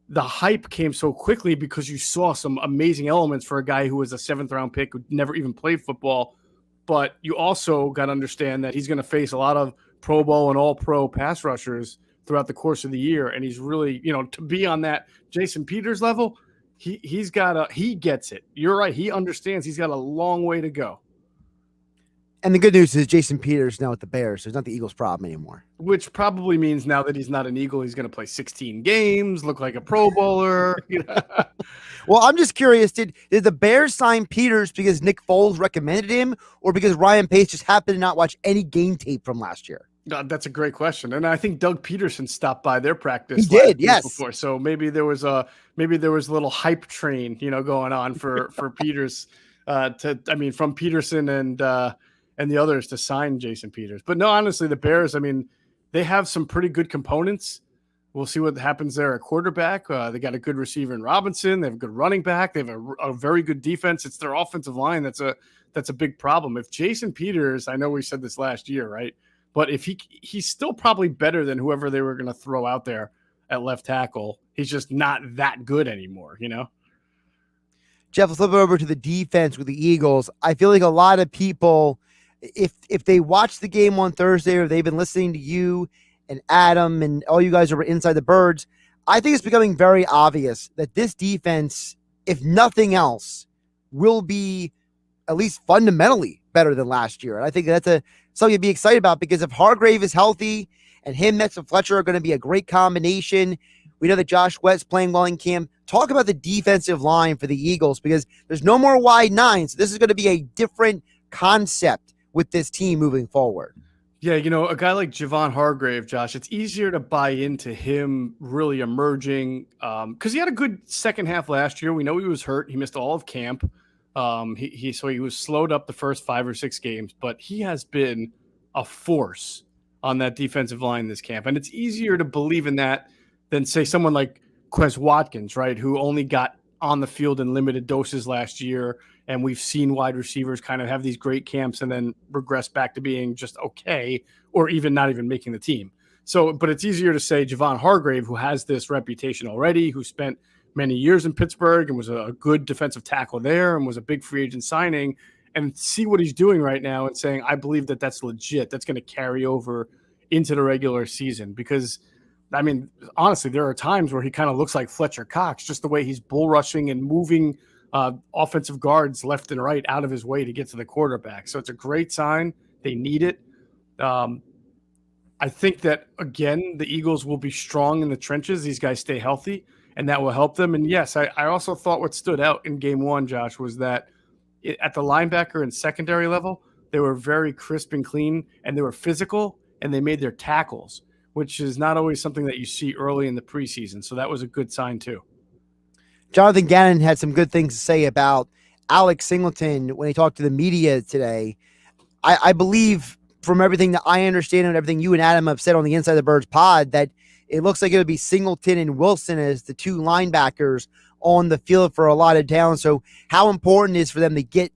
the hype came so quickly because you saw some amazing elements for a guy who was a 7th-round pick who never even played football. But you also got to understand that he's going to face a lot of Pro Bowl and All-Pro pass rushers throughout the course of the year. And he's really, to be on that Jason Peters level, he gets it. You're right. He understands he's got a long way to go. And the good news is Jason Peters now with the Bears, so it's not the Eagles' problem anymore. Which probably means now that he's not an Eagle, he's going to play 16 games, look like a Pro Bowler. Well, I'm just curious, did the Bears sign Peters because Nick Foles recommended him, or because Ryan Pace just happened to not watch any game tape from last year? That's a great question, and I think Doug Peterson stopped by their practice. He did, yes. Before, so maybe there was a little hype train, going on for Peters, from Peterson and the others to sign Jason Peters. But no, honestly, the Bears, they have some pretty good components. We'll see what happens there at quarterback. They got a good receiver in Robinson. They have a good running back. They have a very good defense. It's their offensive line that's a big problem. If Jason Peters, I know we said this last year, right? But if he's still probably better than whoever they were going to throw out there at left tackle. He's just not that good anymore, Geoff, let's flip it over to the defense with the Eagles. I feel like a lot of people, if they watched the game on Thursday or they've been listening to you and Adam and all you guys over inside the Birds, I think it's becoming very obvious that this defense, if nothing else, will be at least fundamentally better than last year. And I think that's something to be excited about, because if Hargrave is healthy and him, Metz, and Fletcher are going to be a great combination. We know that Josh Wett's playing well in camp. Talk about the defensive line for the Eagles, because there's no more wide nines. This is going to be a different concept with this team moving forward. Yeah, a guy like Javon Hargrave, Josh, it's easier to buy into him really emerging because he had a good second half last year. We know he was hurt. He missed all of camp. He was slowed up the first 5 or 6 games, but he has been a force on that defensive line this camp. And it's easier to believe in that than, say, someone like Quez Watkins, right, who only got on the field in limited doses last year. And we've seen wide receivers kind of have these great camps and then regress back to being just okay, or even not even making the team. So, but it's easier to say Javon Hargrave, who has this reputation already, who spent many years in Pittsburgh and was a good defensive tackle there and was a big free agent signing, and see what he's doing right now and saying, I believe that that's legit. That's going to carry over into the regular season, because honestly, there are times where he kind of looks like Fletcher Cox, just the way he's bull rushing and moving offensive guards left and right out of his way to get to the quarterback. So it's a great sign. They need it. I think that, again, the Eagles will be strong in the trenches. These guys stay healthy, and that will help them. And yes, I also thought what stood out in game one, Josh, was that at the linebacker and secondary level, they were very crisp and clean, and they were physical, and they made their tackles, which is not always something that you see early in the preseason. So that was a good sign too. Jonathan Gannon had some good things to say about Alex Singleton when he talked to the media today. I believe, from everything that I understand and everything you and Adam have said on the Inside the Birds pod, that it looks like it would be Singleton and Wilson as the 2 linebackers on the field for a lot of downs. So how important is for them to get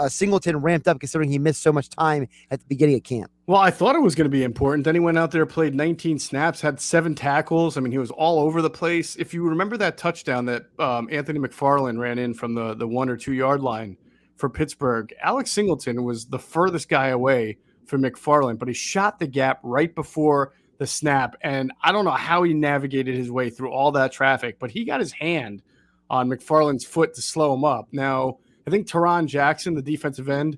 Singleton ramped up, considering he missed so much time at the beginning of camp? Well, I thought it was going to be important. Then he went out there, played 19 snaps, had 7 tackles. He was all over the place. If you remember that touchdown that Anthony McFarland ran in from the 1 or 2 yard line for Pittsburgh, Alex Singleton was the furthest guy away from McFarland, but he shot the gap right before the snap. And I don't know how he navigated his way through all that traffic, but he got his hand on McFarland's foot to slow him up. Now, I think Teron Jackson, the defensive end,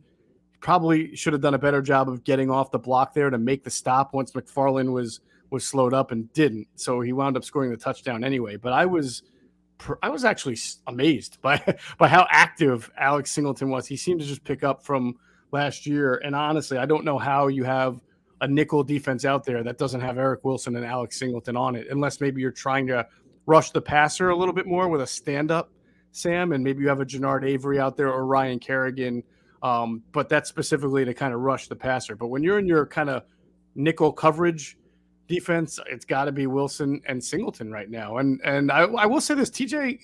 probably should have done a better job of getting off the block there to make the stop once McFarland was slowed up, and didn't. So he wound up scoring the touchdown anyway. But I was actually amazed by how active Alex Singleton was. He seemed to just pick up from last year. And honestly, I don't know how you have a nickel defense out there that doesn't have Eric Wilson and Alex Singleton on it, unless maybe you're trying to rush the passer a little bit more with a stand-up Sam, and maybe you have a Jannard Avery out there or Ryan Kerrigan But that's specifically to kind of rush the passer. But when you're in your kind of nickel coverage defense, it's got to be Wilson and Singleton right now. And I will say this, TJ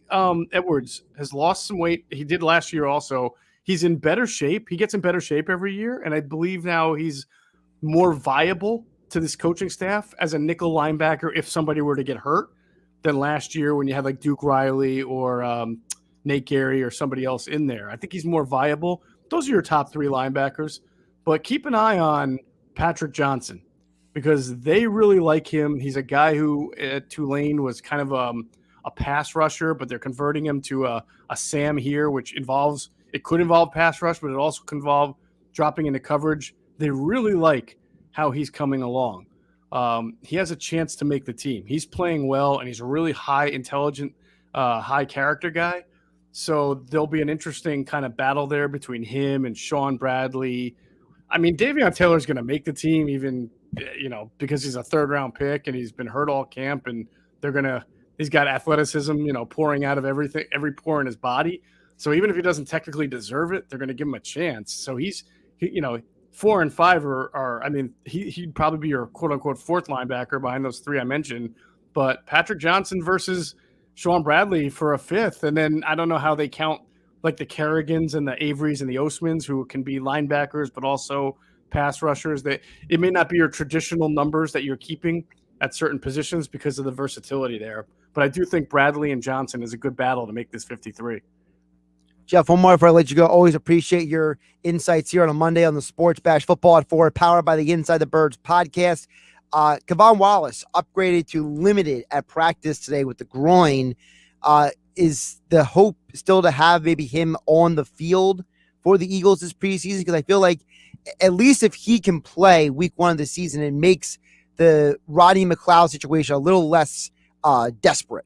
Edwards has lost some weight. He did last year also. He's in better shape. He gets in better shape every year. And I believe now he's more viable to this coaching staff as a nickel linebacker if somebody were to get hurt than last year when you had like Duke Riley or Nate Gary or somebody else in there. I think he's more viable. Those are your top 3 linebackers. But keep an eye on Patrick Johnson because they really like him. He's a guy who at Tulane was kind of a pass rusher, but they're converting him to a Sam here, which could involve pass rush, but it also can involve dropping into coverage. They really like how he's coming along. He has a chance to make the team. He's playing well, and he's a really high intelligent, high character guy. So there'll be an interesting kind of battle there between him and Sean Bradley. I mean, Davion Taylor's going to make the team even, because he's a 3rd-round pick and he's been hurt all camp, and he's got athleticism, pouring out of every pore in his body. So even if he doesn't technically deserve it, they're going to give him a chance. So he's 4 and 5 he'd probably be your quote unquote 4th linebacker behind those 3 I mentioned, but Patrick Johnson versus Sean Bradley for a 5th. And then I don't know how they count like the Kerrigans and the Averys and the Osmans who can be linebackers, but also pass rushers. It may not be your traditional numbers that you're keeping at certain positions because of the versatility there. But I do think Bradley and Johnson is a good battle to make this 53. Geoff, one more before I let you go. Always appreciate your insights here on a Monday on the Sports Bash Football at 4, powered by the Inside the Birds podcast. Kevon Wallace upgraded to limited at practice today with the groin. Is the hope still to have maybe him on the field for the Eagles this preseason? Because I feel like at least if he can play week 1 of the season, it makes the Rodney McLeod situation a little less desperate.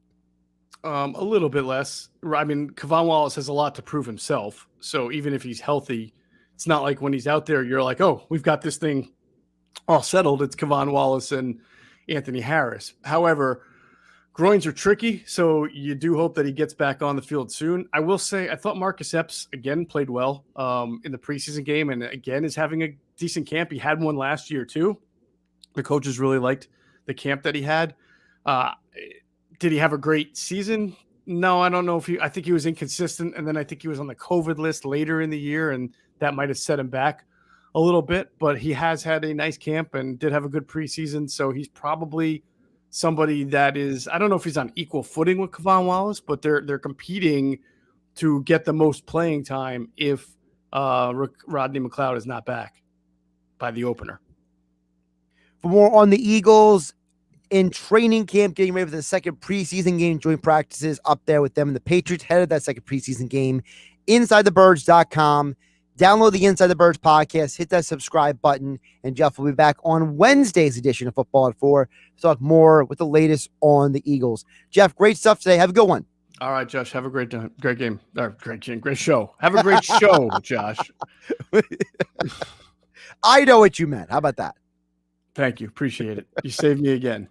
A little bit less. I mean, Kevon Wallace has a lot to prove himself. So even if he's healthy, it's not like when he's out there, you're like, oh, we've got this thing all settled. It's Kevon Wallace and Anthony Harris. However, groins are tricky, so you do hope that he gets back on the field soon. I will say I thought Marcus Epps, again, played well in the preseason game and, again, is having a decent camp. He had one last year, too. The coaches really liked the camp that he had. Did he have a great season? No, I don't know I think he was inconsistent, and then I think he was on the COVID list later in the year, and that might have set him back a little bit, but he has had a nice camp and did have a good preseason, so he's probably somebody that is, I don't know if he's on equal footing with Kevon Wallace, but they're competing to get the most playing time if Rodney McLeod is not back by the opener. For more on the Eagles, in training camp, getting ready for the second preseason game, joint practices up there with them and the Patriots headed that second preseason game. InsideTheBirds.com. Download the Inside the Birds podcast, hit that subscribe button, and Geoff will be back on Wednesday's edition of Football at 4 to talk more with the latest on the Eagles. Geoff, great stuff today. Have a good one. All right, Josh. Have a great game. Great show. Have a great show, Josh. I know what you meant. How about that? Thank you. Appreciate it. You saved me again.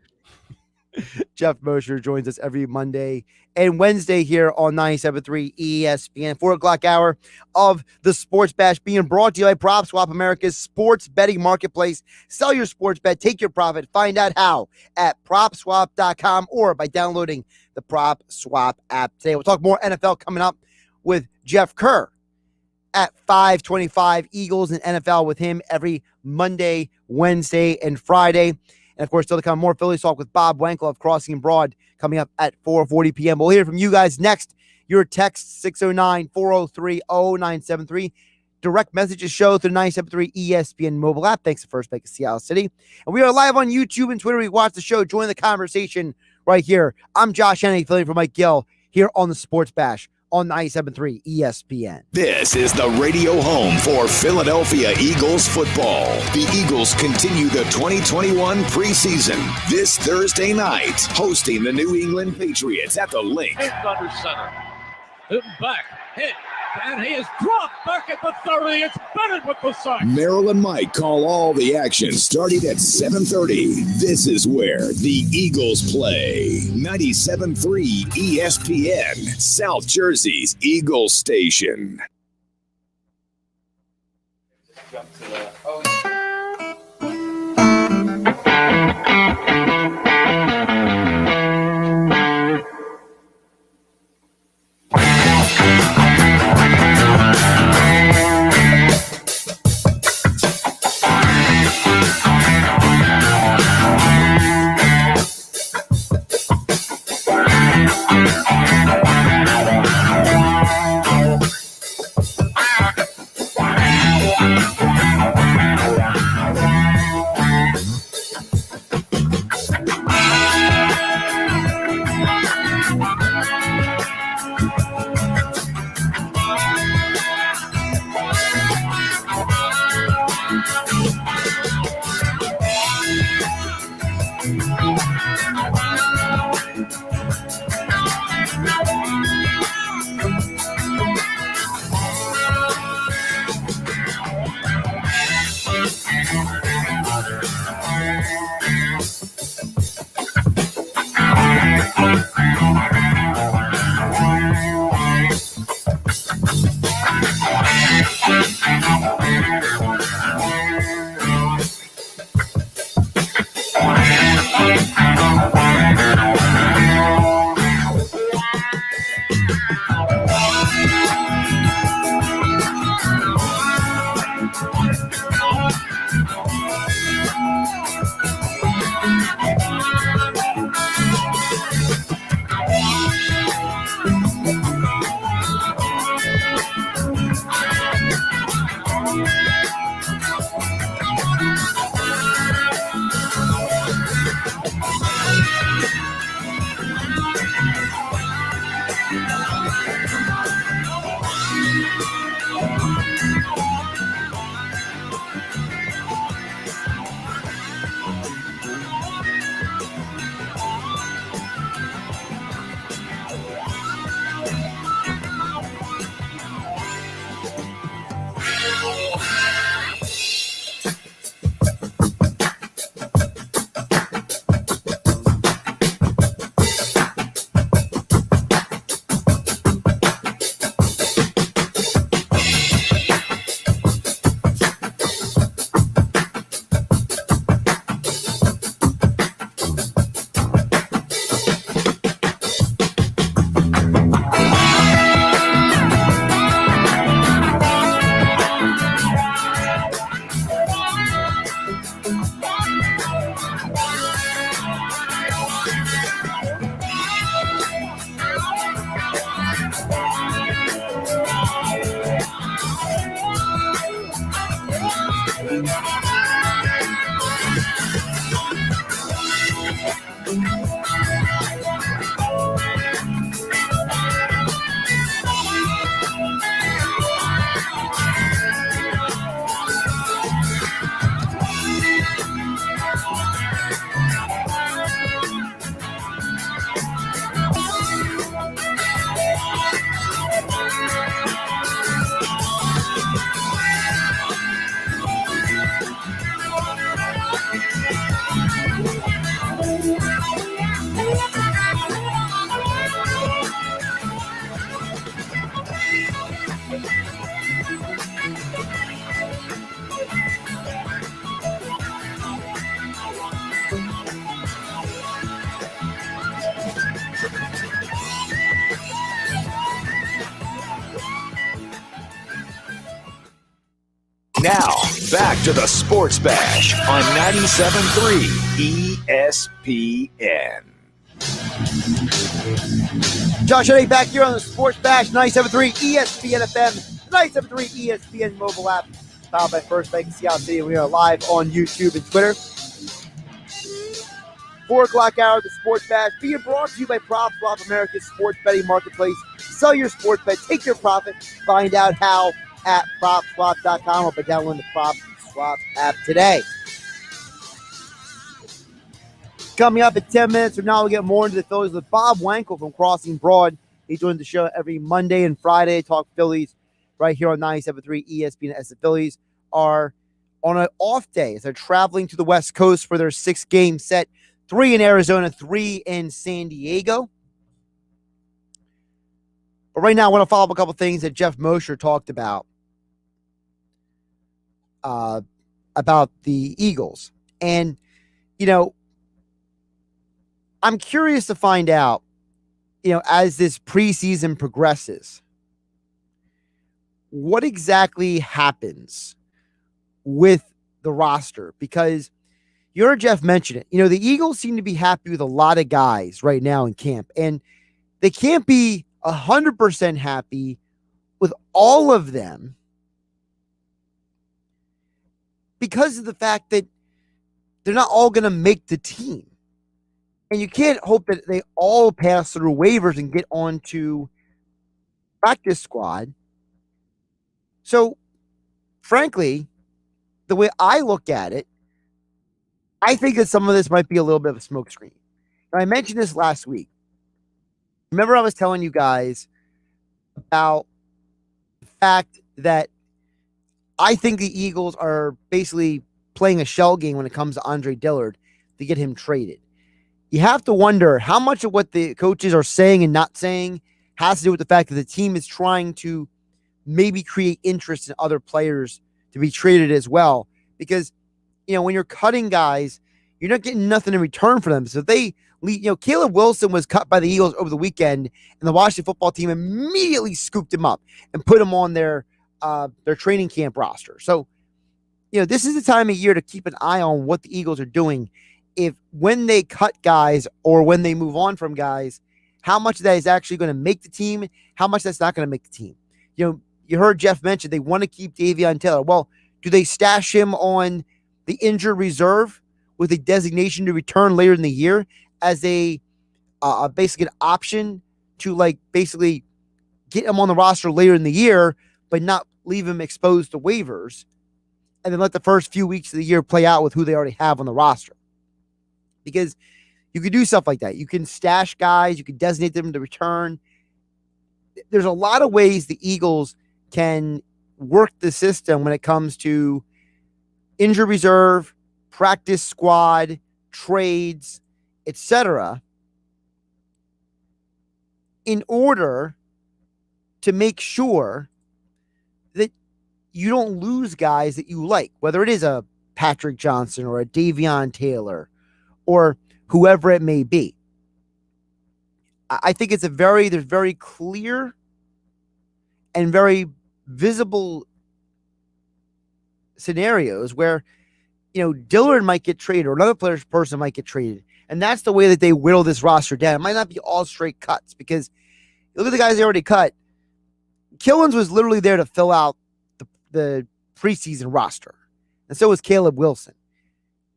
Geoff Mosher joins us every Monday and Wednesday here on 97.3 ESPN, 4 o'clock hour of the Sports Bash, being brought to you by PropSwap, America's sports betting marketplace. Sell your sports bet, take your profit. Find out how at PropSwap.com or by downloading the PropSwap app today. We'll talk more NFL coming up with Jeff Kerr at 5:25. Eagles and NFL with him every Monday, Wednesday, and Friday. And, of course, still to come, more Phillies talk with Bob Wankel of Crossing and Broad coming up at 4:40 p.m. We'll hear from you guys next. Your text, 609-403-0973. Direct messages show through the 97.3 ESPN mobile app. Thanks to First Bank of Seattle City. And we are live on YouTube and Twitter. We watch the show. Join the conversation right here. I'm Josh Hennig, filling for Mike Gill here on the Sports Bash on 97.3 ESPN. This is the radio home for Philadelphia Eagles football. The Eagles continue the 2021 preseason this Thursday night, hosting the New England Patriots at the Link. It's under center. Back, hit, and he is dropped back at the 30. It's Bennett with the sack. Merrill and Mike call all the action starting at 7:30. This is where the Eagles play. 97.3 ESPN, South Jersey's Eagles station. Now, back to the Sports Bash on 97.3 ESPN. Josh Hennig back here on the Sports Bash, 97.3 ESPN FM, 97.3 ESPN mobile app, powered by First Bank Seattle City. We are live on YouTube and Twitter. 4 o'clock hour of the Sports Bash being brought to you by PropSwap, America's sports betting marketplace. Sell your sports bet, take your profit, find out how at PropSwap.com or by downloading the PropSwap app today. Coming up in 10 minutes from now, we'll get more into the Phillies with Bob Wankel from Crossing Broad. He joins the show every Monday and Friday, talk Phillies right here on 97.3 ESPN as the Phillies are on an off day as they're traveling to the West Coast for their 6-game set, 3 in Arizona, 3 in San Diego. But right now, I want to follow up a couple things that Geoff Mosher talked about the Eagles. And, you know, I'm curious to find out, you know, as this preseason progresses, what exactly happens with the roster. Because you heard Geoff mention it. You know, the Eagles seem to be happy with a lot of guys right now in camp. And they can't be 100% happy with all of them because of the fact that they're not all going to make the team. And you can't hope that they all pass through waivers and get onto practice squad. So, frankly, the way I look at it, I think that some of this might be a little bit of a smokescreen. I mentioned this last week. Remember, I was telling you guys about the fact that I think the Eagles are basically playing a shell game when it comes to Andre Dillard to get him traded. You have to wonder how much of what the coaches are saying and not saying has to do with the fact that the team is trying to maybe create interest in other players to be traded as well. Because, when you're cutting guys, you're not getting nothing in return for them. So they leave, Caleb Wilson was cut by the Eagles over the weekend, and the Washington football team immediately scooped him up and put him on their training camp roster. So, this is the time of year to keep an eye on what the Eagles are doing. If when they cut guys or when they move on from guys, how much of that is actually going to make the team, how much that's not going to make the team. You heard Geoff mention they want to keep Davion Taylor. Well, do they stash him on the injured reserve with a designation to return later in the year as a basically an option to basically get him on the roster later in the year, but not leave him exposed to waivers, and then let the first few weeks of the year play out with who they already have on the roster? Because you can do stuff like that. You can stash guys. You can designate them to return. There's a lot of ways the Eagles can work the system when it comes to injury reserve, practice squad, trades, etc., in order to make sure that you don't lose guys that you like, whether it is a Patrick Johnson or a Davion Taylor or whoever it may be. I think there's very clear and very visible scenarios where, Dillard might get traded or another person might get traded. And that's the way that they whittle this roster down. It might not be all straight cuts because look at the guys they already cut. Killins was literally there to fill out the preseason roster. And so was Caleb Wilson.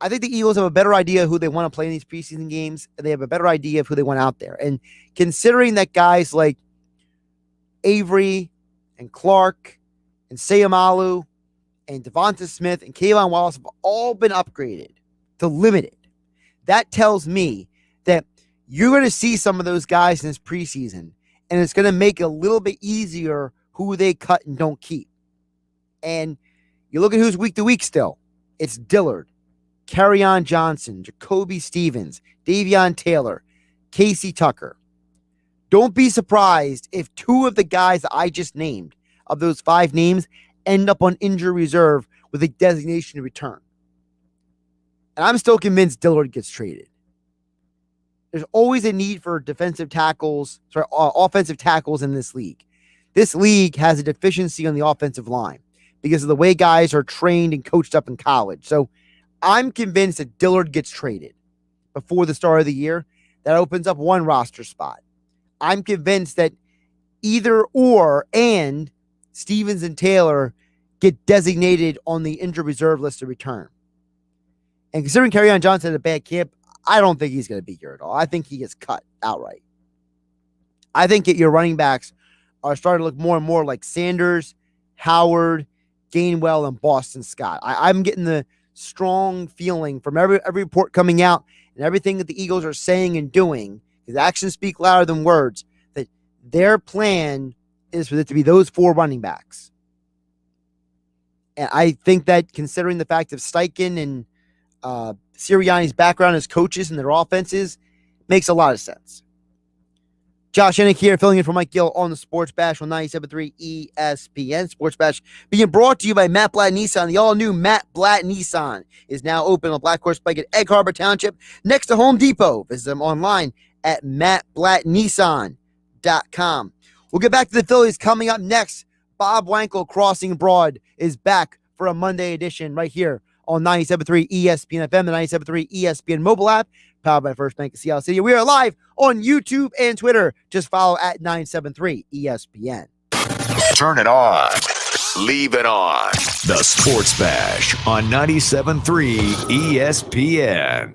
I think the Eagles have a better idea of who they want to play in these preseason games, and they have a better idea of who they want out there. And considering that guys like Avery and Clark and Sayamalu and Devonta Smith and Kayvon Wallace have all been upgraded to limited, that tells me that you're going to see some of those guys in this preseason, and it's going to make it a little bit easier who they cut and don't keep. And you look at who's week to week still. It's Dillard, Kerryon Johnson, Jacoby Stevens, Davion Taylor, Casey Tucker. Don't be surprised if two of the guys that I just named, of those 5 names, end up on injury reserve with a designation to return. And I'm still convinced Dillard gets traded. There's always a need for offensive tackles in this league. This league has a deficiency on the offensive line because of the way guys are trained and coached up in college. So I'm convinced that Dillard gets traded before the start of the year. That opens up one roster spot. I'm convinced that either or and Stevens and Taylor get designated on the injured reserve list to return. And considering Kerryon Johnson had a bad camp, I don't think he's going to be here at all. I think he gets cut outright. I think that your running backs are starting to look more and more like Sanders, Howard, Gainwell, and Boston Scott. I'm getting the strong feeling from every report coming out and everything that the Eagles are saying and doing, because actions speak louder than words, that their plan is for it to be those 4 running backs. And I think that considering the fact of Steichen and Sirianni's background as coaches and their offenses, makes a lot of sense. Josh Hennig here, filling in for Mike Gill on the Sports Bash on 97.3 ESPN. Sports Bash being brought to you by Matt Blatt Nissan. The all-new Matt Blatt Nissan is now open on Black Horse Pike at Egg Harbor Township next to Home Depot. Visit them online at mattblattnissan.com. We'll get back to the Phillies coming up next. Bob Wankel, Crossing Broad, is back for a Monday edition right here on 97.3 ESPN FM, the 97.3 ESPN mobile app, powered by First Bank of Seattle City. We are live on YouTube and Twitter. Just follow at 973 ESPN. Turn it on. Leave it on. The Sports Bash on 97.3 ESPN.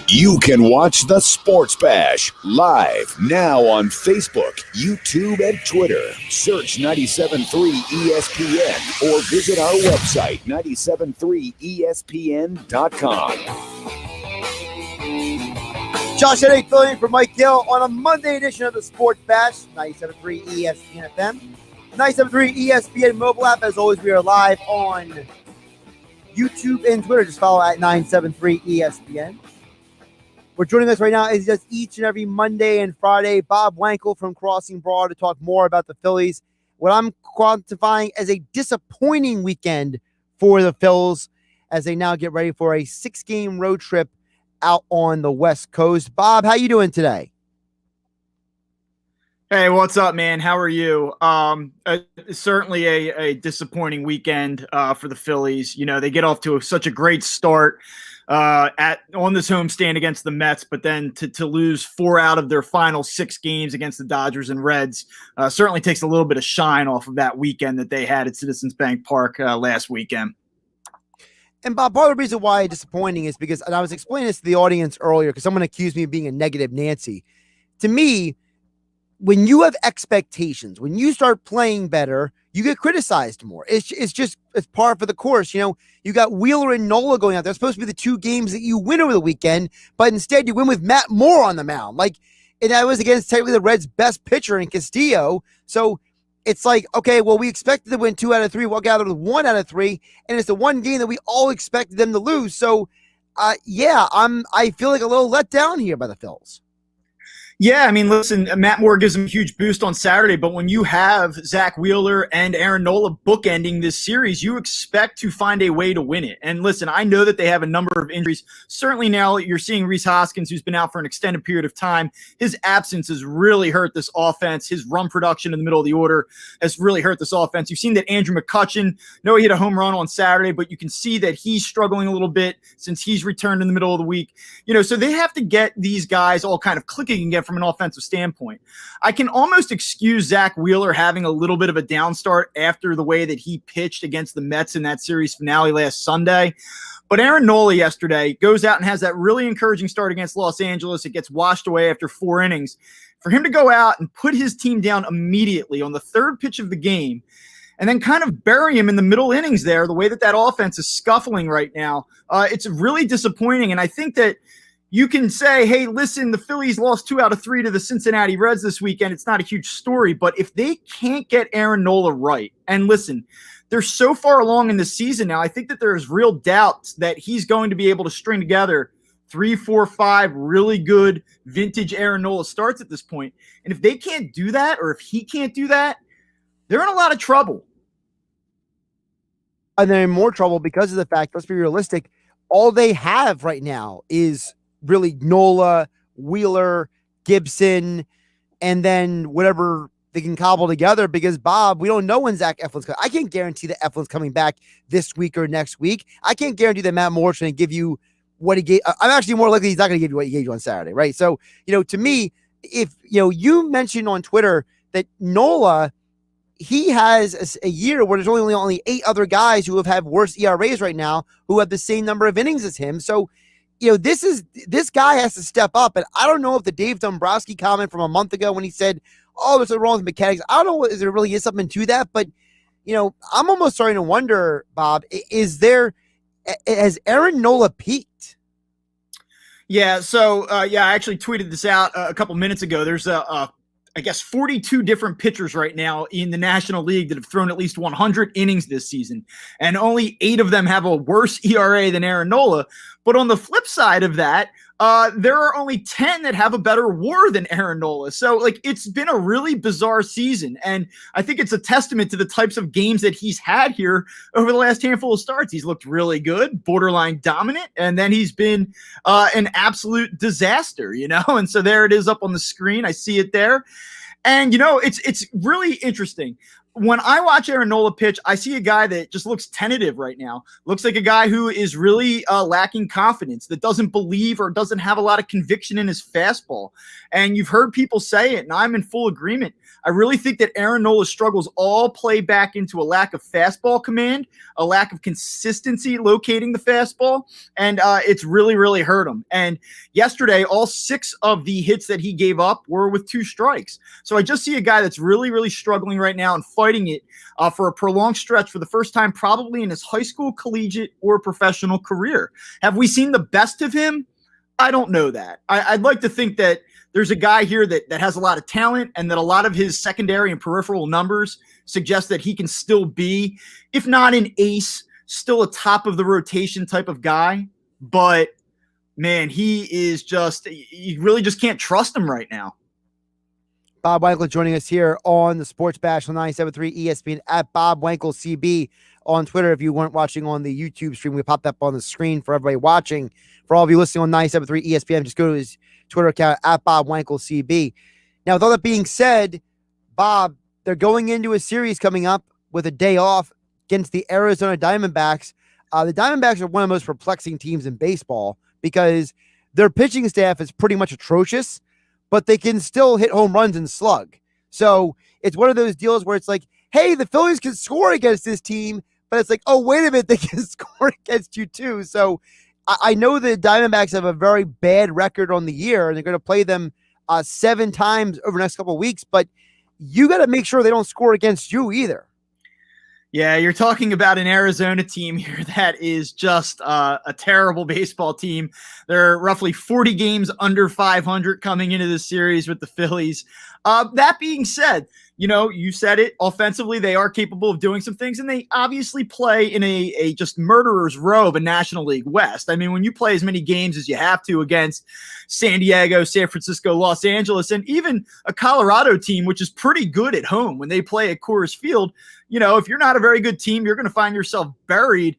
You can watch the Sports Bash live now on Facebook, YouTube, and Twitter. Search 97.3 ESPN or visit our website, 973ESPN.com. Josh Hennig filling in for Mike Gill on a Monday edition of the Sports Bash, 97.3 ESPN FM, 97.3 ESPN mobile app. As always, we are live on YouTube and Twitter. Just follow at 973 ESPN. We're joining us right now is just each and every Monday and Friday, Bob Wankel from Crossing Broad to talk more about the Phillies. What I'm quantifying as a disappointing weekend for the Phils as they now get ready for a 6-game road trip out on the West Coast. Bob, how you doing today? Hey, what's up, man? How are you? Certainly a disappointing weekend for the Phillies. You know, they get off to such a great start on this homestand against the Mets, but then to lose 4 out of their final 6 games against the Dodgers and Reds certainly takes a little bit of shine off of that weekend that they had at Citizens Bank Park last weekend. And Bob, part of the reason why it's disappointing is because, and I was explaining this to the audience earlier because someone accused me of being a negative Nancy. To me, when you have expectations, when you start playing better, you get criticized more. It's par for the course. You know, you got Wheeler and Nola going out. They're supposed to be the 2 games that you win over the weekend, but instead you win with Matt Moore on the mound. And that was against technically the Reds' best pitcher in Castillo. So it's like, okay, well, we expected to win 2 out of 3, walk out with 1 out of 3, and it's the one game that we all expected them to lose. So, I feel like a little let down here by the Phils. Yeah, I mean, listen, Matt Moore gives them a huge boost on Saturday, but when you have Zach Wheeler and Aaron Nola bookending this series, you expect to find a way to win it. And listen, I know that they have a number of injuries. Certainly now you're seeing Rhys Hoskins, who's been out for an extended period of time. His absence has really hurt this offense. His run production in the middle of the order has really hurt this offense. You've seen that Andrew McCutchen, he hit a home run on Saturday, but you can see that he's struggling a little bit since he's returned in the middle of the week. So they have to get these guys all kind of clicking again from an offensive standpoint. I can almost excuse Zach Wheeler having a little bit of a down start after the way that he pitched against the Mets in that series finale last Sunday. But Aaron Nola yesterday goes out and has that really encouraging start against Los Angeles. It gets washed away after 4 innings. For him to go out and put his team down immediately on the 3rd pitch of the game and then kind of bury him in the middle innings there, the way that offense is scuffling right now, it's really disappointing. And I think that you can say, hey, listen, the Phillies lost 2 out of 3 to the Cincinnati Reds this weekend. It's not a huge story, but if they can't get Aaron Nola right, and listen, they're so far along in the season now, I think that there is real doubt that he's going to be able to string together 3, 4, 5 really good vintage Aaron Nola starts at this point. And if they can't do that, or if he can't do that, they're in a lot of trouble. And they're in more trouble because of the fact, let's be realistic, all they have right now is really Nola, Wheeler, Gibson, and then whatever they can cobble together, because Bob, we don't know when Zach Eflin's coming. I can't guarantee that Eflin's coming back this week or next week. I can't guarantee that Matt Moore's going to give you what he gave. I'm actually more likely he's not going to give you what he gave you on Saturday, right? So, to me, if, you mentioned on Twitter that Nola, he has a year where there's only 8 other guys who have had worse ERAs right now who have the same number of innings as him. So, this guy has to step up. And I don't know if the Dave Dombrowski comment from a month ago when he said, "Oh, there's something wrong with mechanics," I don't know if there really is something to that, but I'm almost starting to wonder, Bob, has Aaron Nola peaked? Yeah. So, I actually tweeted this out a couple minutes ago. There's I guess 42 different pitchers right now in the National League that have thrown at least 100 innings this season, and only 8 of them have a worse ERA than Aaron Nola. But on the flip side of that, there are only 10 that have a better WAR than Aaron Nola. So, it's been a really bizarre season, and I think it's a testament to the types of games that he's had here over the last handful of starts. He's looked really good, borderline dominant, and then he's been an absolute disaster, And so there it is up on the screen. I see it there. And, it's really interesting. When I watch Aaron Nola pitch, I see a guy that just looks tentative right now. Looks like a guy who is really lacking confidence, that doesn't believe or doesn't have a lot of conviction in his fastball. And you've heard people say it, and I'm in full agreement. I really think that Aaron Nola's struggles all play back into a lack of fastball command, a lack of consistency locating the fastball, and it's really, really hurt him. And yesterday, all 6 of the hits that he gave up were with 2 strikes. So I just see a guy that's really, really struggling right now and fighting it for a prolonged stretch for the first time probably in his high school, collegiate, or professional career. Have we seen the best of him? I don't know that. I'd like to think that there's a guy here that has a lot of talent, and that a lot of his secondary and peripheral numbers suggest that he can still be, if not an ace, still a top of the rotation type of guy. But man, you really just can't trust him right now. Bob Wankel joining us here on the Sports Bash on 97.3 ESPN at Bob Wankel CB on Twitter. If you weren't watching on the YouTube stream, we popped up on the screen for everybody watching. For all of you listening on 97.3 ESPN, just go to his Twitter account at Bob Wankel CB. Now, with all that being said, Bob, they're going into a series coming up with a day off against the Arizona Diamondbacks. The Diamondbacks are one of the most perplexing teams in baseball because their pitching staff is pretty much atrocious, but they can still hit home runs and slug. So it's one of those deals where it's like, hey, the Phillies can score against this team, but it's like, oh, wait a minute, they can score against you too. So I know the Diamondbacks have a very bad record on the year, and they're going to play them 7 times over the next couple of weeks, but you got to make sure they don't score against you either. Yeah, you're talking about an Arizona team here that is just a terrible baseball team. They're roughly 40 games under 500 coming into this series with the Phillies. That being said, you said it, offensively, they are capable of doing some things, and they obviously play in a just murderer's row of a National League West. I mean, when you play as many games as you have to against San Diego, San Francisco, Los Angeles, and even a Colorado team, which is pretty good at home when they play at Coors Field, if you're not a very good team, you're going to find yourself buried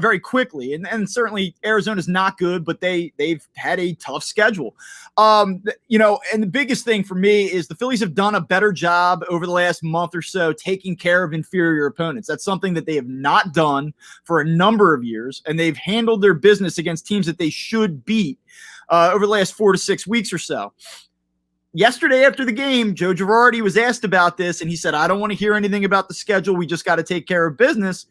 very quickly. And certainly Arizona's not good, but they've had a tough schedule. And the biggest thing for me is the Phillies have done a better job over the last month or so taking care of inferior opponents. That's something that they have not done for a number of years, and they've handled their business against teams that they should beat over the last 4 to 6 weeks or so. Yesterday after the game, Joe Girardi was asked about this, and he said, I don't want to hear anything about the schedule. We just got to take care of business.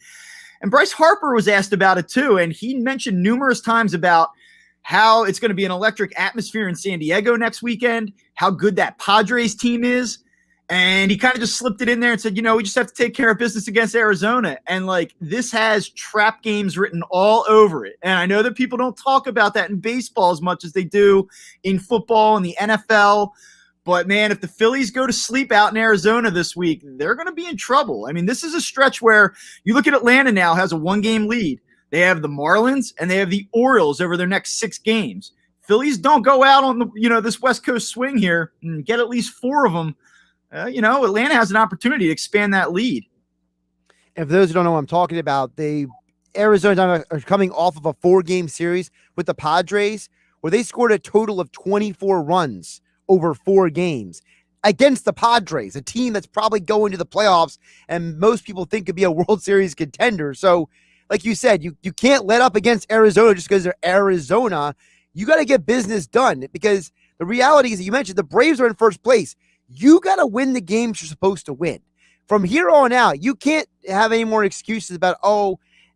And Bryce Harper was asked about it too, and he mentioned numerous times about how it's going to be an electric atmosphere in San Diego next weekend, how good that Padres team is. And he kind of just slipped it in there and said, we just have to take care of business against Arizona. And this has trap games written all over it. And I know that people don't talk about that in baseball as much as they do in football and the NFL. But man, if the Phillies go to sleep out in Arizona this week, they're going to be in trouble. I mean, this is a stretch where you look at Atlanta now has a 1-game lead. They have the Marlins, and they have the Orioles over their next 6 games. Phillies don't go out on this West Coast swing here and get at least 4 of them. Atlanta has an opportunity to expand that lead. And for those who don't know what I'm talking about, Arizona are coming off of a 4-game series with the Padres where they scored a total of 24 runs over 4 games against the Padres, a team that's probably going to the playoffs and most people think could be a World Series contender. So, like you said, you can't let up against Arizona just because they're Arizona. You got to get business done because the reality is that you mentioned the Braves are in first place. You got to win the games you're supposed to win. From here on out, you can't have any more excuses about,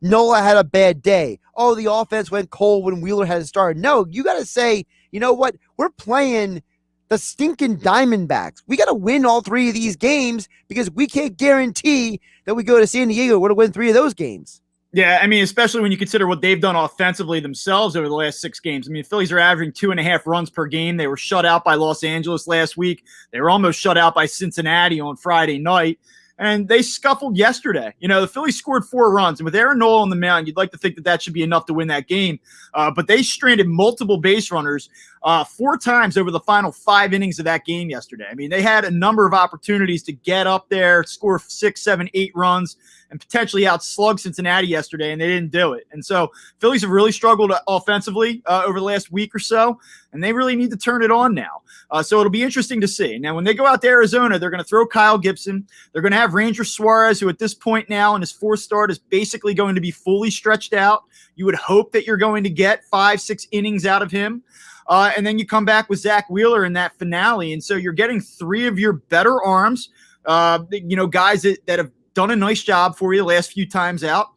Nola had a bad day. The offense went cold when Wheeler had to start. No, you got to say, you know what? We're playing the stinking Diamondbacks. We got to win all 3 of these games because we can't guarantee that we go to San Diego, we're to win 3 of those games. Yeah, I mean, especially when you consider what they've done offensively themselves over the last 6 games. I mean, the Phillies are averaging 2.5 runs per game. They were shut out by Los Angeles last week. They were almost shut out by Cincinnati on Friday night. And they scuffled yesterday. The Phillies scored 4 runs. And with Aaron Nola on the mound, you'd like to think that should be enough to win that game. But they stranded multiple base runners 4 times over the final 5 innings of that game yesterday. I mean, they had a number of opportunities to get up there, score 6, 7, 8 runs, and potentially outslug Cincinnati yesterday, and they didn't do it. And so Phillies have really struggled offensively over the last week or so, and they really need to turn it on now. So it'll be interesting to see. Now, when they go out to Arizona, they're going to throw Kyle Gibson. They're going to have Ranger Suarez, who at this point now in his 4th start is basically going to be fully stretched out. You would hope that you're going to get 5, 6 innings out of him. And then you come back with Zach Wheeler in that finale. And so you're getting 3 of your better arms, guys that have done a nice job for you the last few times out.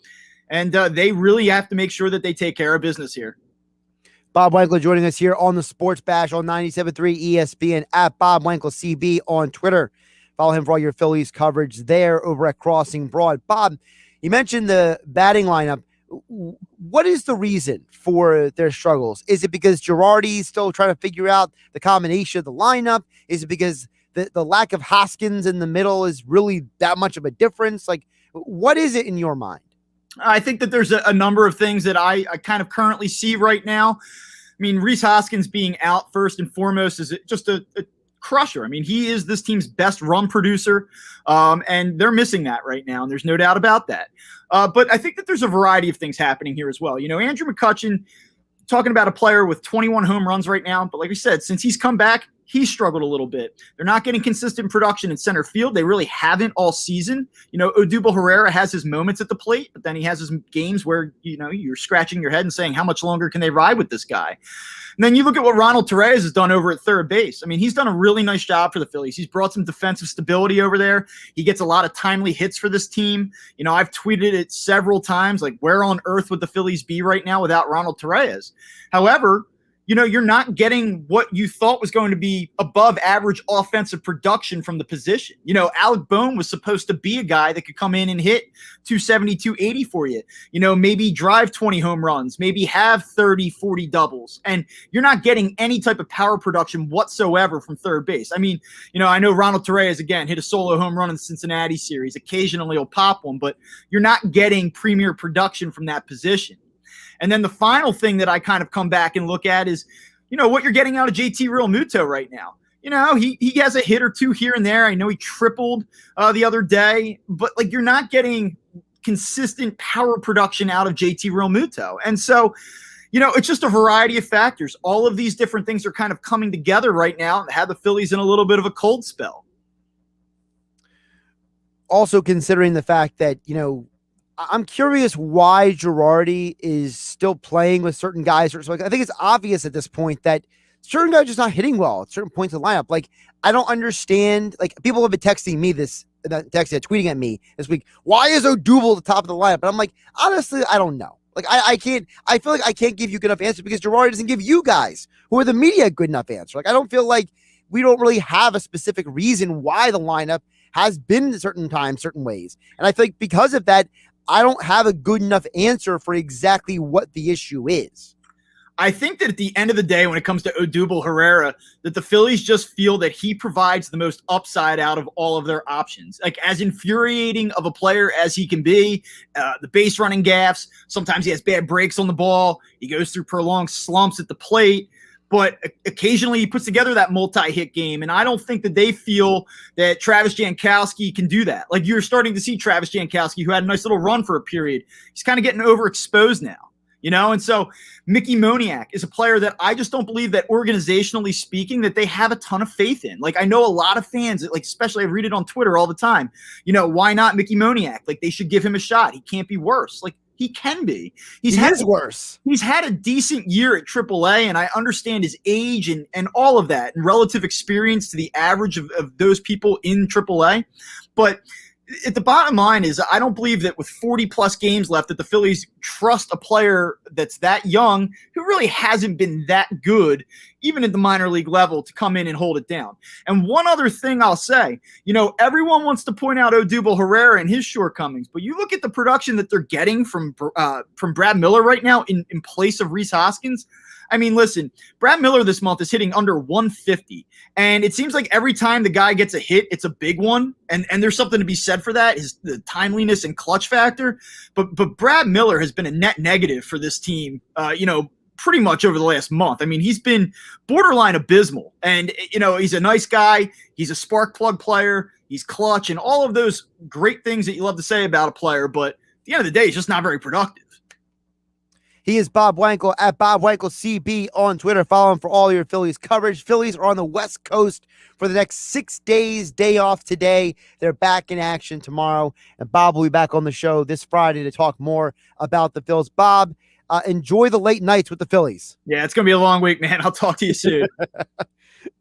And they really have to make sure that they take care of business here. Bob Wankel joining us here on the Sports Bash on 97.3 ESPN at Bob Wankel CB on Twitter. Follow him for all your Phillies coverage there over at Crossing Broad. Bob, you mentioned the batting lineup. What is the reason for their struggles? Is it because Girardi's still trying to figure out the combination of the lineup? Is it because the lack of Hoskins in the middle is really that much of a difference? Like, what is it in your mind? I think that there's a number of things that I kind of currently see right now. I mean, Rhys Hoskins being out first and foremost is just a crusher. I mean, he is this team's best run producer, and they're missing that right now, and there's no doubt about that. But I think that there's a variety of things happening here as well. Andrew McCutchen, talking about a player with 21 home runs right now, but like we said, since he's come back, he's struggled a little bit. They're not getting consistent production in center field. They really haven't all season. Odubel Herrera has his moments at the plate, but then he has his games where, you're scratching your head and saying, how much longer can they ride with this guy? And then you look at what Ronald Torreyes has done over at third base. I mean, he's done a really nice job for the Phillies. He's brought some defensive stability over there. He gets a lot of timely hits for this team. I've tweeted it several times, like, where on earth would the Phillies be right now without Ronald Torreyes? However, you're not getting what you thought was going to be above average offensive production from the position. Alec Bohm was supposed to be a guy that could come in and hit 270, 280 for you. Maybe drive 20 home runs, maybe have 30, 40 doubles. And you're not getting any type of power production whatsoever from third base. I mean, I know Ronald Torreyes, again, hit a solo home run in the Cincinnati series. Occasionally he'll pop one, but you're not getting premier production from that position. And then the final thing that I kind of come back and look at is, what you're getting out of JT Realmuto right now. He has a hit or two here and there. I know he tripled the other day, but you're not getting consistent power production out of JT Realmuto. And so, it's just a variety of factors. All of these different things are kind of coming together right now and have the Phillies in a little bit of a cold spell. Also considering the fact that, I'm curious why Girardi is still playing with certain guys. So I think it's obvious at this point that certain guys are just not hitting well at certain points of the lineup. I don't understand. People have been texting me tweeting at me this week. Why is Odubel at the top of the lineup? And I'm like, honestly, I don't know. I feel like I can't give you good enough answers because Girardi doesn't give you guys who are the media a good enough answer. I don't feel like we don't really have a specific reason why the lineup has been at certain times, certain ways. And I think because of that, I don't have a good enough answer for exactly what the issue is. I think that at the end of the day, when it comes to Odubel Herrera, that the Phillies just feel that he provides the most upside out of all of their options. Like, as infuriating of a player as he can be, the base running gaffes, sometimes he has bad breaks on the ball. He goes through prolonged slumps at the plate. But occasionally he puts together that multi-hit game, and I don't think that they feel that Travis Jankowski can do that. Like, you're starting to see Travis Jankowski, who had a nice little run for a period. He's kind of getting overexposed now. And so Mickey Moniak is a player that I just don't believe that organizationally speaking that they have a ton of faith in. Like, I know a lot of fans, like, especially I read it on Twitter all the time, why not Mickey Moniak? Like, they should give him a shot. He can't be worse. Like, he can be. He is worse. He's had a decent year at AAA, and I understand his age and all of that and relative experience to the average of those people in AAA. But at the bottom line is I don't believe that with 40-plus games left that the Phillies trust a player that's that young who really hasn't been that good, even at the minor league level, to come in and hold it down. And one other thing I'll say, everyone wants to point out Odubel Herrera and his shortcomings, but you look at the production that they're getting from Brad Miller right now in place of Rhys Hoskins. I mean, listen, Brad Miller this month is hitting under 150, and it seems like every time the guy gets a hit, it's a big one, and there's something to be said for that, the timeliness and clutch factor. But Brad Miller has been a net negative for this team, pretty much over the last month. I mean, he's been borderline abysmal, and he's a nice guy. He's a spark plug player. He's clutch, and all of those great things that you love to say about a player. But at the end of the day, he's just not very productive. He is Bob Wankel at Bob Wankel CB on Twitter. Follow him for all your Phillies coverage. Phillies are on the West Coast for the next 6 days. Day off today. They're back in action tomorrow. And Bob will be back on the show this Friday to talk more about the Phils. Bob, enjoy the late nights with the Phillies. Yeah, it's going to be a long week, man. I'll talk to you soon.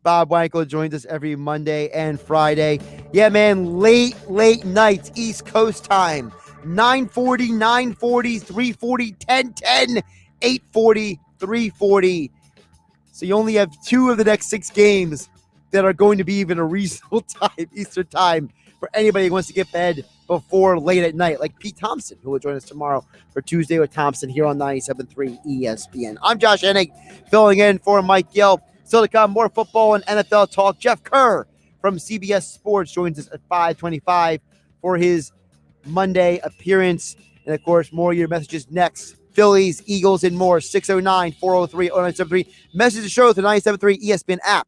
Bob Wankel joins us every Monday and Friday. Yeah, man, late nights, East Coast time. 9:40, 9:40, 3:40, 10:10, 8:40, 3:40. So you only have 2 of the next 6 games that are going to be even a reasonable time, Eastern time, for anybody who wants to get bed before late at night, like Pete Thompson, who will join us tomorrow for Tuesday with Thompson here on 97.3 ESPN. I'm Josh Hennig, filling in for Mike Gill. Still to come, more football and NFL talk. Geoff Kerr from CBS Sports joins us at 5:25 for his Monday appearance. And of course, more of your messages next. Phillies, Eagles, and more. 609-403-0973. Message the show with the 97.3 ESPN app.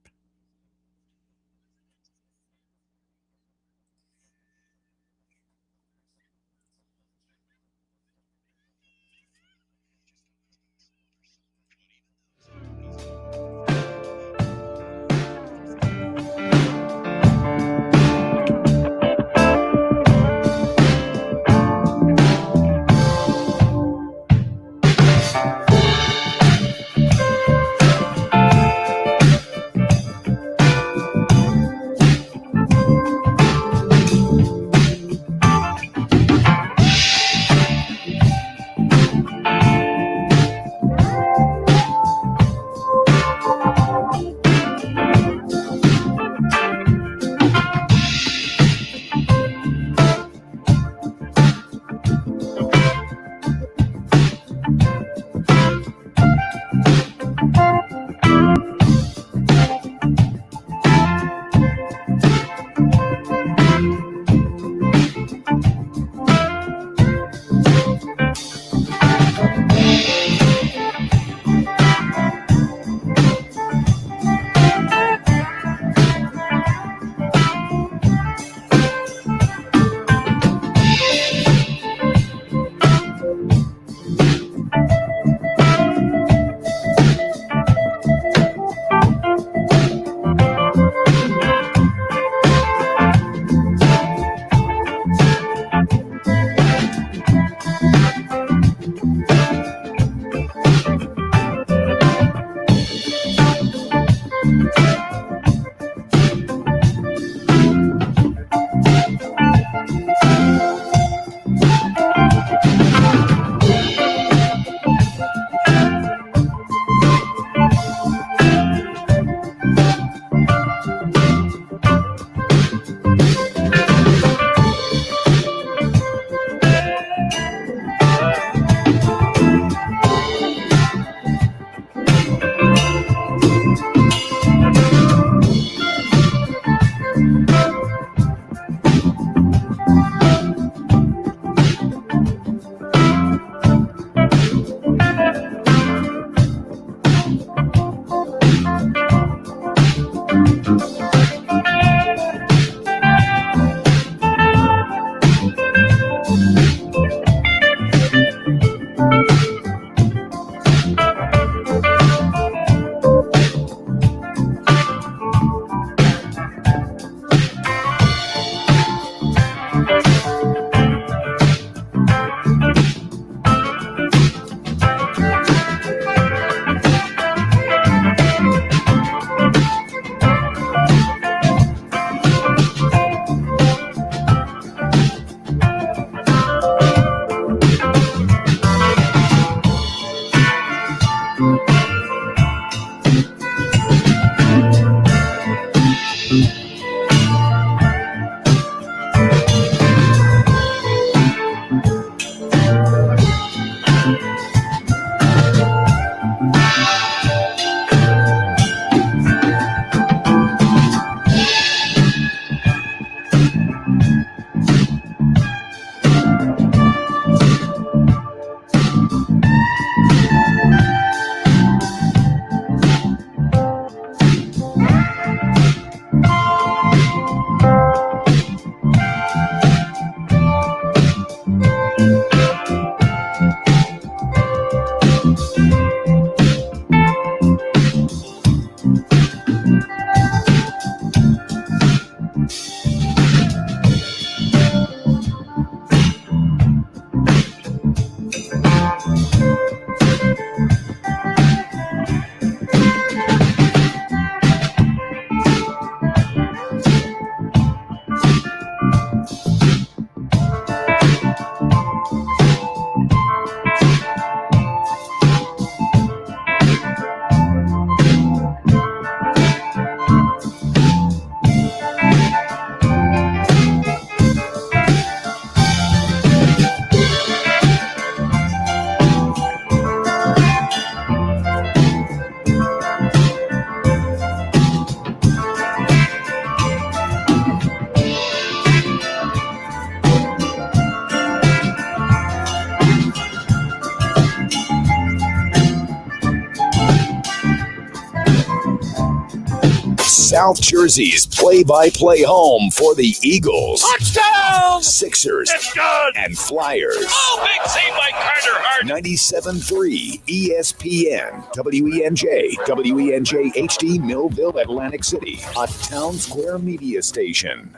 South Jersey's play-by-play home for the Eagles, Touchdown! Sixers, It's good! and Flyers. Oh, big save by Carter Hart. 97.3 ESPN, WENJ, WENJ HD, Millville, Atlantic City, a Town Square media station.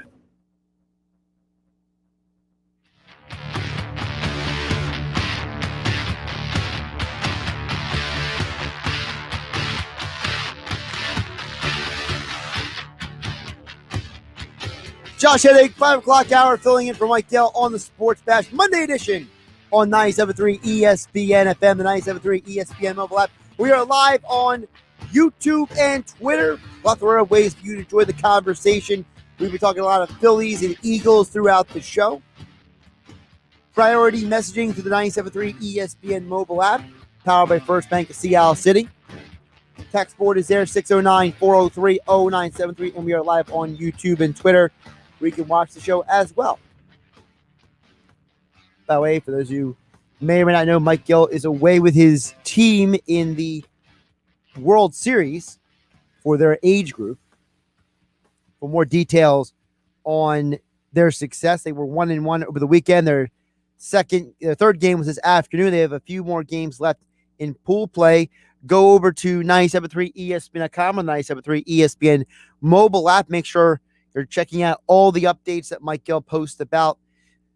Josh Hennig, 5 o'clock hour, filling in for Mike Dale on the Sports Bash Monday edition on 97.3 ESPN FM, the 97.3 ESPN mobile app. We are live on YouTube and Twitter. Lots of ways for you to enjoy the conversation. We've been talking a lot of Phillies and Eagles throughout the show. Priority messaging to the 97.3 ESPN mobile app, powered by First Bank of Seattle City. Text board is there, 609-403-0973, and we are live on YouTube and Twitter, where you can watch the show as well. By the way, for those of you who may or may not know, Mike Gill is away with his team in the World Series for their age group. For more details on their success, they were 1-1 over the weekend. Their third game was this afternoon. They have a few more games left in pool play. Go over to 97.3 ESPN.com and 97.3 ESPN mobile app. Make sure you're checking out all the updates that Mike Gill posts about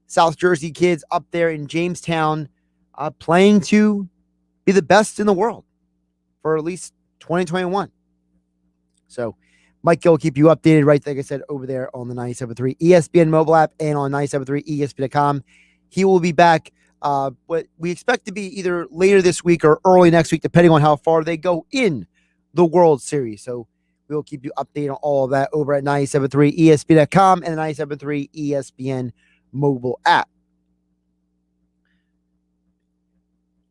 South Jersey kids up there in Jamestown playing to be the best in the world for at least 2021. So Mike Gill will keep you updated, right, like I said, over there on the 97.3 ESPN mobile app and on 97.3 ESPN.com. He will be back, what we expect to be either later this week or early next week, depending on how far they go in the World Series. So we'll keep you updated on all of that over at 97.3 ESPN.com and the 97.3 ESPN mobile app.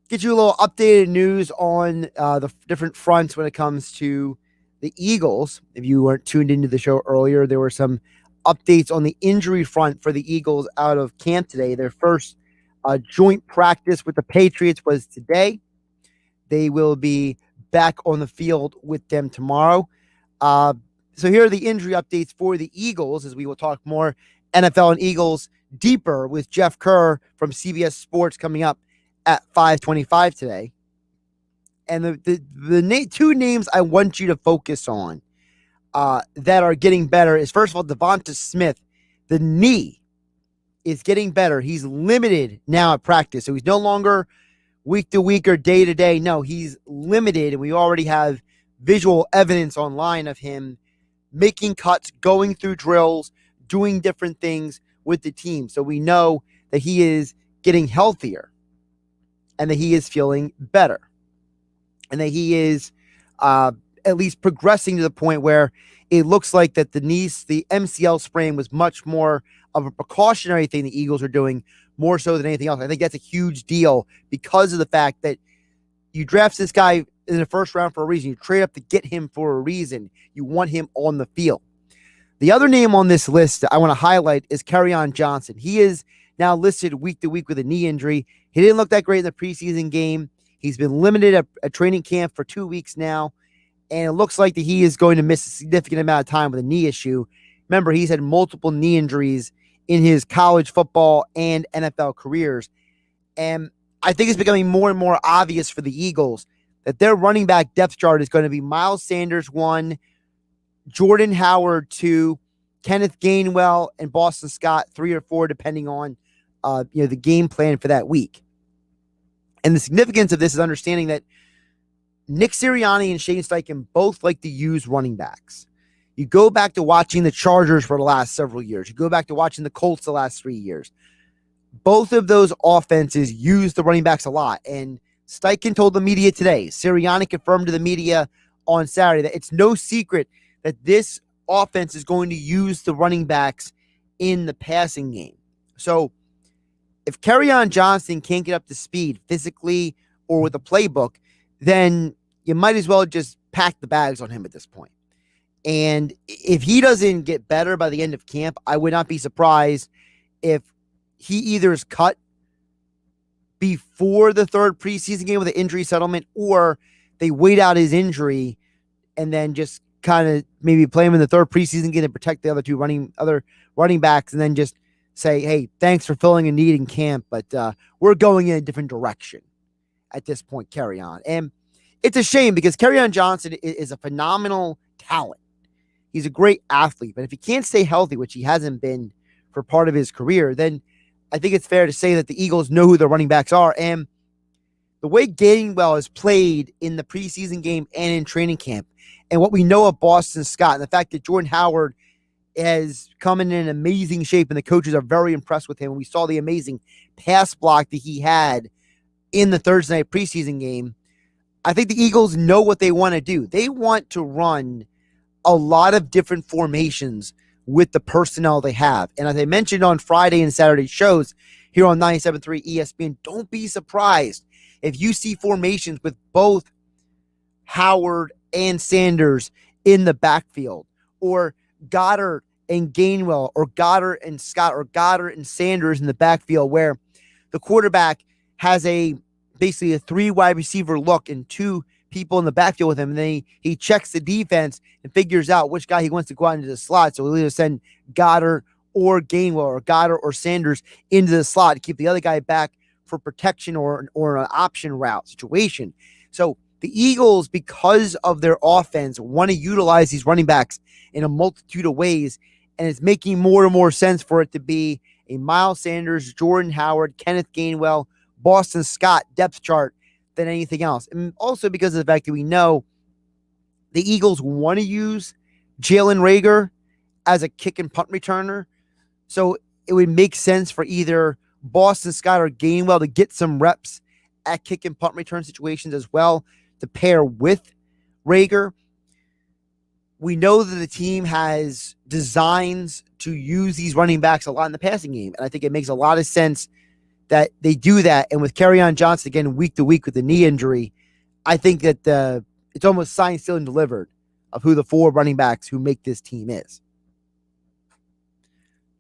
Get you a little updated news on the different fronts when it comes to the Eagles. If you weren't tuned into the show earlier, there were some updates on the injury front for the Eagles out of camp today. Their first joint practice with the Patriots was today. They will be back on the field with them tomorrow. So here are the injury updates for the Eagles, as we will talk more NFL and Eagles deeper with Geoff Kerr from CBS Sports coming up at 5:25 today. And the two names I want you to focus on that are getting better is, first of all, Devonta Smith. The knee is getting better. He's limited now at practice. So he's no longer week to week or day to day. No, he's limited, and we already have visual evidence online of him making cuts, going through drills, doing different things with the team. So we know that he is getting healthier and that he is feeling better and that he is at least progressing to the point where it looks like that the MCL sprain was much more of a precautionary thing the Eagles are doing, more so than anything else. I think that's a huge deal because of the fact that you draft this guy in the first round for a reason. You trade up to get him for a reason. You want him on the field. The other name on this list that I want to highlight is Kerryon Johnson. He is now listed week to week with a knee injury. He didn't look that great in the preseason game. He's been limited at training camp for 2 weeks now, and it looks like that he is going to miss a significant amount of time with a knee issue. Remember, he's had multiple knee injuries in his college football and NFL careers, and I think it's becoming more and more obvious for the Eagles that their running back depth chart is going to be Miles Sanders 1, Jordan Howard 2, Kenneth Gainwell and Boston Scott 3 or 4, depending on the game plan for that week. And the significance of this is understanding that Nick Sirianni and Shane Steichen both like to use running backs. You go back to watching the Chargers for the last several years. You go back to watching the Colts the last 3 years. Both of those offenses use the running backs a lot. And Steichen told the media today, Sirianni confirmed to the media on Saturday, that it's no secret that this offense is going to use the running backs in the passing game. So if Kerryon Johnson can't get up to speed physically or with a playbook, then you might as well just pack the bags on him at this point. And if he doesn't get better by the end of camp, I would not be surprised if he either is cut before the third preseason game with an injury settlement, or they wait out his injury and then just kind of maybe play him in the third preseason game to protect the other running backs, and then just say, hey, thanks for filling a need in camp, but we're going in a different direction at this point, Kerryon. And it's a shame because Kerryon Johnson is a phenomenal talent. He's a great athlete, but if he can't stay healthy, which he hasn't been for part of his career, then I think it's fair to say that the Eagles know who their running backs are. And the way Gainwell has played in the preseason game and in training camp, and what we know of Boston Scott, and the fact that Jordan Howard has come in an amazing shape and the coaches are very impressed with him. We saw the amazing pass block that he had in the Thursday night preseason game. I think the Eagles know what they want to do. They want to run a lot of different formations with the personnel they have. And as I mentioned on Friday and Saturday shows here on 97.3 ESPN, don't be surprised if you see formations with both Howard and Sanders in the backfield, or Goddard and Gainwell, or Goddard and Scott, or Goddard and Sanders in the backfield, where the quarterback has basically a 3 wide receiver look and 2 people in the backfield with him, and then he checks the defense and figures out which guy he wants to go out into the slot. So he'll either send Goddard or Gainwell, or Goddard or Sanders into the slot to keep the other guy back for protection or an option route situation. So the Eagles, because of their offense, want to utilize these running backs in a multitude of ways, and it's making more and more sense for it to be a Miles Sanders, Jordan Howard, Kenneth Gainwell, Boston Scott depth chart than anything else. And also because of the fact that we know the Eagles want to use Jalen Reagor as a kick and punt returner. So it would make sense for either Boston Scott or Gainwell to get some reps at kick and punt return situations as well, to pair with Reagor. We know that the team has designs to use these running backs a lot in the passing game. And I think it makes a lot of sense that they do that. And with Kerryon Johnson, again, week to week with the knee injury, I think that it's almost signed, sealed, and delivered of who the 4 running backs who make this team is.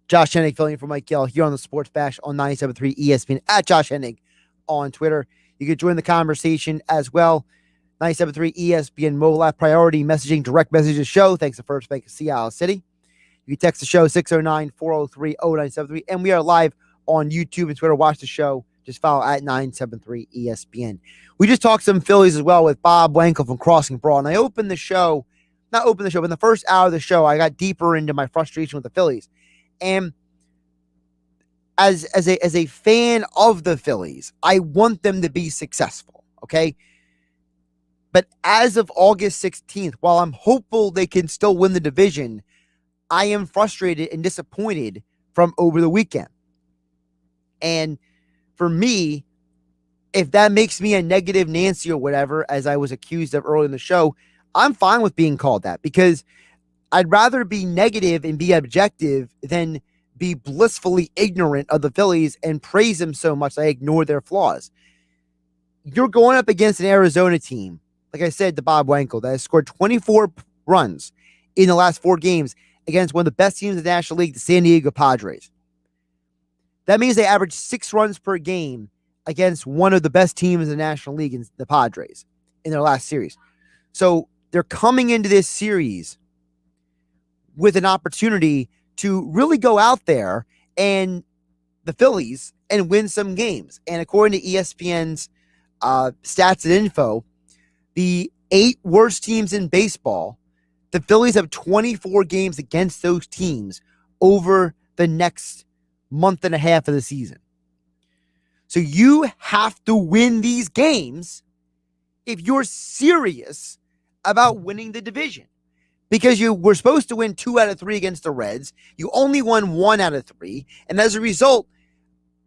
Josh Hennig filling in for Mike Gill here on the Sports Bash on 97.3 ESPN, at Josh Hennig on Twitter. You can join the conversation as well. 97.3 ESPN mobile app, priority messaging, direct messages show. Thanks to First Bank of Seattle City. You can text the show 609-403-0973. And we are live on YouTube and Twitter. Watch the show. Just follow at 973 ESPN. We just talked some Phillies as well with Bob Wankel from Crossing Broad. And I but in the first hour of the show, I got deeper into my frustration with the Phillies. And as a fan of the Phillies, I want them to be successful, okay? But as of August 16th, while I'm hopeful they can still win the division, I am frustrated and disappointed from over the weekend. And for me, if that makes me a negative Nancy or whatever, as I was accused of earlier in the show, I'm fine with being called that, because I'd rather be negative and be objective than be blissfully ignorant of the Phillies and praise them so much I ignore their flaws. You're going up against an Arizona team, like I said to Bob Wankel, that has scored 24 runs in the last 4 games against one of the best teams in the National League, the San Diego Padres. That means they average 6 runs per game against one of the best teams in the National League, in the Padres, in their last series. So they're coming into this series with an opportunity to really go out there and the Phillies and win some games. And according to ESPN's stats and info, the 8 worst teams in baseball The Phillies have 24 games against those teams over the next month and a half of the season. So you have to win these games if you're serious about winning the division. Because you were supposed to win 2 out of 3 against the Reds. You only won 1 out of 3. And as a result,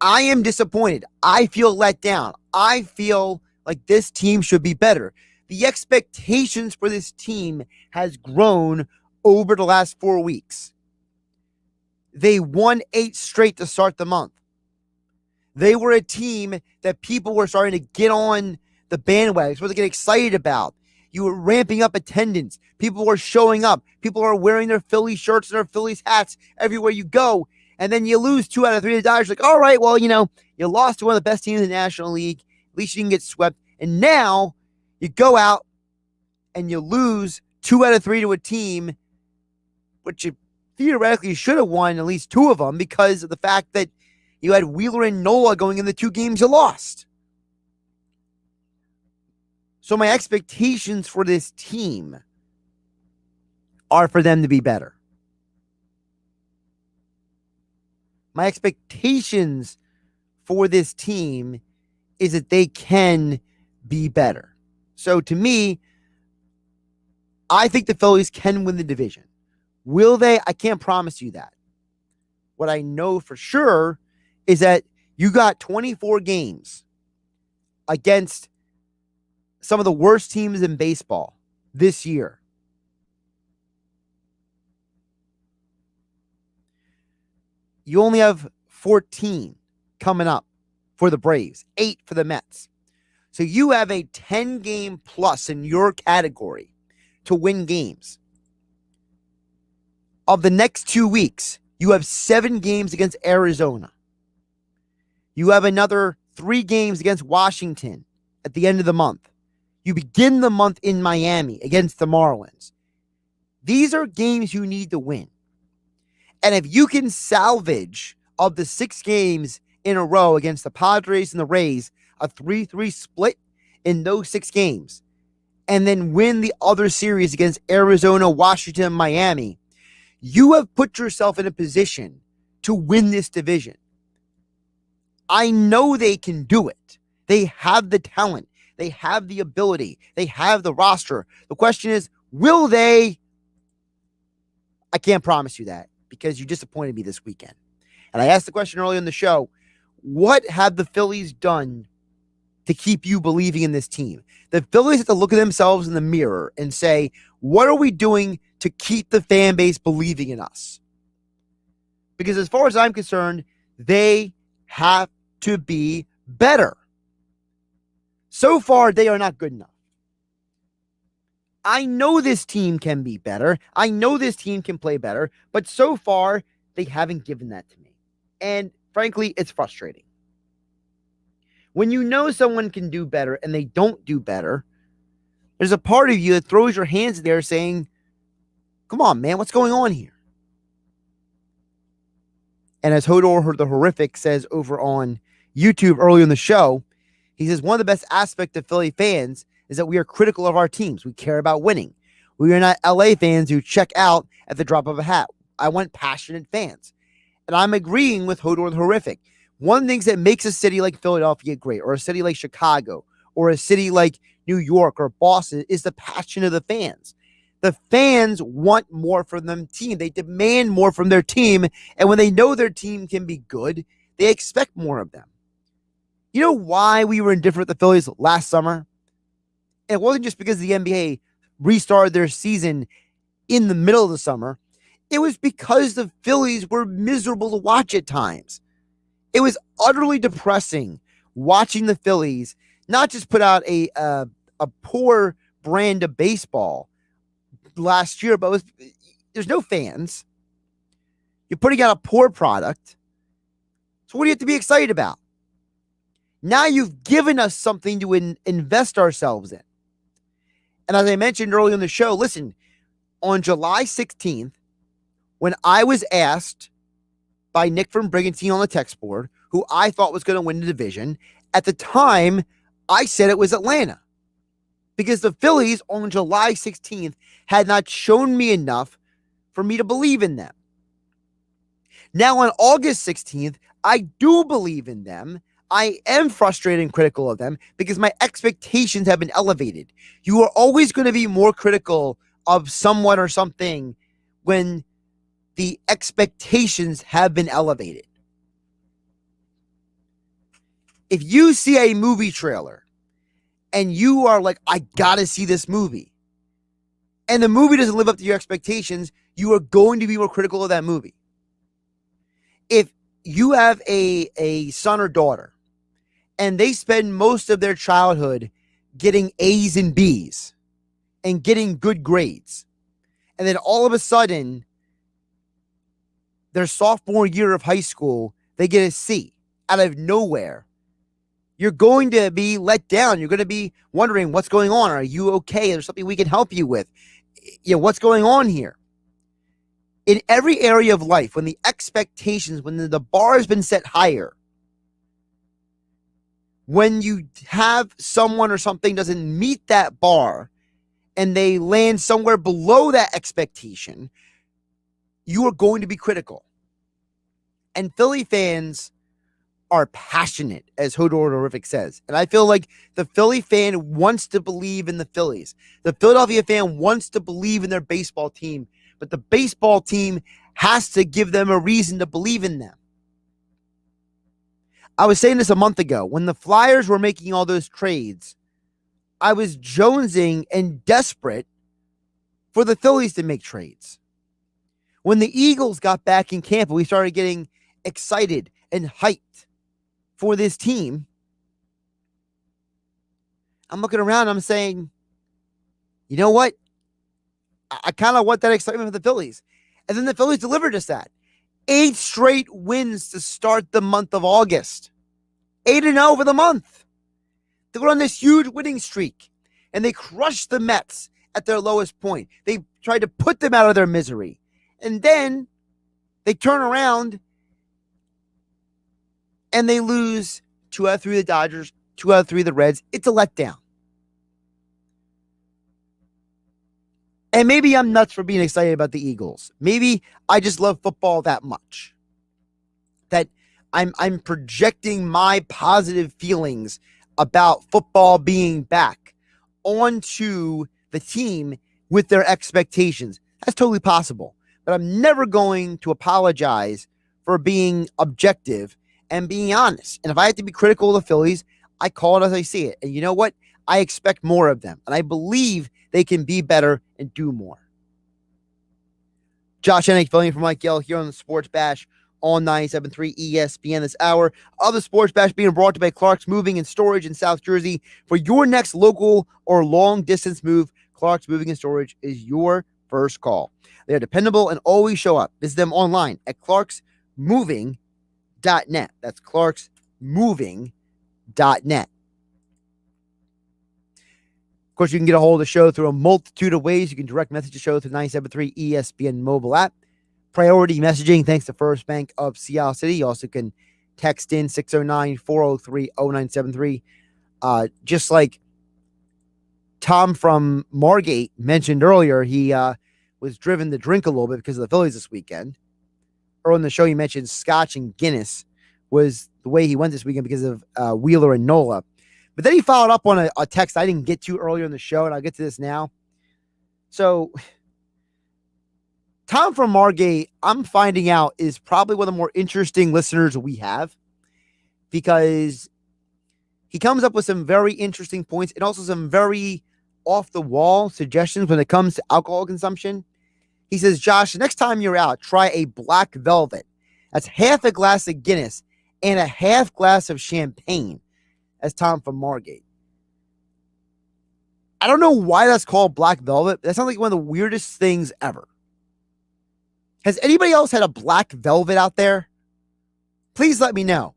I am disappointed. I feel let down. I feel like this team should be better. The expectations for this team has grown over the last 4 weeks. They won 8 straight to start the month. They were a team that people were starting to get on the bandwagon, supposed to get excited about. You were ramping up attendance. People were showing up. People are wearing their Phillies shirts and their Phillies hats everywhere you go. And then you lose 2 out of 3 to the Dodgers. Like, all right, well, you lost to one of the best teams in the National League. At least you didn't get swept. And now you go out and you lose 2 out of 3 to a team, which you theoretically should have won at least 2 of them because of the fact that you had Wheeler and Nola going in the 2 games you lost. So my expectations for this team are for them to be better. My expectations for this team is that they can be better. So to me, I think the Phillies can win the division. Will they? I can't promise you that. What I know for sure is that you got 24 games against some of the worst teams in baseball this year. You only have 14 coming up for the Braves, 8 for the Mets. So you have a 10-game plus in your category to win games. Of the next 2 weeks, you have 7 games against Arizona. You have another 3 games against Washington at the end of the month. You begin the month in Miami against the Marlins. These are games you need to win. And if you can salvage of the 6 games in a row against the Padres and the Rays, a 3-3 split in those 6 games, and then win the other series against Arizona, Washington, and Miami, you have put yourself in a position to win this division. I know they can do it. They have the talent. They have the ability. They have the roster. The question is, will they? I can't promise you that because you disappointed me this weekend. And I asked the question earlier in the show, what have the Phillies done to keep you believing in this team? The Phillies have to look at themselves in the mirror and say, what are we doing to keep the fan base believing in us? Because as far as I'm concerned, they have to be better. So far, they are not good enough. I know this team can be better. I know this team can play better, but so far, they haven't given that to me. And frankly, it's frustrating. When you know someone can do better and they don't do better, there's a part of you that throws your hands in there saying, come on, man, what's going on here? And as Hodor the Horrific says over on YouTube earlier in the show, he says, one of the best aspects of Philly fans is that we are critical of our teams. We care about winning. We are not LA fans who check out at the drop of a hat. I want passionate fans. And I'm agreeing with Hodor the Horrific. One of the things that makes a city like Philadelphia great, or a city like Chicago, or a city like New York or Boston is the passion of the fans. The fans want more from their team. They demand more from their team. And when they know their team can be good, they expect more of them. You know why we were indifferent with the Phillies last summer? And it wasn't just because the NBA restarted their season in the middle of the summer. It was because the Phillies were miserable to watch at times. It was utterly depressing watching the Phillies not just put out a poor brand of baseball last year, but there's no fans. You're putting out a poor product. So what do you have to be excited about? Now you've given us something to invest ourselves in. And as I mentioned earlier in the show, listen, on July 16th, when I was asked by Nick from Brigantine on the text board, who I thought was going to win the division, at the time, I said it was Atlanta. because the Phillies on July 16th had not shown me enough for me to believe in them. Now on August 16th, I do believe in them. I am frustrated and critical of them because my expectations have been elevated. You are always going to be more critical of someone or something when the expectations have been elevated. If you see a movie trailer and you are like, I gotta see this movie, and the movie doesn't live up to your expectations, you are going to be more critical of that movie. If you have a son or daughter and they spend most of their childhood getting A's and B's and getting good grades, and then all of a sudden, their sophomore year of high school, they get a C out of nowhere, you're going to be let down. You're going to be wondering what's going on. Are you okay? There's something we can help you with. What's going on here? In every area of life, when the expectations, when the bar has been set higher, when you have someone or something doesn't meet that bar and they land somewhere below that expectation, you are going to be critical. And Philly fans are passionate, as Hodor Horrific says. And I feel like the Philly fan wants to believe in the Phillies. The Philadelphia fan wants to believe in their baseball team, but the baseball team has to give them a reason to believe in them. I was saying this a month ago. When the Flyers were making all those trades, I was jonesing and desperate for the Phillies to make trades. When the Eagles got back in camp, we started getting excited and hyped for this team. I'm looking around, I'm saying, you know what? I kind of want that excitement for the Phillies. And then the Phillies delivered us that. 8 straight wins to start the month of August. 8-0 for the month. They went on this huge winning streak, and they crushed the Mets at their lowest point. They tried to put them out of their misery. And then they turn around and they lose 2 out of 3 of the Dodgers, 2 out of 3 of the Reds. It's a letdown. And maybe I'm nuts for being excited about the Eagles. Maybe I just love football that much that I'm projecting my positive feelings about football being back onto the team with their expectations. That's totally possible. But I'm never going to apologize for being objective and being honest. And if I have to be critical of the Phillies, I call it as I see it. And you know what? I expect more of them. And I believe they can be better and do more. Josh Hennig filling in for Mike Yell here on the Sports Bash on 97.3 ESPN this hour. Of the Sports Bash being brought to you by Clark's Moving and Storage in South Jersey. For your next local or long distance move, Clark's Moving and Storage is your first call. They are dependable and always show up. Visit them online at clarksmoving.net. That's clarksmoving.net. Of course, you can get a hold of the show through a multitude of ways. You can direct message the show through 97.3 ESPN mobile app. Priority messaging, thanks to First Bank of Seattle City. You also can text in 609-403-0973. Just like Tom from Margate mentioned earlier, he was driven to drink a little bit because of the Phillies this weekend. Earlier in the show, you mentioned Scotch and Guinness was the way he went this weekend because of Wheeler and Nola. But then he followed up on a text I didn't get to earlier in the show, and I'll get to this now. So, Tom from Margate, I'm finding out, is probably one of the more interesting listeners we have because he comes up with some very interesting points and also some very off-the-wall suggestions when it comes to alcohol consumption. He says, Josh, next time you're out, try a black velvet. That's half a glass of Guinness and a half glass of champagne. As Tom from Margate. I don't know why that's called black velvet. That sounds like one of the weirdest things ever. Has anybody else had a black velvet out there? Please let me know.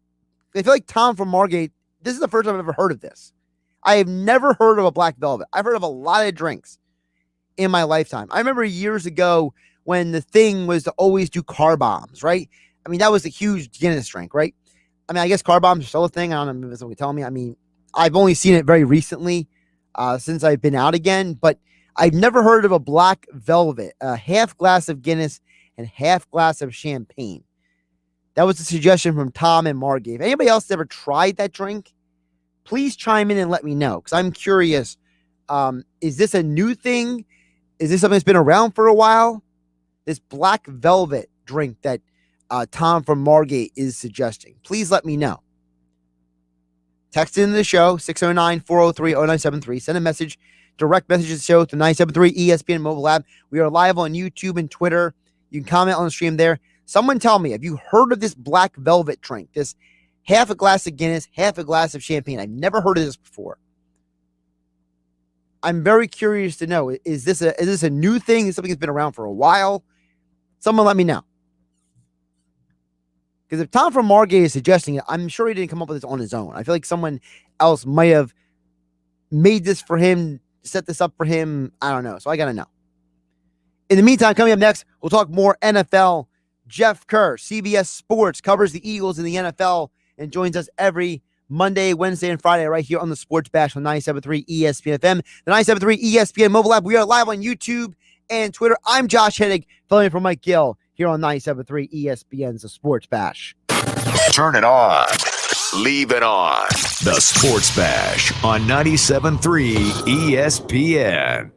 I feel like Tom from Margate, this is the first time I've ever heard of this. I have never heard of a black velvet. I've heard of a lot of drinks in my lifetime. I remember years ago when the thing was to always do car bombs, right? I mean, that was a huge Guinness drink, right? I mean, I guess car bombs are still a thing. I don't know if somebody tell me. I mean, I've only seen it very recently. since I've been out again, but I've never heard of a black velvet, a half glass of Guinness and half glass of champagne. That was a suggestion from Tom and Margie. If anybody else ever tried that drink, please chime in and let me know, because I'm curious. Is this a new thing? Is this something that's been around for a while? This black velvet drink that Tom from Margate is suggesting. Please let me know. Text into the show, 609-403-0973. Send a message, direct message to the show to 973 ESPN mobile app. We are live on YouTube and Twitter. You can comment on the stream there. Someone tell me, have you heard of this black velvet drink? This half a glass of Guinness, half a glass of champagne. I've never heard of this before. I'm very curious to know, is this a new thing? Is something that's been around for a while? Someone let me know. Because if Tom from Margate is suggesting it, I'm sure he didn't come up with this on his own. I feel like someone else might have made this for him, set this up for him. I don't know. So I got to know. In the meantime, coming up next, we'll talk more NFL. Geoff Kerr, CBS Sports, covers the Eagles in the NFL and joins us every Monday, Wednesday, and Friday right here on the Sports Bash on 97.3 ESPN FM, the 97.3 ESPN mobile app. We are live on YouTube and Twitter. I'm Josh Hennig, filling in for Mike Gill here on 97.3 ESPN's The Sports Bash. Turn it on. Leave it on. The Sports Bash on 97.3 ESPN.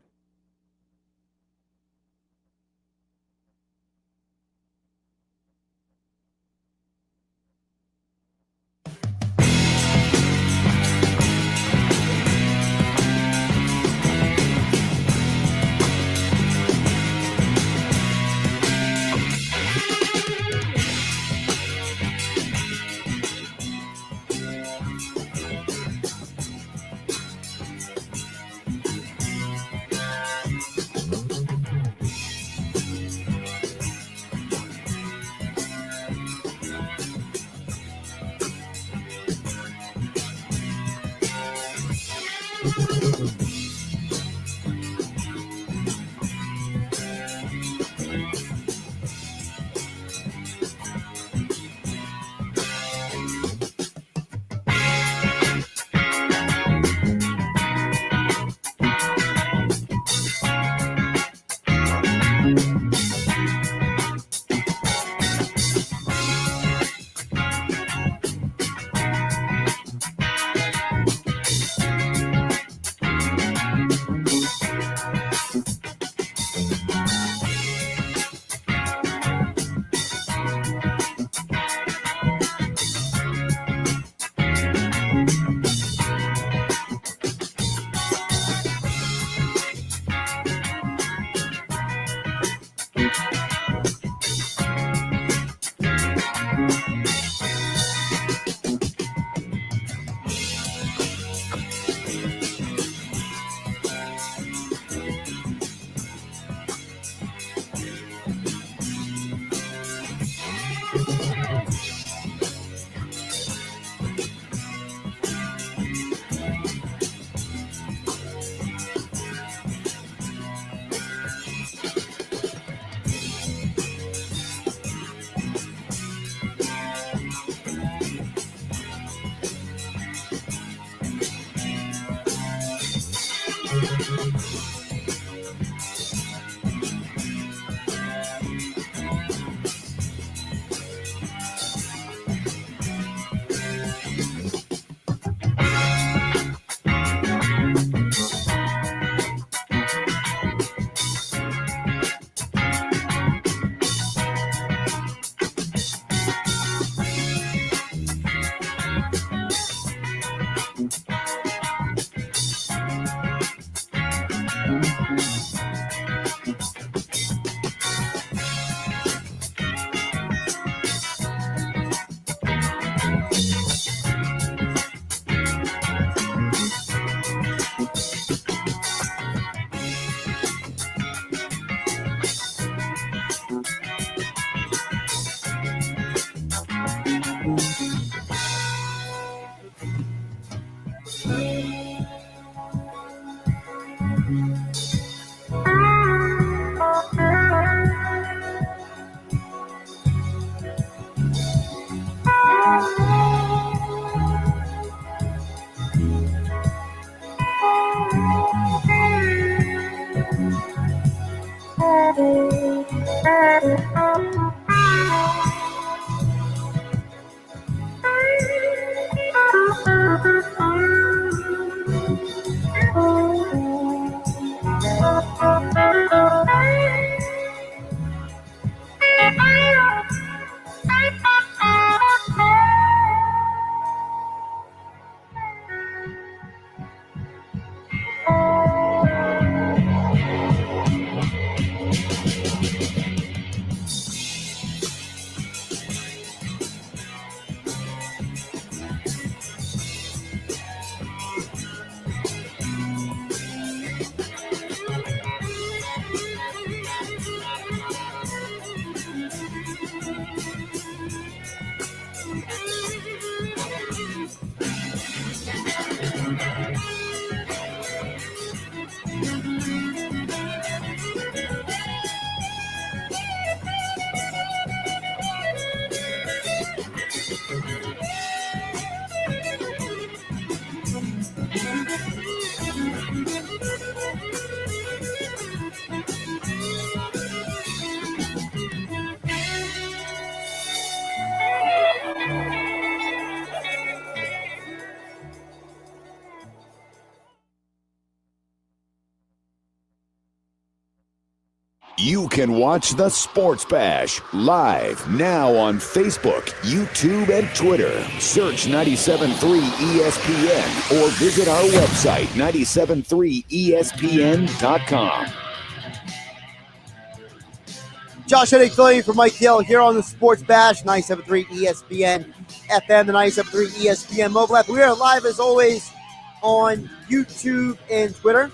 You can watch the Sports Bash live now on Facebook, YouTube, and Twitter. Search 97.3 ESPN or visit our website, 973ESPN.com. Josh Hennig filling in for Mike Hill here on the Sports Bash, 97.3 ESPN FM, the 97.3 ESPN mobile app. We are live as always on YouTube and Twitter.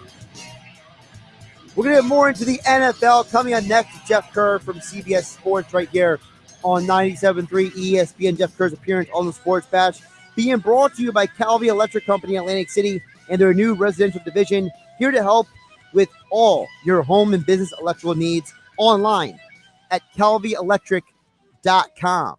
We're going to get more into the NFL. Coming on next, Geoff Kerr from CBS Sports right here on 97.3 ESPN. Geoff Kerr's appearance on the Sports Bash being brought to you by Calvi Electric Company in Atlantic City and their new residential division, here to help with all your home and business electrical needs online at calvielectric.com.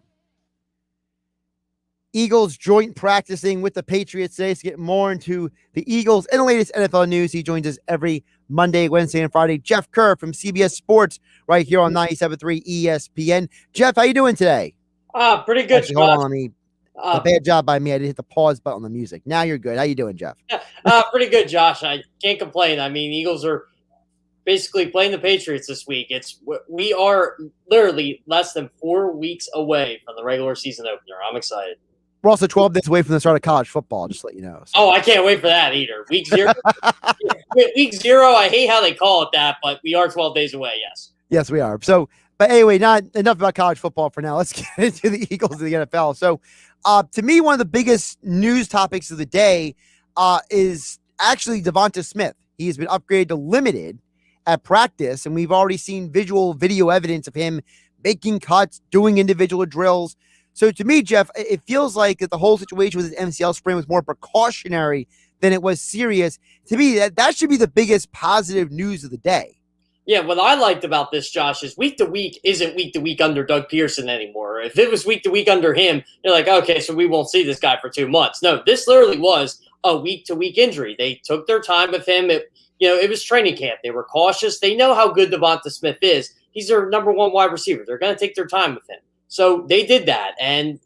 Eagles joint practicing with the Patriots today to get more into the Eagles and the latest NFL news. He joins us every Monday, Wednesday, and Friday. Geoff Kerr from CBS Sports right here on 97.3 ESPN. Jeff, how you doing today? Pretty good. Actually, hold on, a bad job by me. I didn't hit the pause button on the music. Now you're good. How you doing, Jeff? Pretty good, Josh. I can't complain. I mean, Eagles are basically playing the Patriots this week. We are literally less than 4 weeks away from the regular season opener. I'm excited. We're also 12 days away from the start of college football, just to let you know. So. Oh, I can't wait for that either. Week 0. Week 0, I hate how they call it that, but we are 12 days away, yes. Yes, we are. So, but anyway, not enough about college football for now. Let's get into the Eagles and the NFL. So, to me, one of the biggest news topics of the day is actually Devonta Smith. He has been upgraded to limited at practice, and we've already seen video evidence of him making cuts, doing individual drills. So to me, Jeff, it feels like that the whole situation with his MCL sprain was more precautionary than it was serious. To me, that should be the biggest positive news of the day. Yeah, what I liked about this, Josh, is week to week isn't week to week under Doug Pearson anymore. If it was week to week under him, you're like, okay, so we won't see this guy for 2 months. No, this literally was a week to week injury. They took their time with him. It was training camp. They were cautious. They know how good Devonta Smith is. He's their number one wide receiver. They're going to take their time with him. So they did that, and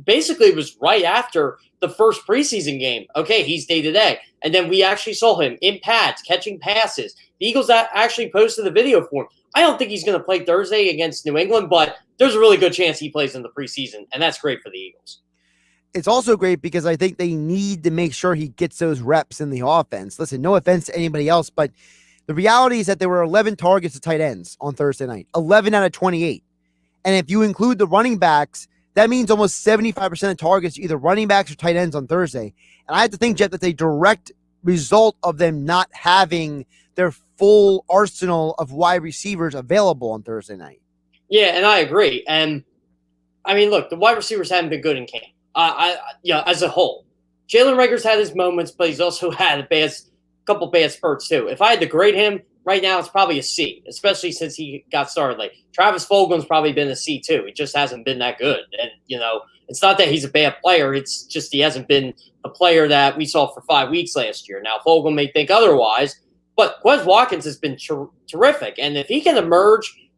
basically it was right after the first preseason game. Okay, he's day-to-day. And then we actually saw him in pads, catching passes. The Eagles actually posted the video for him. I don't think he's going to play Thursday against New England, but there's a really good chance he plays in the preseason, and that's great for the Eagles. It's also great because I think they need to make sure he gets those reps in the offense. Listen, no offense to anybody else, but the reality is that there were 11 targets to tight ends on Thursday night, 11 out of 28. And if you include the running backs, that means almost 75% of targets to either running backs or tight ends on Thursday. And I have to think, Jeff, that's a direct result of them not having their full arsenal of wide receivers available on Thursday night. Yeah, and I agree. And, I mean, look, the wide receivers haven't been good in camp. As a whole. Jalen Reagor's had his moments, but he's also had a couple bad spurts, too. If I had to grade him, right now, it's probably a C, especially since he got started late. Travis Fulgham's probably been a C, too. He just hasn't been that good. And, it's not that he's a bad player. It's just he hasn't been a player that we saw for 5 weeks last year. Now, Fulgham may think otherwise, but Quez Watkins has been terrific. And if he can emerge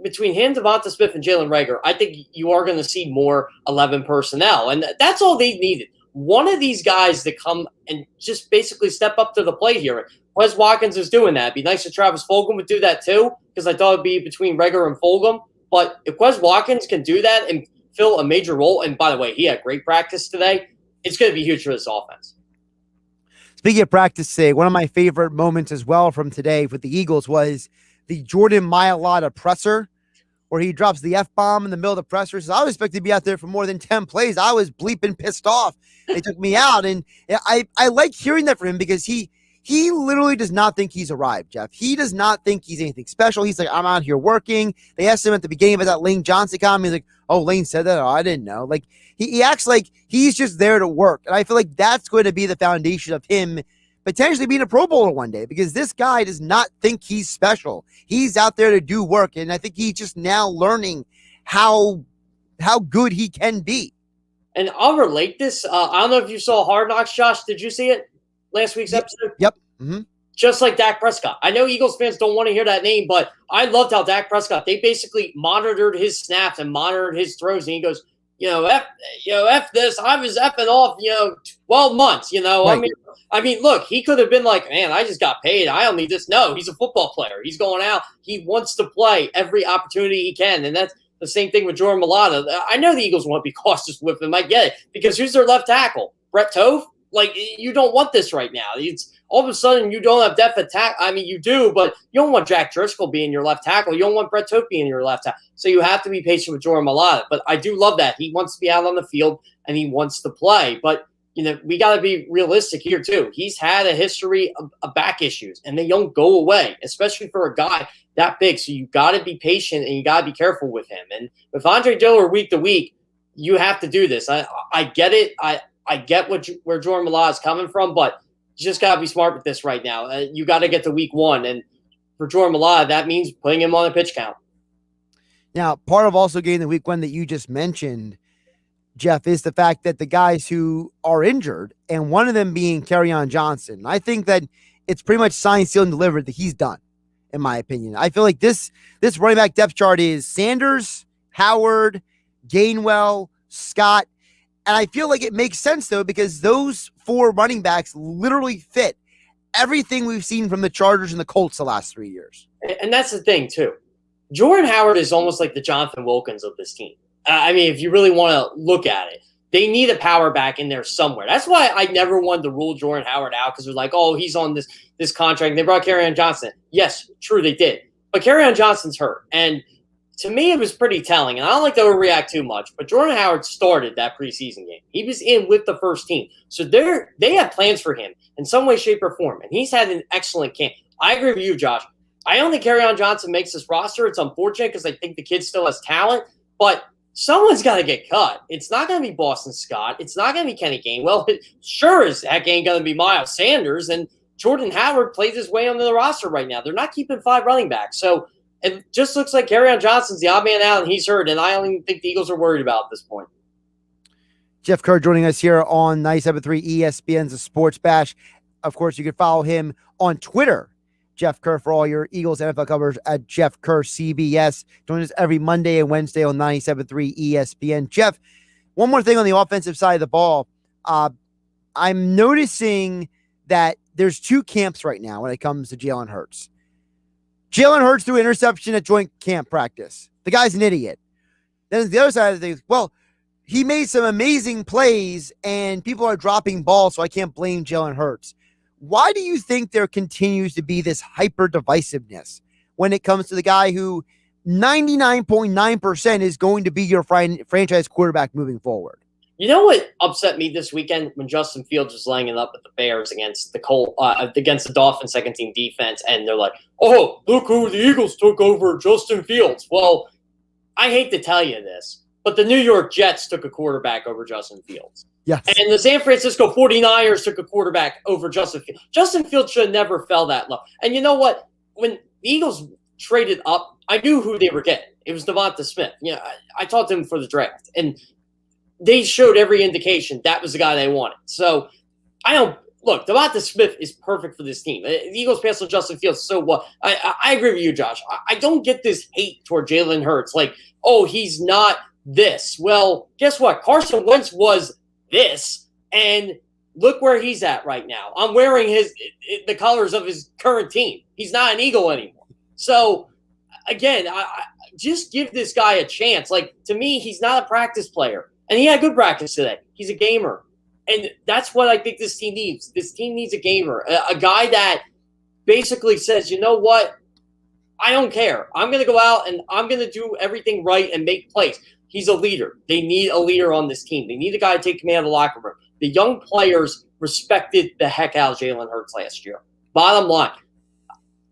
between him, Devonta Smith, and Jalen Reagor, I think you are going to see more 11 personnel. And that's all they needed. One of these guys to come and just basically step up to the plate here. Quez Watkins is doing that. It'd be nice if Travis Fulgham would do that too, because I thought it'd be between Reagor and Fulgham. But if Quez Watkins can do that and fill a major role, and by the way, he had great practice today, it's going to be huge for this offense. Speaking of practice today, one of my favorite moments as well from today with the Eagles was the Jordan Mailata presser, where he drops the F-bomb in the middle of the presser. So I was expected to be out there for more than 10 plays. I was bleeping pissed off. They took me out. And I like hearing that from him because he literally does not think he's arrived, Geoff. He does not think he's anything special. He's like, I'm out here working. They asked him at the beginning about that Lane Johnson comment. He's like, oh, Lane said that? Oh, I didn't know. Like, he acts like he's just there to work. And I feel like that's going to be the foundation of him potentially being a Pro Bowler one day, because this guy does not think he's special. He's out there to do work. And I think he's just now learning how good he can be. And I'll relate this. I don't know if you saw Hard Knocks, Josh. Did you see it? Last week's episode? Yep. Mm-hmm. Just like Dak Prescott. I know Eagles fans don't want to hear that name, but I loved how Dak Prescott, they basically monitored his snaps and monitored his throws. And he goes, F this. I was effing off, 12 months, Right. I mean, look, he could have been like, man, I just got paid. I don't need this. No, he's a football player. He's going out. He wants to play every opportunity he can. And that's the same thing with Jordan Mailata. I know the Eagles want to be cautious with him. I get it. Because who's their left tackle? Brett Tove? Like, you don't want this right now. It's all of a sudden you don't have depth attack. I mean, you do, but you don't want Jack Driscoll being your left tackle. You don't want Brett Tove being your left tackle. So you have to be patient with Jordan Mailata. But I do love that. He wants to be out on the field and he wants to play. But, we got to be realistic here too. He's had a history of back issues, and they don't go away, especially for a guy that big. So you got to be patient and you got to be careful with him. And with Andre Dillard week to week, you have to do this. I get it. I get where Jordan Mailata is coming from, but you just got to be smart with this right now. You got to get to week one. And for Jordan Mailata, that means putting him on a pitch count. Now, part of also getting the week one that you just mentioned, Geoff, is the fact that the guys who are injured, and one of them being Kerryon Johnson, I think that it's pretty much signed, sealed, and delivered that he's done, in my opinion. I feel like this running back depth chart is Sanders, Howard, Gainwell, Scott, and I feel like it makes sense, though, because those four running backs literally fit everything we've seen from the Chargers and the Colts the last 3 years. And that's the thing, too. Jordan Howard is almost like the Jonathan Wilkins of this team. I mean, if you really want to look at it, they need a power back in there somewhere. That's why I never wanted to rule Jordan Howard out, because they're like, oh, he's on this contract. And they brought Kerryon Johnson. Yes, true, they did. But Kerryon Johnson's hurt. And to me, it was pretty telling. And I don't like to overreact too much, but Jordan Howard started that preseason game. He was in with the first team. So they have plans for him in some way, shape, or form. And he's had an excellent camp. I agree with you, Josh. I don't think Kerryon Johnson makes this roster. It's unfortunate because I think the kid still has talent. But someone's got to get cut. It's not going to be Boston Scott. It's not going to be Kenny Gainwell. It sure as heck ain't going to be Miles Sanders. And Jordan Howard plays his way onto the roster right now. They're not keeping 5 running backs. So it just looks like Kerryon Johnson's the odd man out, and he's hurt. And I don't even think the Eagles are worried about at this point. Geoff Kerr joining us here on 97.3 ESPN's The Sports Bash. Of course, you can follow him on Twitter, Geoff Kerr, for all your Eagles NFL coverage at Geoff Kerr CBS. Join us every Monday and Wednesday on 97.3 ESPN. Geoff, one more thing on the offensive side of the ball. I'm noticing that there's 2 camps right now when it comes to Jalen Hurts. Jalen Hurts threw interception at joint camp practice. The guy's an idiot. Then the other side of the thing, well, he made some amazing plays and people are dropping balls, so I can't blame Jalen Hurts. Why do you think there continues to be this hyper divisiveness when it comes to the guy who 99.9% is going to be your franchise quarterback moving forward? You know what upset me this weekend when Justin Fields was laying it up with the Bears against the Dolphins second team defense, and they're like, "Oh, look who the Eagles took over, Justin Fields." Well, I hate to tell you this, but the New York Jets took a quarterback over Justin Fields. Yes. And the San Francisco 49ers took a quarterback over Justin Fields. Justin Fields should have never fell that low. And you know what? When the Eagles traded up, I knew who they were getting. It was Devonta Smith. I talked to him for the draft, and they showed every indication that was the guy they wanted. So look, Devonta Smith is perfect for this team. The Eagles pass on Justin Fields so well. I agree with you, Josh. I don't get this hate toward Jalen Hurts. Like, oh, he's not this. Well, guess what? Carson Wentz was this, and look where he's at right now. I'm wearing the colors of his current team. He's not an Eagle anymore. So, again, I just give this guy a chance. Like, to me, he's not a practice player. And he had good practice today. He's a gamer. And that's what I think this team needs. This team needs a gamer, a guy that basically says, you know what? I don't care. I'm going to go out and I'm going to do everything right and make plays. He's a leader. They need a leader on this team. They need a guy to take command of the locker room. The young players respected the heck out of Jalen Hurts last year. Bottom line,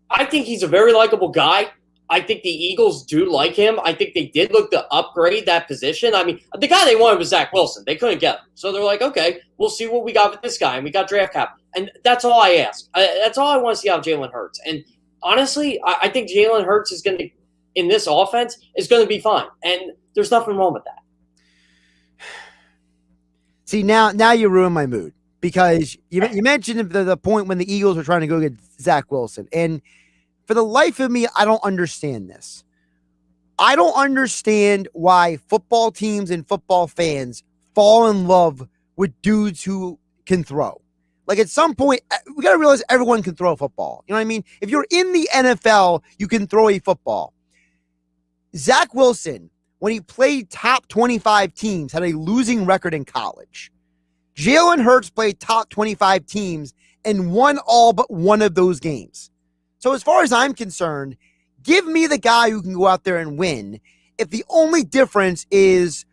I think he's a very likable guy. I think the Eagles do like him. I think they did look to upgrade that position. I mean, the guy they wanted was Zach Wilson. They couldn't get him. So they're like, okay, we'll see what we got with this guy. And we got draft cap. And that's all I ask. That's all I want to see out of Jalen Hurts. And honestly, I think Jalen Hurts is going to, in this offense, is going to be fine. And there's nothing wrong with that. See, now you ruin my mood because you mentioned the point when the Eagles were trying to go get Zach Wilson. And for the life of me, I don't understand this. I don't understand why football teams and football fans fall in love with dudes who can throw. Like at some point, we got to realize everyone can throw a football. You know what I mean? If you're in the NFL, you can throw a football. Zach Wilson, when he played top 25 teams, had a losing record in college. Jalen Hurts played top 25 teams and won all but one of those games. So as far as I'm concerned, give me the guy who can go out there and win. If the only difference is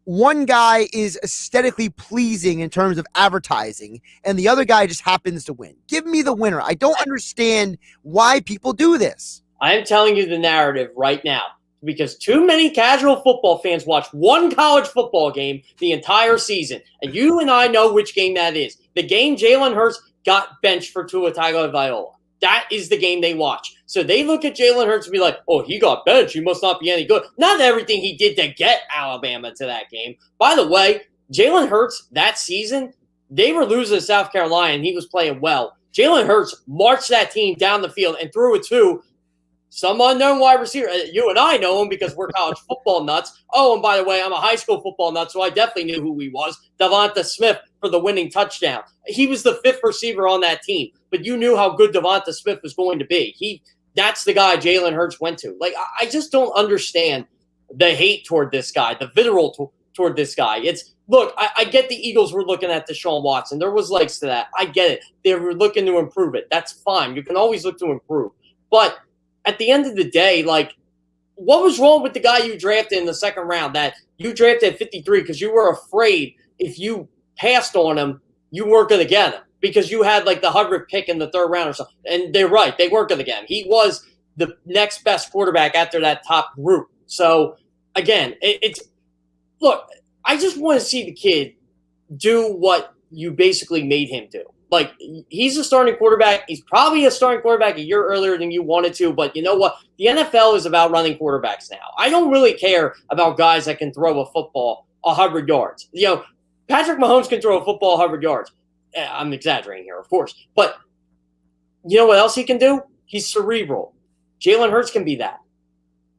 one guy is aesthetically pleasing in terms of advertising and the other guy just happens to win. Give me the winner. I don't understand why people do this. I am telling you the narrative right now because too many casual football fans watch one college football game the entire season. And you and I know which game that is. The game Jalen Hurts got benched for Tua Tagovailoa. That is the game they watch. So they look at Jalen Hurts and be like, oh, he got benched. He must not be any good. Not everything he did to get Alabama to that game. By the way, Jalen Hurts that season, they were losing to South Carolina and he was playing well. Jalen Hurts marched that team down the field and threw it to some unknown wide receiver. You and I know him because we're college football nuts. Oh, and by the way, I'm a high school football nut, so I definitely knew who he was. Devonta Smith for the winning touchdown. He was the fifth receiver on that team. But you knew how good Devonta Smith was going to be. That's the guy Jalen Hurts went to. Like, I just don't understand the hate toward this guy, the vitriol toward this guy. Look, I get the Eagles were looking at Deshaun Watson. There was legs to that. I get it. They were looking to improve it. That's fine. You can always look to improve. But at the end of the day, like, what was wrong with the guy you drafted in the second round that you drafted at 53 because you were afraid if you passed on him, you weren't going to get him? Because you had like the 100th pick in the third round or something. And they're right. They weren't going to get him. He was the next best quarterback after that top group. So, again, look, I just want to see the kid do what you basically made him do. Like, he's a starting quarterback. He's probably a starting quarterback a year earlier than you wanted to. But you know what? The NFL is about running quarterbacks now. I don't really care about guys that can throw a football 100 yards. You know, Patrick Mahomes can throw a football 100 yards. I'm exaggerating here, of course. But you know what else he can do? He's cerebral. Jalen Hurts can be that.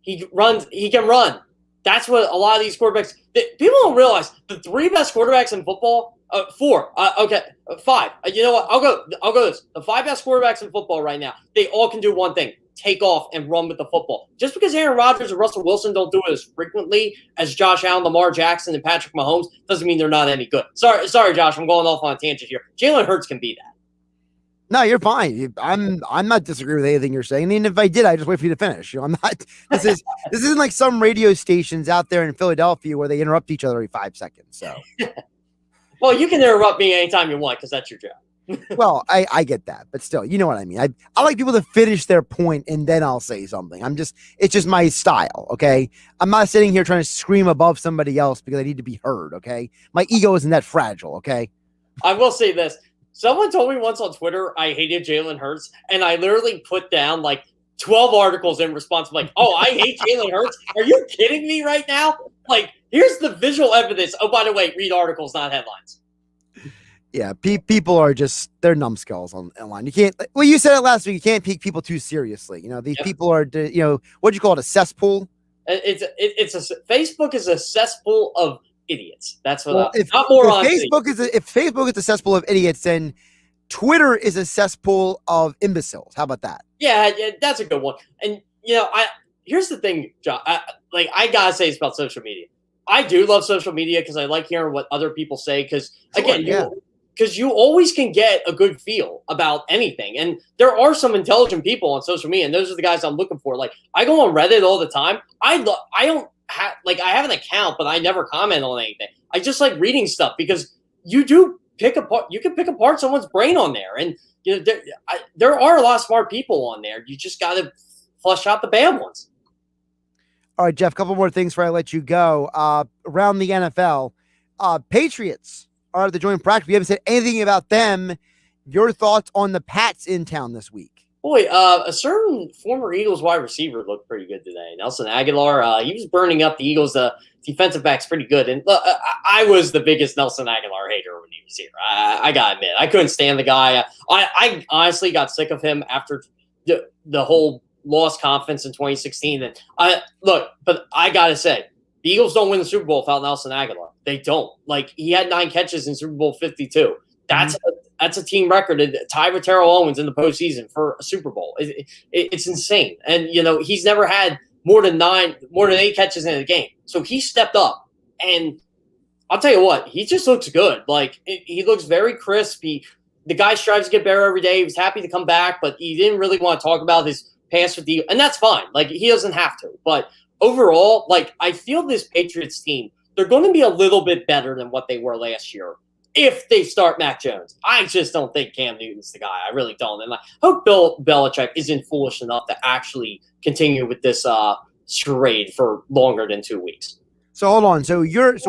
He can run. That's what a lot of these quarterbacks – people don't realize the three best quarterbacks in football five. You know what? I'll go this. The five best quarterbacks in football right now, they all can do one thing. Take off and run with the football. Just because Aaron Rodgers and Russell Wilson don't do it as frequently as Josh Allen, Lamar Jackson, and Patrick Mahomes doesn't mean they're not any good. Sorry, Josh, I'm going off on a tangent here. Jalen Hurts can be that. No, you're fine. I'm not disagreeing with anything you're saying. And if I did, I just wait for you to finish. You know, I'm not. This isn't like some radio stations out there in Philadelphia where they interrupt each other every 5 seconds. So, well, you can interrupt me anytime you want because that's your job. Well, I get that, but still, you know what I mean. I like people to finish their point and then I'll say something. It's just my style. Okay, I'm not sitting here trying to scream above somebody else because I need to be heard. Okay, my ego isn't that fragile. Okay, I will say this. Someone told me once on Twitter I hated Jalen Hurts, and I literally put down like 12 articles in response. Like, oh, I hate Jalen Hurts. Are you kidding me right now? Like, here's the visual evidence. Oh, by the way, read articles, not headlines. Yeah, people are just they're numbskulls online. You can't. Well, you said it last week. You can't take people too seriously. These people are. What'd you call it? A cesspool. Facebook is a cesspool of idiots. That's what. If Facebook is a cesspool of idiots, then Twitter is a cesspool of imbeciles. How about that? Yeah, that's a good one. And here's the thing, John. I gotta say it's about social media. I do love social media because I like hearing what other people say. Because because you always can get a good feel about anything. And there are some intelligent people on social media, and those are the guys I'm looking for. Like, I go on Reddit all the time. I have an account, but I never comment on anything. I just like reading stuff because you can pick apart someone's brain on there. And there are a lot of smart people on there. You just got to flush out the bad ones. All right, Geoff, a couple more things before I let you go. Around the NFL, Patriots are at the joint practice. We haven't said anything about them. Your thoughts on the Pats in town this week? Boy, a certain former Eagles wide receiver looked pretty good today. Nelson Aguilar, he was burning up the Eagles' defensive backs pretty good. And I was the biggest Nelson Aguilar hater when he was here. I got to admit, I couldn't stand the guy. I honestly got sick of him after the whole lost confidence in 2016. And but I got to say, the Eagles don't win the Super Bowl without Nelson Aguilar. They don't. Like, he had 9 catches in Super Bowl 52. That's a team record, tied with Terrell Owens in the postseason for a Super Bowl. It's insane. And he's never had more than 8 catches in a game. So he stepped up, and I'll tell you what, he just looks good. Like, he looks very crisp. The guy strives to get better every day. He was happy to come back, but he didn't really want to talk about his past with the, and that's fine. Like, he doesn't have to. But overall, like, I feel this Patriots team, they're going to be a little bit better than what they were last year if they start Mac Jones. I just don't think Cam Newton's the guy. I really don't. And I hope Bill Belichick isn't foolish enough to actually continue with this charade for longer than 2 weeks. So hold on. So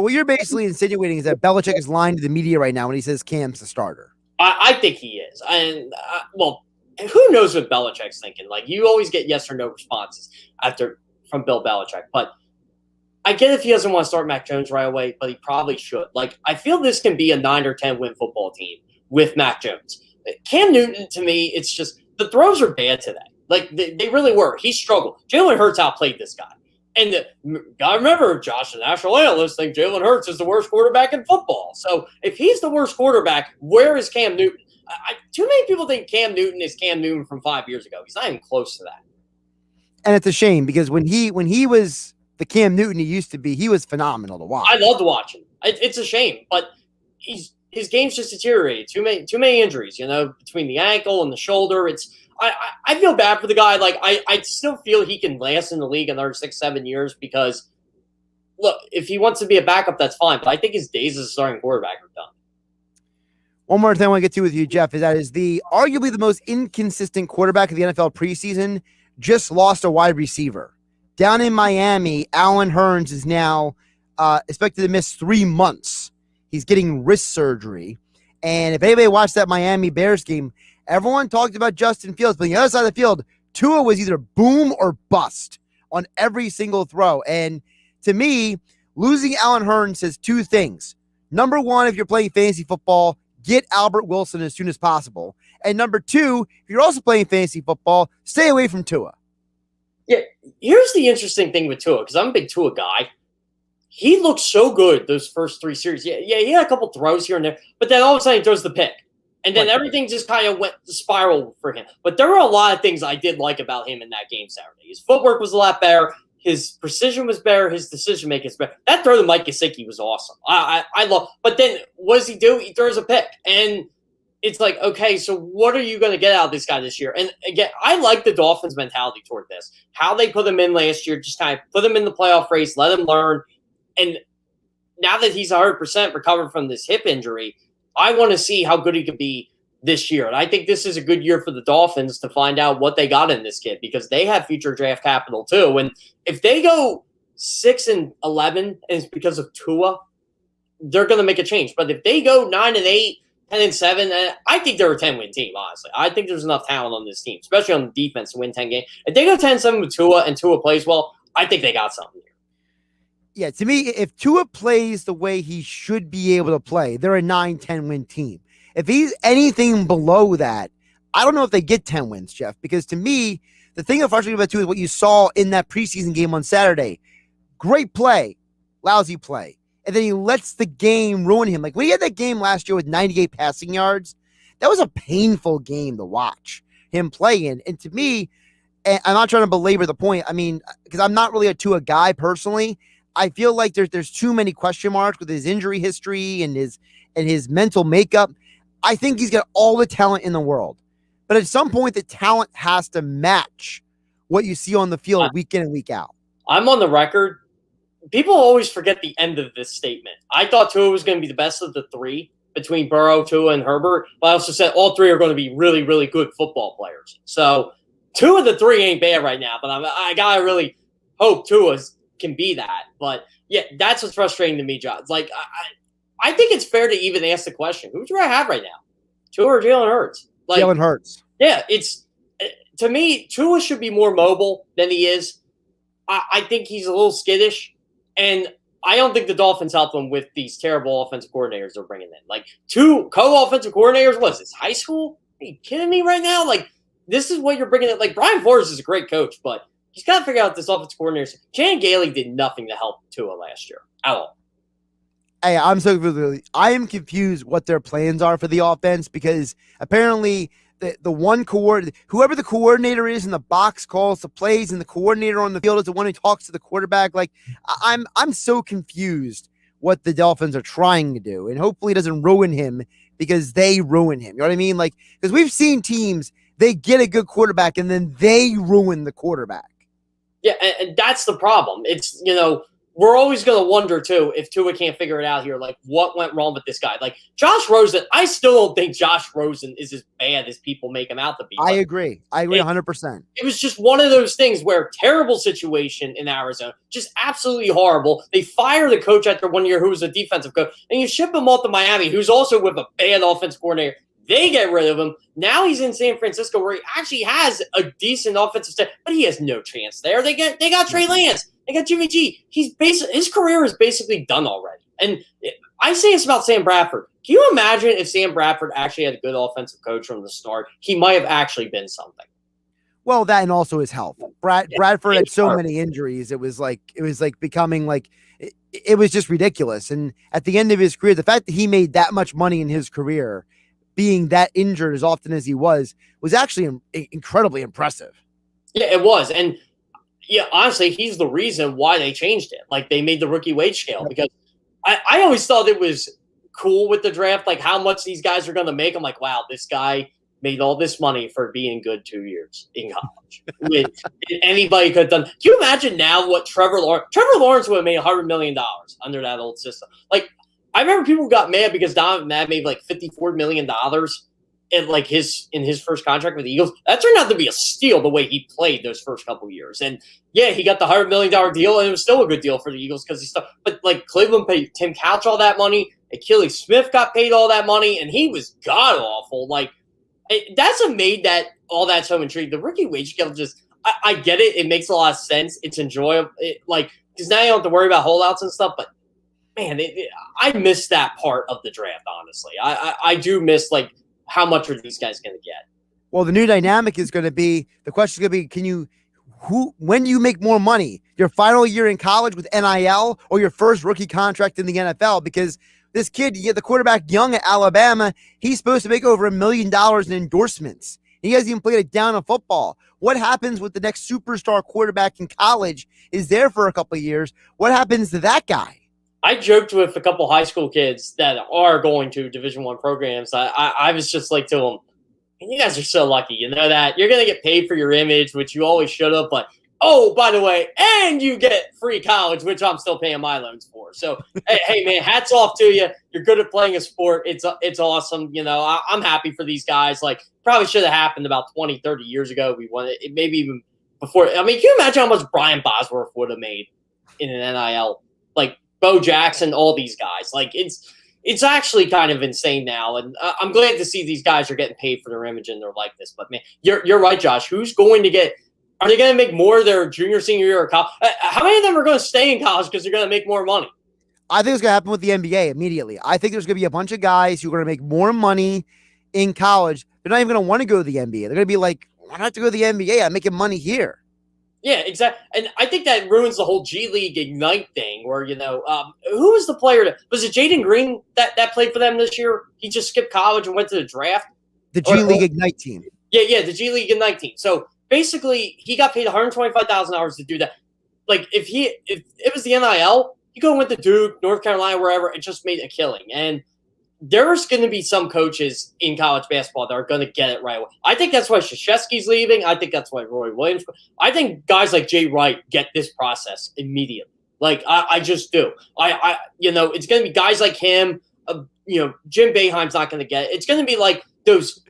what you're basically insinuating is that Belichick is lying to the media right now when he says Cam's the starter. I think he is. And who knows what Belichick's thinking? Like, you always get yes or no responses from Bill Belichick, but I get if he doesn't want to start Mac Jones right away, but he probably should. Like, I feel this can be a 9 or 10 win football team with Mac Jones. Cam Newton, to me, it's just the throws are bad today. Like, they really were. He struggled. Jalen Hurts outplayed this guy. And gotta remember, Josh, the national analysts think Jalen Hurts is the worst quarterback in football. So if he's the worst quarterback, where is Cam Newton? Too many people think Cam Newton is Cam Newton from 5 years ago. He's not even close to that. And it's a shame because when he was the Cam Newton he used to be, he was phenomenal to watch. I loved watching. It's a shame, but his game's just deteriorated. Too many injuries, between the ankle and the shoulder. I feel bad for the guy. Like, I still feel he can last in the league another 6-7 years because, look, if he wants to be a backup, that's fine. But I think his days as a starting quarterback are done. One more thing I want to get to with you, Geoff, is that arguably the most inconsistent quarterback of the NFL preseason just lost a wide receiver. Down in Miami, Allen Hurns is now expected to miss 3 months. He's getting wrist surgery. And if anybody watched that Miami Bears game, everyone talked about Justin Fields. But on the other side of the field, Tua was either boom or bust on every single throw. And to me, losing Allen Hurns says 2 things. Number 1, if you're playing fantasy football, get Albert Wilson as soon as possible. And number 2, if you're also playing fantasy football, stay away from Tua. Yeah, here's the interesting thing with Tua, because I'm a big Tua guy. He looked so good those first 3 series. Yeah, he had a couple throws here and there, but then all of a sudden he throws the pick. And then everything just kind of went spiral for him. But there were a lot of things I did like about him in that game Saturday. His footwork was a lot better. His precision was better. His decision-making was better. That throw to Mike Gesicki was awesome. I love. But then what does he do? He throws a pick. And it's like, okay, so what are you going to get out of this guy this year? And again, I like the Dolphins' mentality toward this. How they put him in last year, just kind of put him in the playoff race, let him learn. And now that he's 100% recovered from this hip injury, I want to see how good he could be this year. And I think this is a good year for the Dolphins to find out what they got in this kid because they have future draft capital too. And if they go 6-11 and it's because of Tua, they're going to make a change. But if they go 9-8, 10-7, I think they're a 10-win team, honestly. I think there's enough talent on this team, especially on the defense to win 10 games. If they go 10-7 with Tua and Tua plays well, I think they got something here. Yeah, to me, if Tua plays the way he should be able to play, they're a 9-10 win team. If he's anything below that, I don't know if they get 10 wins, Geoff, because to me, the thing that frustrates me about too is what you saw in that preseason game on Saturday. Great play, lousy play. And then he lets the game ruin him. Like when he had that game last year with 98 passing yards, that was a painful game to watch him play in. And to me, and I'm not trying to belabor the point. I mean, because I'm not really a Tua guy personally. I feel like there's too many question marks with his injury history and his mental makeup. I think he's got all the talent in the world. But at some point, the talent has to match what you see on the field week in and week out. I'm on the record. People always forget the end of this statement. I thought Tua was going to be the best of the three between Burrow, Tua, and Herbert. But I also said all three are going to be really, really good football players. So 2 of the 3 ain't bad right now. But I got to really hope Tua can be that. But, yeah, that's what's frustrating to me, John. It's like I think it's fair to even ask the question, who would you rather have right now? Tua or Jalen Hurts? Like, Jalen Hurts. Yeah, it's to me, Tua should be more mobile than he is. I think he's a little skittish, and I don't think the Dolphins help him with these terrible offensive coordinators they're bringing in. Like 2 co-offensive coordinators, what is this, high school? Are you kidding me right now? Like, this is what you're bringing in. Like, Brian Flores is a great coach, but he's got to figure out this offensive coordinator. Chan Gailey did nothing to help Tua last year at all. Hey, I'm so confused. I am confused what their plans are for the offense because apparently the one whoever the coordinator is in the box calls the plays, and the coordinator on the field is the one who talks to the quarterback. Like I'm so confused what the Dolphins are trying to do, and hopefully it doesn't ruin him because they ruin him. You know what I mean? Like because we've seen teams, they get a good quarterback and then they ruin the quarterback. Yeah, and that's the problem. It's we're always going to wonder, too, if Tua can't figure it out here, like, what went wrong with this guy? Like, Josh Rosen, I still don't think Josh Rosen is as bad as people make him out to be. I agree 100%. It was just one of those things where terrible situation in Arizona, just absolutely horrible. They fire the coach after 1 year who was a defensive coach, and you ship him off to Miami, who's also with a bad offensive coordinator. They get rid of him. Now he's in San Francisco where he actually has a decent offensive staff, but he has no chance there. They got Trey Lance. They got Jimmy G. His career is basically done already. And I say this about Sam Bradford. Can you imagine if Sam Bradford actually had a good offensive coach from the start? He might have actually been something. Well, that and also his health. Bradford had so many injuries. It was like becoming like it was just ridiculous. And at the end of his career, the fact that he made that much money in his career, being that injured as often as he was actually incredibly impressive. Yeah, it was. And yeah, honestly, he's the reason why they changed it. Like they made the rookie wage scale because I always thought it was cool with the draft, like how much these guys are going to make. I'm like, wow, this guy made all this money for being good 2 years in college. Anybody could have done. Can you imagine now what Trevor Lawrence would have made $100 million under that old system? Like, I remember people got mad because Donovan McNabb made like $54 million in his first contract with the Eagles. That turned out to be a steal the way he played those first couple of years. And yeah, he got the $100 million deal, and it was still a good deal for the Eagles because but like Cleveland paid Tim Couch all that money, Achilles Smith got paid all that money, and he was god awful. Like that's what made that all that so intriguing. The rookie wage scale I get it. It makes a lot of sense. It's enjoyable. Because now you don't have to worry about holdouts and stuff, but man, I miss that part of the draft, honestly. I do miss, how much are these guys going to get? Well, the new dynamic is going to be, the question is going to be, when do you make more money? Your final year in college with NIL or your first rookie contract in the NFL? Because this kid, you get the quarterback Young at Alabama, he's supposed to make over $1 million in endorsements. He hasn't even played a down of football. What happens with the next superstar quarterback in college is there for a couple of years? What happens to that guy? I joked with a couple high school kids that are going to Division I programs. I was just like to them, you guys are so lucky. You know that you're going to get paid for your image, which you always should have. But, oh, by the way, and you get free college, which I'm still paying my loans for. So, hey, man, hats off to you. You're good at playing a sport. It's awesome. I'm happy for these guys. Probably should have happened about 20, 30 years ago. We won it, maybe even before. I mean, can you imagine how much Brian Bosworth would have made in an NIL? Bo Jackson, all these guys. It's actually kind of insane now, and I'm glad to see these guys are getting paid for their image and their likeness. But man, you're right, Josh. Who's going to get? Are they going to make more their junior, senior year of college? How many of them are going to stay in college because they're going to make more money? I think it's going to happen with the NBA immediately. I think there's going to be a bunch of guys who are going to make more money in college. They're not even going to want to go to the NBA. They're going to be like, why not to go to the NBA? I'm making money here. Yeah, exactly. And I think that ruins the whole G League Ignite thing where, who was the player was it Jaden Green that played for them this year? He just skipped college and went to the draft? The G League Ignite team. Yeah, the G League Ignite team. So basically, he got paid $125,000 to do that. Like, if it was the NIL, he go and went to Duke, North Carolina, wherever, and just made a killing. And there's going to be some coaches in college basketball that are going to get it right away. I think that's why Krzyzewski's leaving. I think that's why Roy Williams. I think guys like Jay Wright get this process immediately. Like, I just do. It's going to be guys like him. Jim Boeheim's not going to get it. It's going to be like those.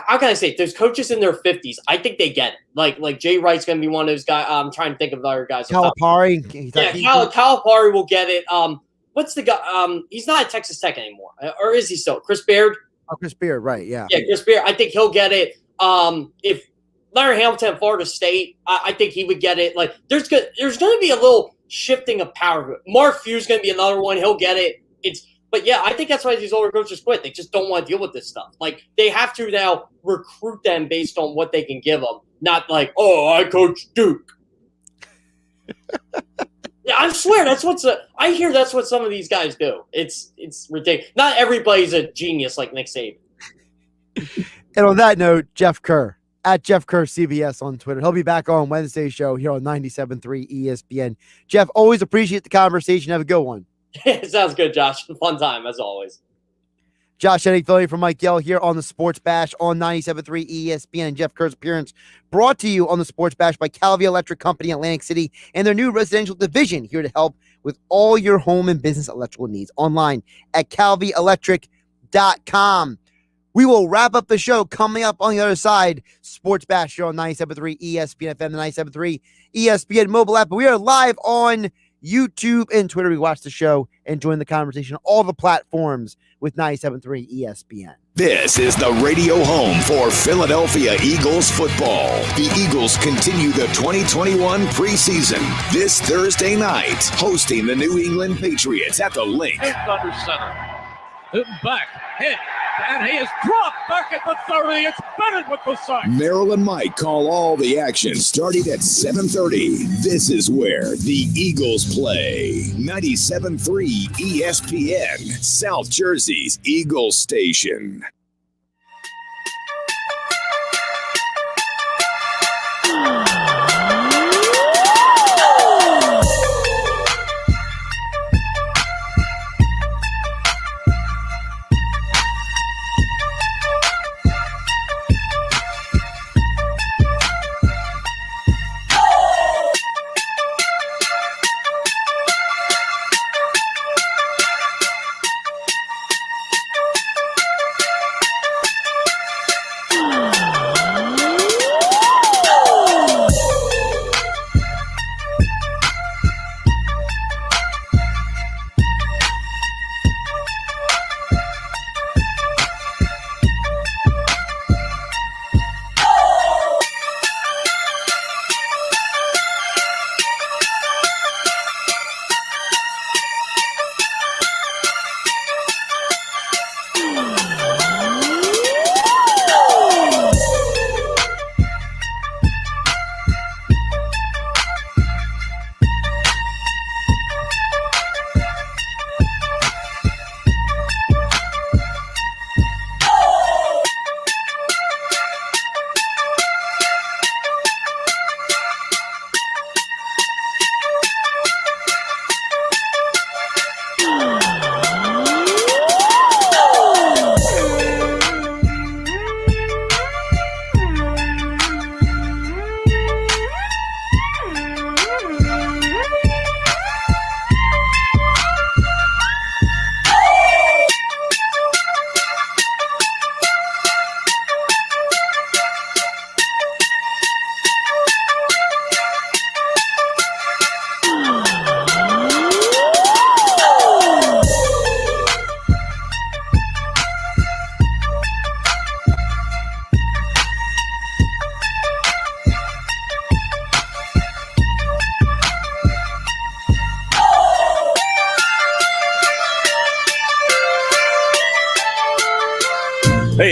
How can I say it? Those coaches in their 50s? I think they get it. Like Jay Wright's going to be one of those guys. I'm trying to think of other guys. Calipari. Calipari will get it. What's the guy? He's not at Texas Tech anymore, or is he still? Chris Beard. Oh, Chris Beard, right? Yeah. Yeah, Chris Beard. I think he'll get it. If Larry Hamilton, Florida State, I think he would get it. Like, there's going to be a little shifting of power. Mark Few's going to be another one. He'll get it. But yeah, I think that's why these older coaches quit. They just don't want to deal with this stuff. Like, they have to now recruit them based on what they can give them, not like, oh, I coach Duke. Yeah, I swear I hear that's what some of these guys do. It's ridiculous. Not everybody's a genius like Nick Saban. And on that note, Geoff Kerr at Geoff Kerr CBS on Twitter. He'll be back on Wednesday's show here on 97.3 ESPN. Geoff, always appreciate the conversation. Have a good one. Sounds good, Josh. Fun time as always. Josh Hennig filling for Mike Yell here on the Sports Bash on 97.3 ESPN. And Geoff Kerr's appearance brought to you on the Sports Bash by Calvi Electric Company, Atlantic City, and their new residential division here to help with all your home and business electrical needs online at calvielectric.com. We will wrap up the show coming up on the other side. Sports Bash here on 97.3 ESPN FM, the 97.3 ESPN mobile app. But we are live on YouTube and Twitter. We watch the show and join the conversation on all the platforms with 97.3 ESPN. This is the radio home for Philadelphia Eagles football. The Eagles continue the 2021 preseason this Thursday night, hosting the New England Patriots at the Link. Under center. Hitting back. Hit. And he is dropped back at the 30. It's Bennett with the sack. Merrill and Mike call all the action starting at 7:30. This is where the Eagles play. 97.3 ESPN, South Jersey's Eagles station.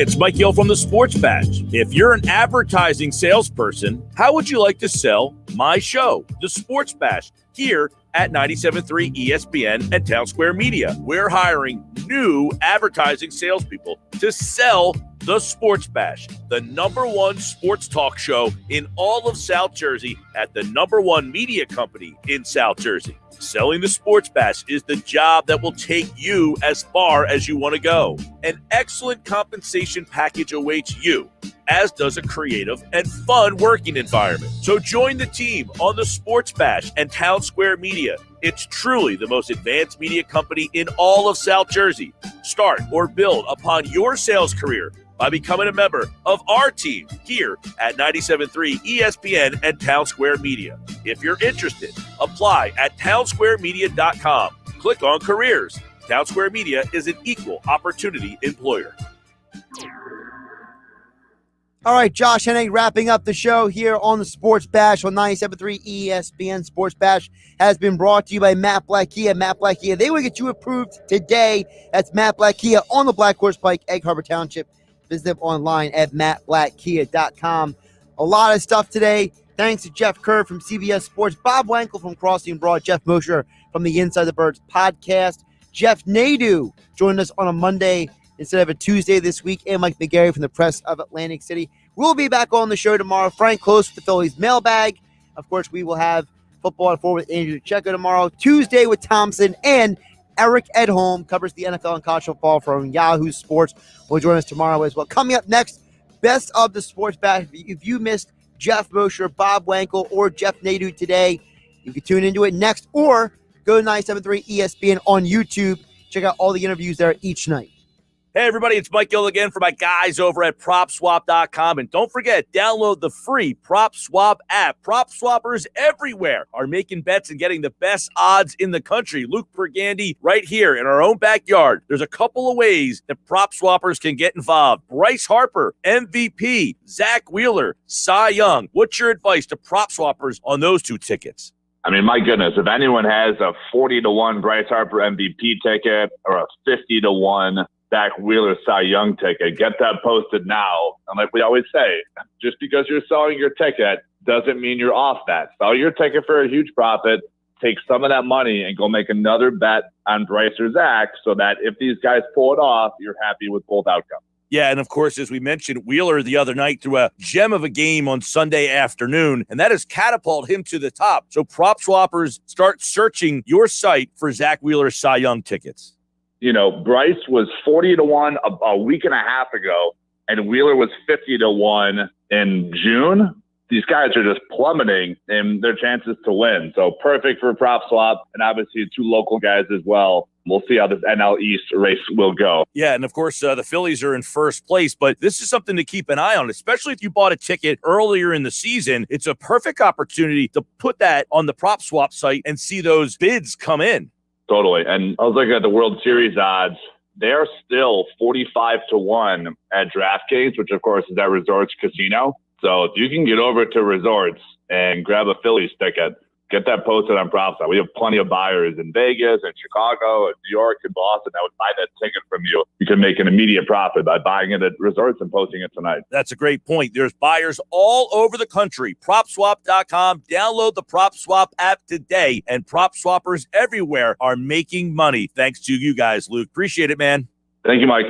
it's Mike Gill from the Sports Bash. If you're an advertising salesperson, how would you like to sell my show, the Sports Bash, here at 97.3 ESPN and Town Square Media? We're hiring new advertising salespeople to sell the Sports Bash, the #1 sports talk show in all of South Jersey at the #1 media company in South Jersey. Selling the Sports Bash is the job that will take you as far as you want to go. An excellent compensation package awaits you, as does a creative and fun working environment. So join the team on the Sports Bash and Town Square Media. It's truly the most advanced media company in all of South Jersey. Start or build upon your sales career by becoming a member of our team here at 97.3 ESPN and Town Square Media. If you're interested, apply at townsquaremedia.com. Click on careers. Town Square Media is an equal opportunity employer. All right, Josh Hennig wrapping up the show here on the Sports Bash on 97.3 ESPN. Sports Bash has been brought to you by Matt Black Kia. Matt Black Kia, they will get you approved today. That's Matt Black Kia on the Black Horse Pike, Egg Harbor Township. Visit them online at mattblackkia.com. A lot of stuff today. Thanks to Jeff Kerr from CBS Sports, Bob Wankel from Crossing Broad, Jeff Mosher from the Inside the Birds podcast. Jeff Nadu joined us on a Monday instead of a Tuesday this week, and Mike McGarry from the Press of Atlantic City. We'll be back on the show tomorrow. Frank Close with the Phillies mailbag. Of course, we will have Football at 4 with Andrew Checo tomorrow. Tuesday with Thompson, and Eric Edholm covers the NFL and college football from Yahoo Sports. Will join us tomorrow as well. Coming up next, best of the Sports Bash. If you missed Jeff Mosher, Bob Wankel, or Jeff Nadu today, you can tune into it next, or go to 97.3 ESPN on YouTube. Check out all the interviews there each night. Hey, everybody, it's Mike Gill again for my guys over at PropSwap.com. And don't forget, download the free PropSwap app. Prop swappers everywhere are making bets and getting the best odds in the country. Luke Pergandy right here in our own backyard. There's a couple of ways that prop swappers can get involved. Bryce Harper, MVP, Zach Wheeler, Cy Young. What's your advice to prop swappers on those two tickets? I mean, my goodness, if anyone has a 40-1 Bryce Harper MVP ticket or a 50-1 Zach Wheeler Cy Young ticket, get that posted now. And like we always say, just because you're selling your ticket doesn't mean you're off that. Sell your ticket for a huge profit, take some of that money and go make another bet on Bryce or Zach so that if these guys pull it off, you're happy with both outcomes. Yeah, and of course, as we mentioned, Wheeler the other night threw a gem of a game on Sunday afternoon, and that has catapulted him to the top. So prop swappers, start searching your site for Zach Wheeler Cy Young tickets. You know, Bryce was 40-1 a week and a half ago, and Wheeler was 50-1 in June. These guys are just plummeting in their chances to win. So perfect for prop swap, and obviously two local guys as well. We'll see how this NL East race will go. Yeah, and of course, the Phillies are in first place, but this is something to keep an eye on, especially if you bought a ticket earlier in the season. It's a perfect opportunity to put that on the prop swap site and see those bids come in. Totally. And I was looking at the World Series odds. They're still 45-1 at DraftKings, which of course is at Resorts Casino. So if you can get over to Resorts and grab a Phillies ticket, get that posted on PropSwap. We have plenty of buyers in Vegas and Chicago and New York and Boston that would buy that ticket from you. You can make an immediate profit by buying it at Resorts and posting it tonight. That's a great point. There's buyers all over the country. PropSwap.com. Download the PropSwap app today, and prop swappers everywhere are making money. Thanks to you guys, Luke. Appreciate it, man. Thank you, Mike.